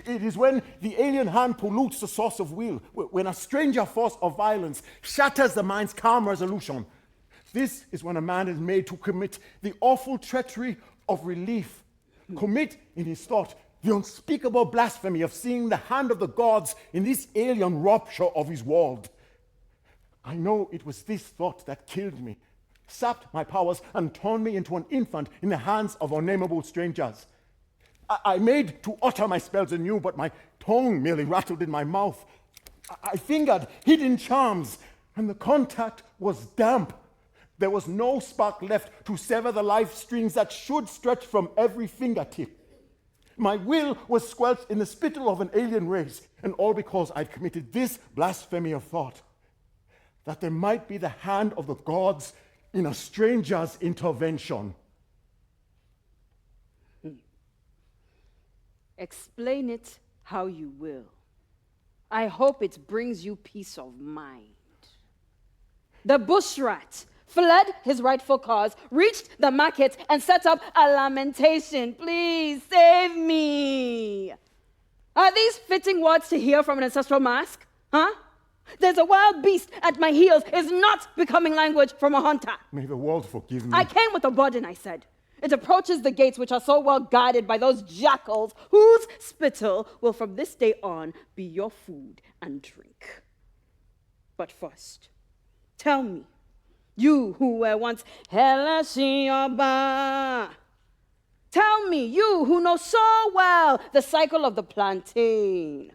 It is when the alien hand pollutes the source of will, when a stranger force of violence shatters the mind's calm resolution. This is when a man is made to commit the awful treachery of relief, commit in his thought the unspeakable blasphemy of seeing the hand of the gods in this alien rupture of his world. I know it was this thought that killed me, sapped my powers, and turned me into an infant in the hands of unnameable strangers. I made to utter my spells anew, but my tongue merely rattled in my mouth. I fingered hidden charms, and the contact was damp. There was no spark left to sever the life strings that should stretch from every fingertip. My will was squelched in the spittle of an alien race, and all because I'd committed this blasphemy of thought, that there might be the hand of the gods in a stranger's intervention.
Explain it how you will. I hope it brings you peace of mind. The bush rat fled his rightful cause, reached the market, and set up a lamentation. Please save me. Are these fitting words to hear from an ancestral mask? Huh? There's a wild beast at my heels is not becoming language from a hunter.
May the world forgive me.
I came with a burden, I said. It approaches the gates which are so well guarded by those jackals whose spittle will from this day on be your food and drink. But first, tell me, you who were once Helashioba, tell me, you who know so well the cycle of the plantain,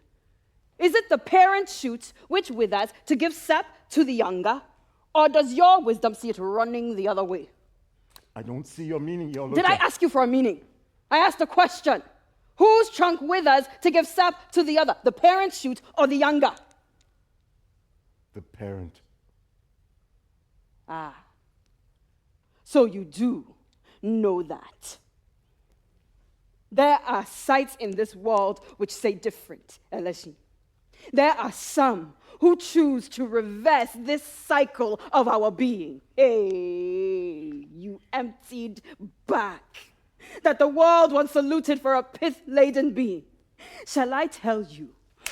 is it the parent shoot which withers to give sap to the younger, or does your wisdom see it running the other way?
I don't see your meaning, Your Lordship.
Did I ask you for a meaning? I asked a question. Whose trunk withers to give sap to the other, the parent shoot or the younger?
The parent.
Ah, so you do know that. There are sights in this world which say different, Eleshi. There are some who choose to reverse this cycle of our being. Hey, you emptied back. That the world once saluted for a pith-laden being. Shall I tell you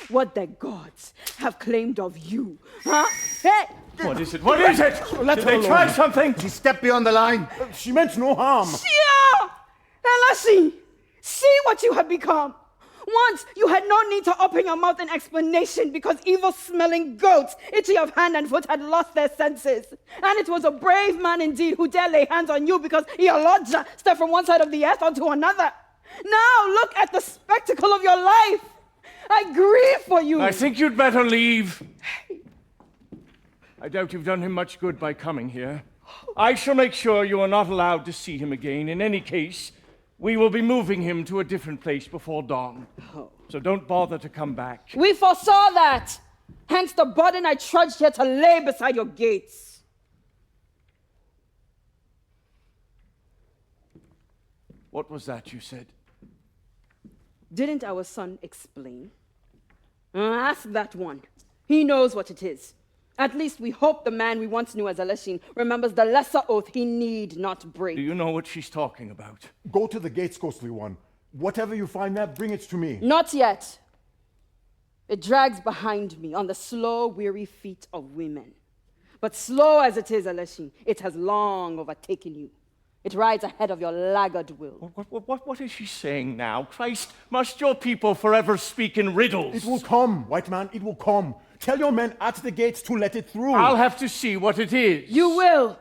what the gods have claimed of you? Huh? Hey!
What is it? What is it? Did they try something?
She stepped beyond the line.
She meant no harm.
Shia! Elashi, see what you have become. Once you had no need to open your mouth in explanation because evil-smelling goats, itchy of hand and foot, had lost their senses. And it was a brave man indeed who dare lay hands on you because Ialoja stepped from one side of the earth onto another. Now look at the spectacle of your life. I grieve for you.
I think you'd better leave. I doubt you've done him much good by coming here. I shall make sure you are not allowed to see him again. In any case, we will be moving him to a different place before dawn. So don't bother to come back.
We foresaw that. Hence the burden I trudged here to lay beside your gates.
What was that you said?
Didn't our son explain? Ask that one. He knows what it is. At least we hope the man we once knew as Aleshin remembers the lesser oath he need not break.
Do you know what she's talking about?
Go to the gates, ghostly one. Whatever you find there, bring it to me.
Not yet. It drags behind me on the slow, weary feet of women. But slow as it is, Aleshin, it has long overtaken you. It rides ahead of your laggard will.
What is she saying now? Christ, must your people forever speak in riddles?
It will come, white man, it will come. Tell your men at the gates to let it through.
I'll have to see what it is.
You will.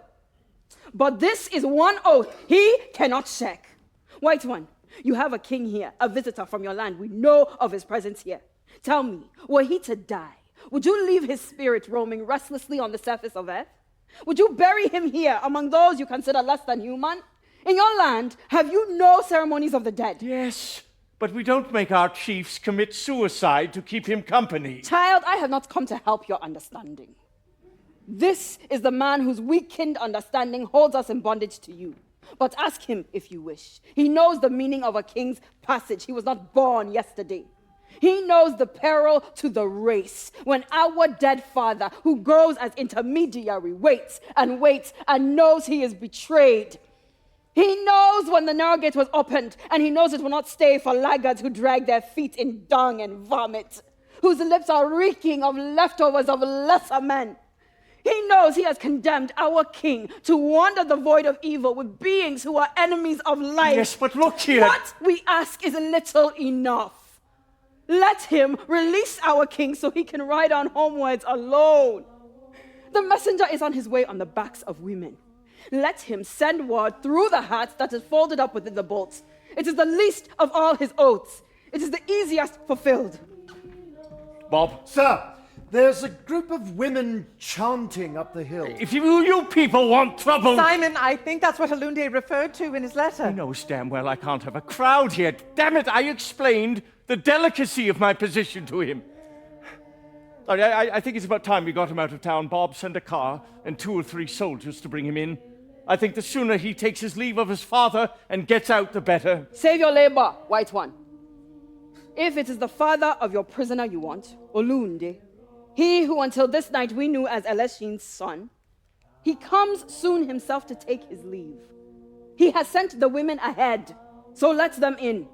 But this is one oath he cannot shake. White one, you have a king here, a visitor from your land. We know of his presence here. Tell me, were he to die, would you leave his spirit roaming restlessly on the surface of earth? Would you bury him here among those you consider less than human? In your land, have you no ceremonies of the dead?
Yes, but we don't make our chiefs commit suicide to keep him company.
Child, I have not come to help your understanding. This is the man whose weakened understanding holds us in bondage to you. But ask him if you wish. He knows the meaning of a king's passage. He was not born yesterday. He knows the peril to the race when our dead father, who goes as intermediary, waits and waits and knows he is betrayed. He knows when the narrow gate was opened, and he knows it will not stay for laggards who drag their feet in dung and vomit, whose lips are reeking of leftovers of lesser men. He knows he has condemned our king to wander the void of evil with beings who are enemies of life.
Yes, but look here.
What we ask is little enough. Let him release our king so he can ride on homewards alone. The messenger is on his way on the backs of women. Let him send word through the heart that is folded up within the bolts. It is the least of all his oaths. It is the easiest fulfilled.
Bob?
Sir, there's a group of women chanting up the hill.
If you people want trouble...
Simon, I think that's what Alunde referred to in his letter.
He knows damn well I can't have a crowd here. Damn it, I explained the delicacy of my position to him. I think it's about time we got him out of town. Bob, send a car and 2 or 3 soldiers to bring him in. I think the sooner he takes his leave of his father and gets out, the better.
Save your labor, white one. If it is the father of your prisoner you want, Olunde, he who until this night we knew as Eleshin's son, he comes soon himself to take his leave. He has sent the women ahead, so let them in.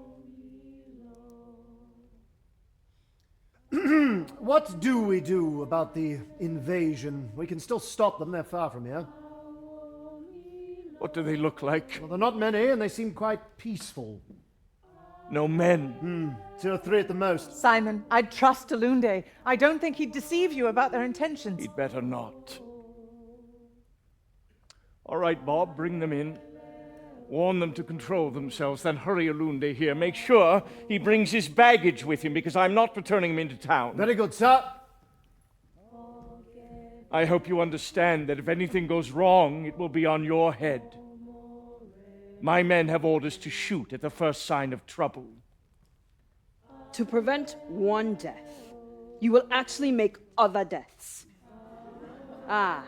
What do we do about the invasion? We can still stop them, they're far from here.
What do they look like?
Well, they're not many, and they seem quite peaceful.
No men.
2 or 3 at the most.
Simon, I'd trust Alunde. I don't think he'd deceive you about their intentions.
He'd better not. All right, Bob, bring them in. Warn them to control themselves, then hurry Alunde here. Make sure he brings his baggage with him, because I'm not returning him into town.
Very good, sir.
I hope you understand that if anything goes wrong, it will be on your head. My men have orders to shoot at the first sign of trouble.
to prevent one death, you will actually make other deaths. Ah,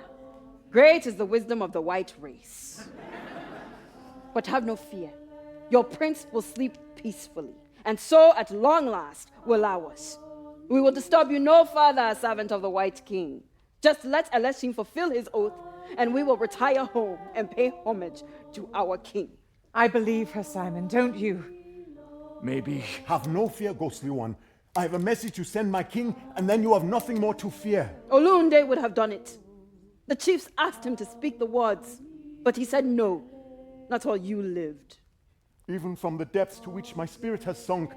great is the wisdom of the white race. But have no fear. Your prince will sleep peacefully, and so at long last will ours. We will disturb you no further, servant of the White King. Just let Eleshim fulfill his oath, and we will retire home and pay homage to our king.
I believe her, Simon, don't you?
Maybe.
Have no fear, ghostly one. I have a message to send my king, and then you have nothing more to fear.
Olunde would have done it. The chiefs asked him to speak the words, but he said no. That's all you lived.
Even from the depths to which my spirit has sunk,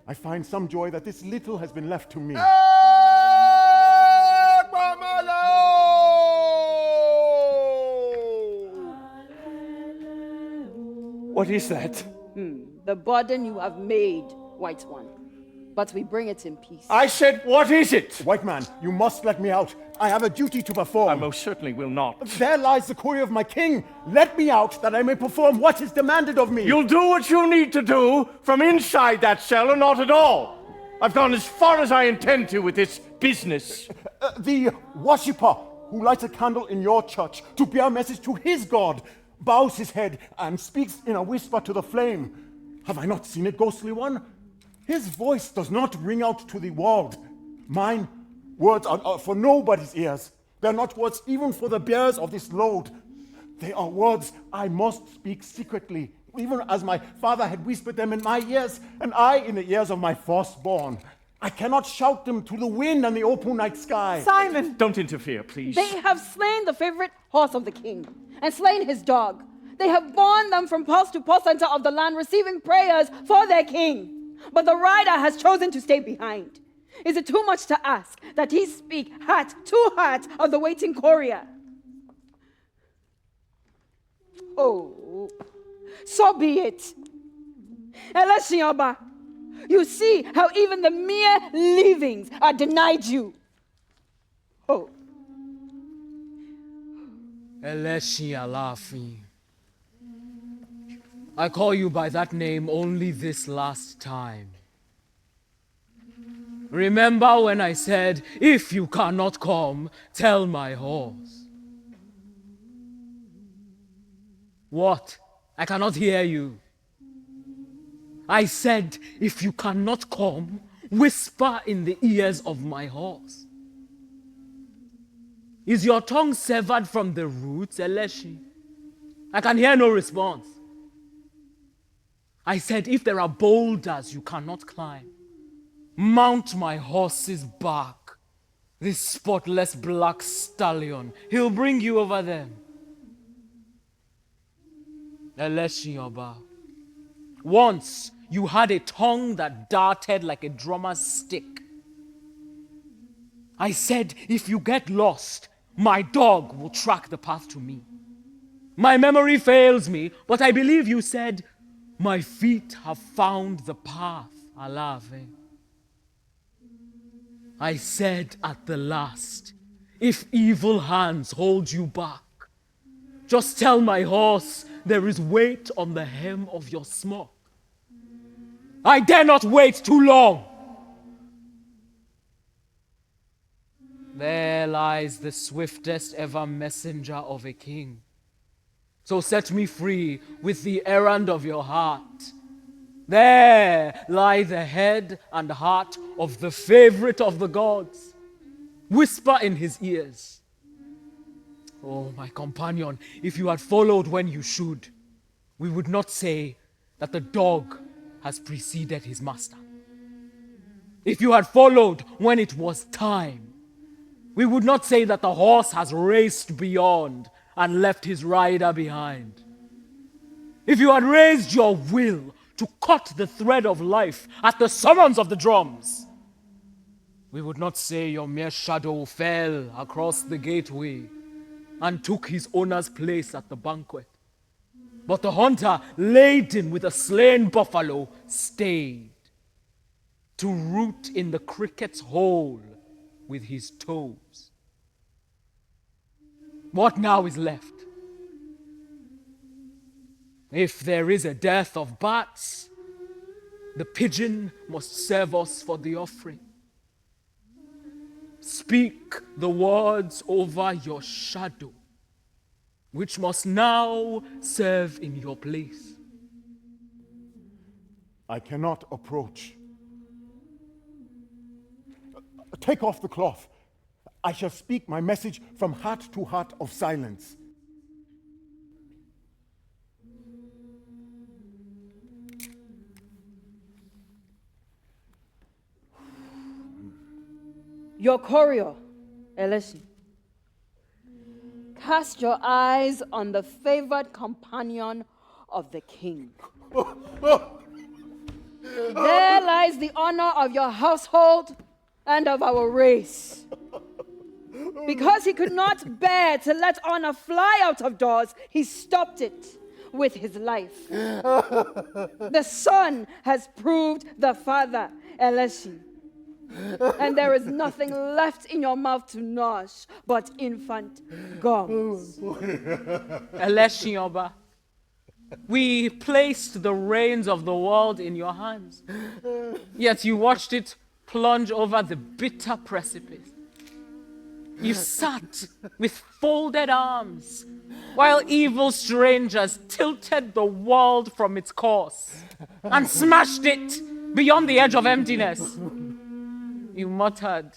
I find some joy that this little has been left to me.
What is that?
The burden you have made, White One. But we bring it in peace.
I said, what is it?
White man, you must let me out. I have a duty to perform.
I most certainly will not.
There lies the courier of my king. Let me out that I may perform what is demanded of me.
You'll do what you need to do from inside that cell or not at all. I've gone as far as I intend to with this business.
The worshipper who lights a candle in your church to bear a message to his God bows his head and speaks in a whisper to the flame. Have I not seen it, ghostly one? His voice does not ring out to the world. Mine words are for nobody's ears. They're not words even for the bearers of this load. They are words I must speak secretly, even as my father had whispered them in my ears, and I in the ears of my firstborn. I cannot shout them to the wind and the open night sky.
Simon!
Don't interfere, please.
They have slain the favorite horse of the king and slain his dog. They have borne them from pulse to pulse center of the land, receiving prayers for their king. But the rider has chosen to stay behind. Is it too much to ask that he speak heart to heart of the waiting courier? Oh, so be it. Eleshioba, you see how even the mere leavings are denied you. Oh.
Eleshi Alafi. I call you by that name only this last time. Remember when I said, if you cannot come, tell my horse. What? I cannot hear you. I said, if you cannot come, whisper in the ears of my horse. Is your tongue severed from the roots, Eleshi? I can hear no response. I said, if there are boulders you cannot climb, mount my horse's back, this spotless black stallion. He'll bring you over them. Eleshi Oba, once you had a tongue that darted like a drummer's stick. I said, if you get lost, my dog will track the path to me. My memory fails me, but I believe you said, my feet have found the path, Alave. I said at the last, if evil hands hold you back, just tell my horse there is weight on the hem of your smock. I dare not wait too long. There lies the swiftest ever messenger of a king. So set me free with the errand of your heart. There lie the head and heart of the favorite of the gods. Whisper in his ears. Oh, my companion, if you had followed when you should, we would not say that the dog has preceded his master. If you had followed when it was time, we would not say that the horse has raced beyond and left his rider behind. If you had raised your will to cut the thread of life at the summons of the drums, we would not say your mere shadow fell across the gateway and took his owner's place at the banquet. But the hunter, laden with a slain buffalo, stayed to root in the cricket's hole with his toes. What now is left? If there is a death of bats, The pigeon must serve us for the offering. Speak the words over your shadow, which must now serve in your place.
I cannot approach. Take off the cloth. I shall speak my message from heart to heart of silence.
Your courier, Eleshi. Cast your eyes on the favored companion of the king. There lies the honor of your household and of our race. Because he could not bear to let honor fly out of doors, he stopped it with his life. The son has proved the father, Eleshi. And there is nothing left in your mouth to nourish but infant gums.
Eleshi Oba, we placed the reins of the world in your hands, yet you watched it plunge over the bitter precipice. You sat with folded arms while evil strangers tilted the world from its course and smashed it beyond the edge of emptiness. You muttered,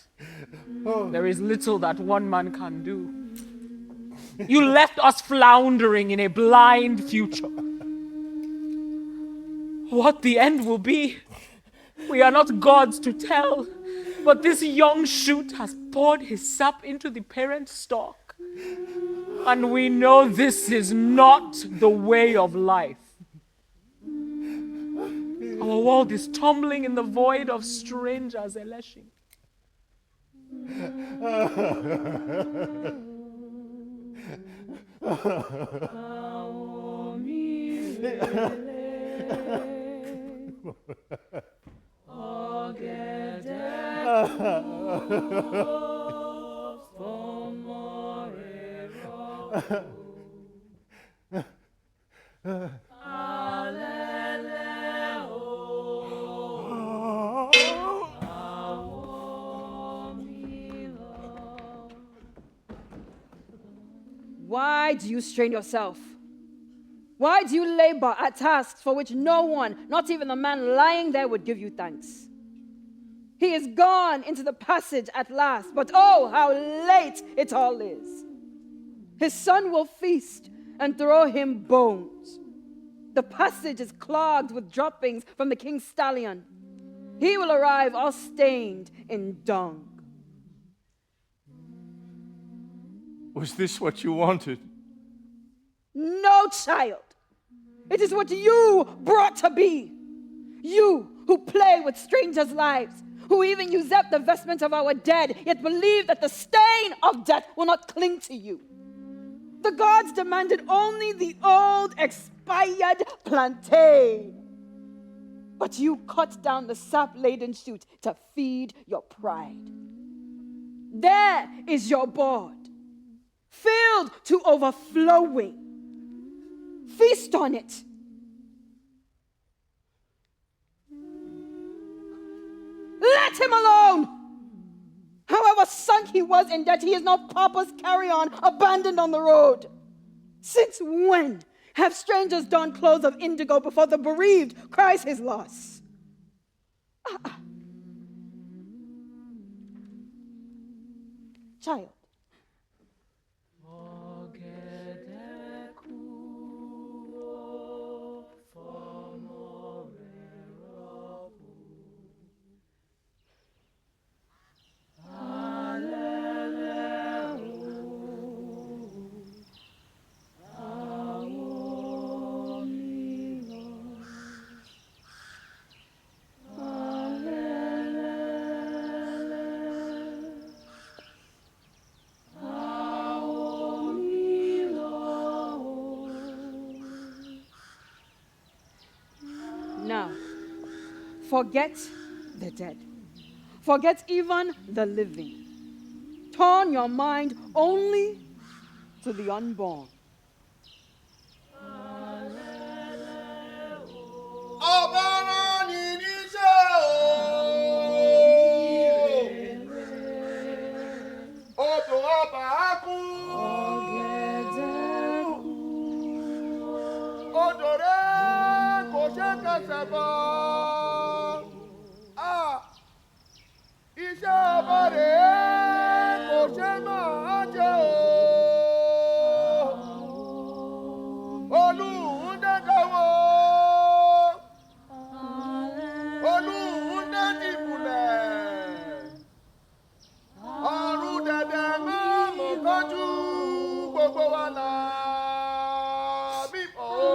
there is little that one man can do. You left us floundering in a blind future. What the end will be, we are not gods to tell, but this young shoot has poured his sap into the parent stalk. And we know this is not the way of life. Our world is tumbling in the void of strangers, Eleshi.
Why do you strain yourself? Why do you labor at tasks for which no one, not even the man lying there, would give you thanks? He is gone into the passage at last, but oh, how late it all is. His son will feast and throw him bones. The passage is clogged with droppings from the king's stallion. He will arrive all stained in dung.
Was this what you wanted?
No, child. It is what you brought to be. You who play with strangers' lives, who even usurp the vestments of our dead, yet believe that the stain of death will not cling to you. The gods demanded only the old expired plantain. But you cut down the sap-laden shoot to feed your pride. There is your board, filled to overflowing. Feast on it. Let him alone. However sunk he was in debt, he is no pauper's carry-on, abandoned on the road. Since when have strangers donned clothes of indigo before the bereaved cries his loss? Child. Now, forget the dead. Forget even the living. Turn your mind only to the unborn.
Ọbara nini kẹsẹ̀ bọ́. Iṣẹ́ ọba rèé kò ṣe máa jẹ́ o. Olúhun dẹ́dọ̀wọ́. Olúhun dẹ́dìbùlẹ̀. Ọ̀run dẹ̀dẹ̀ mọ́mọ́ kánjú gbogbo wa là bíbọ̀ o.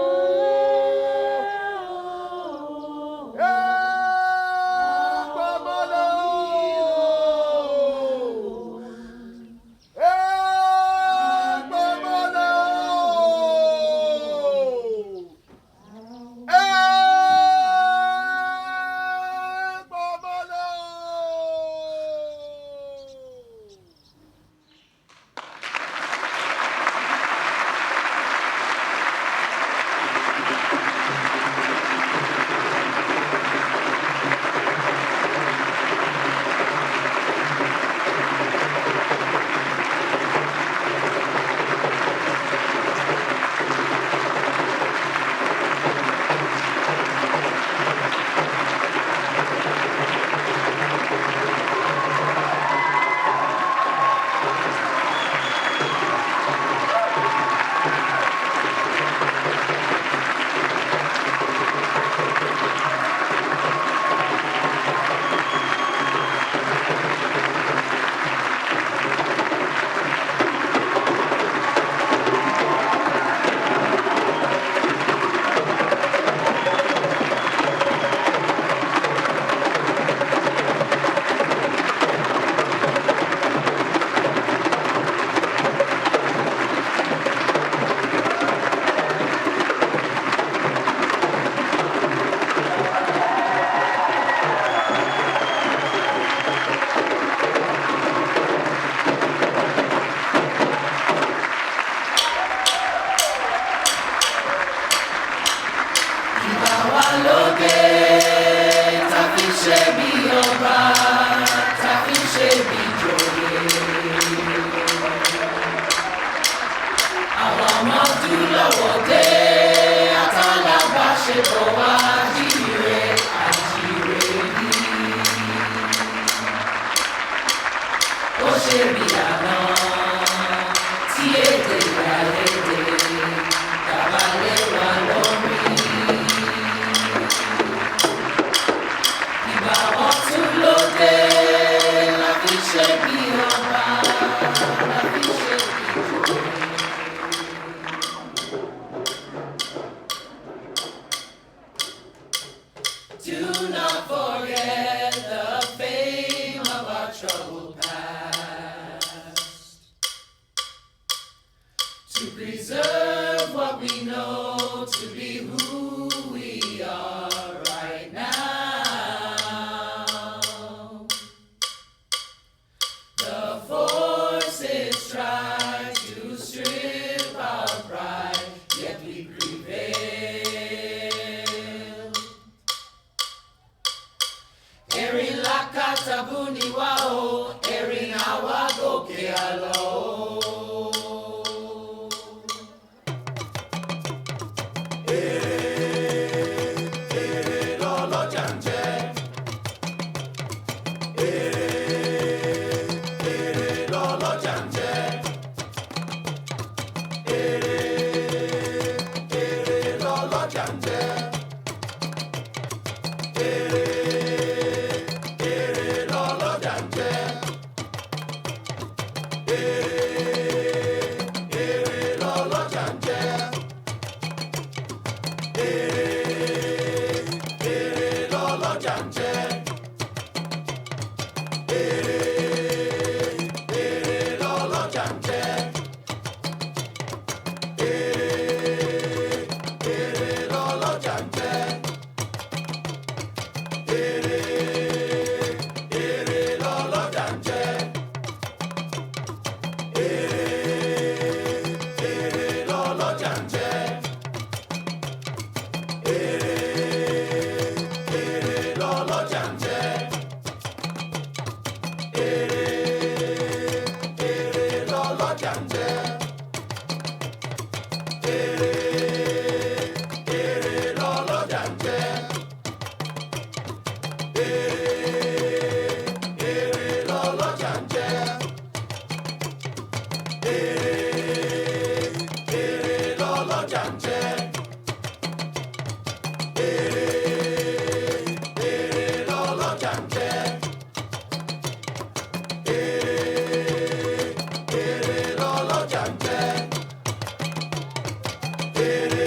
Èrè lọ́lọ́jà ń jẹ.
Èrè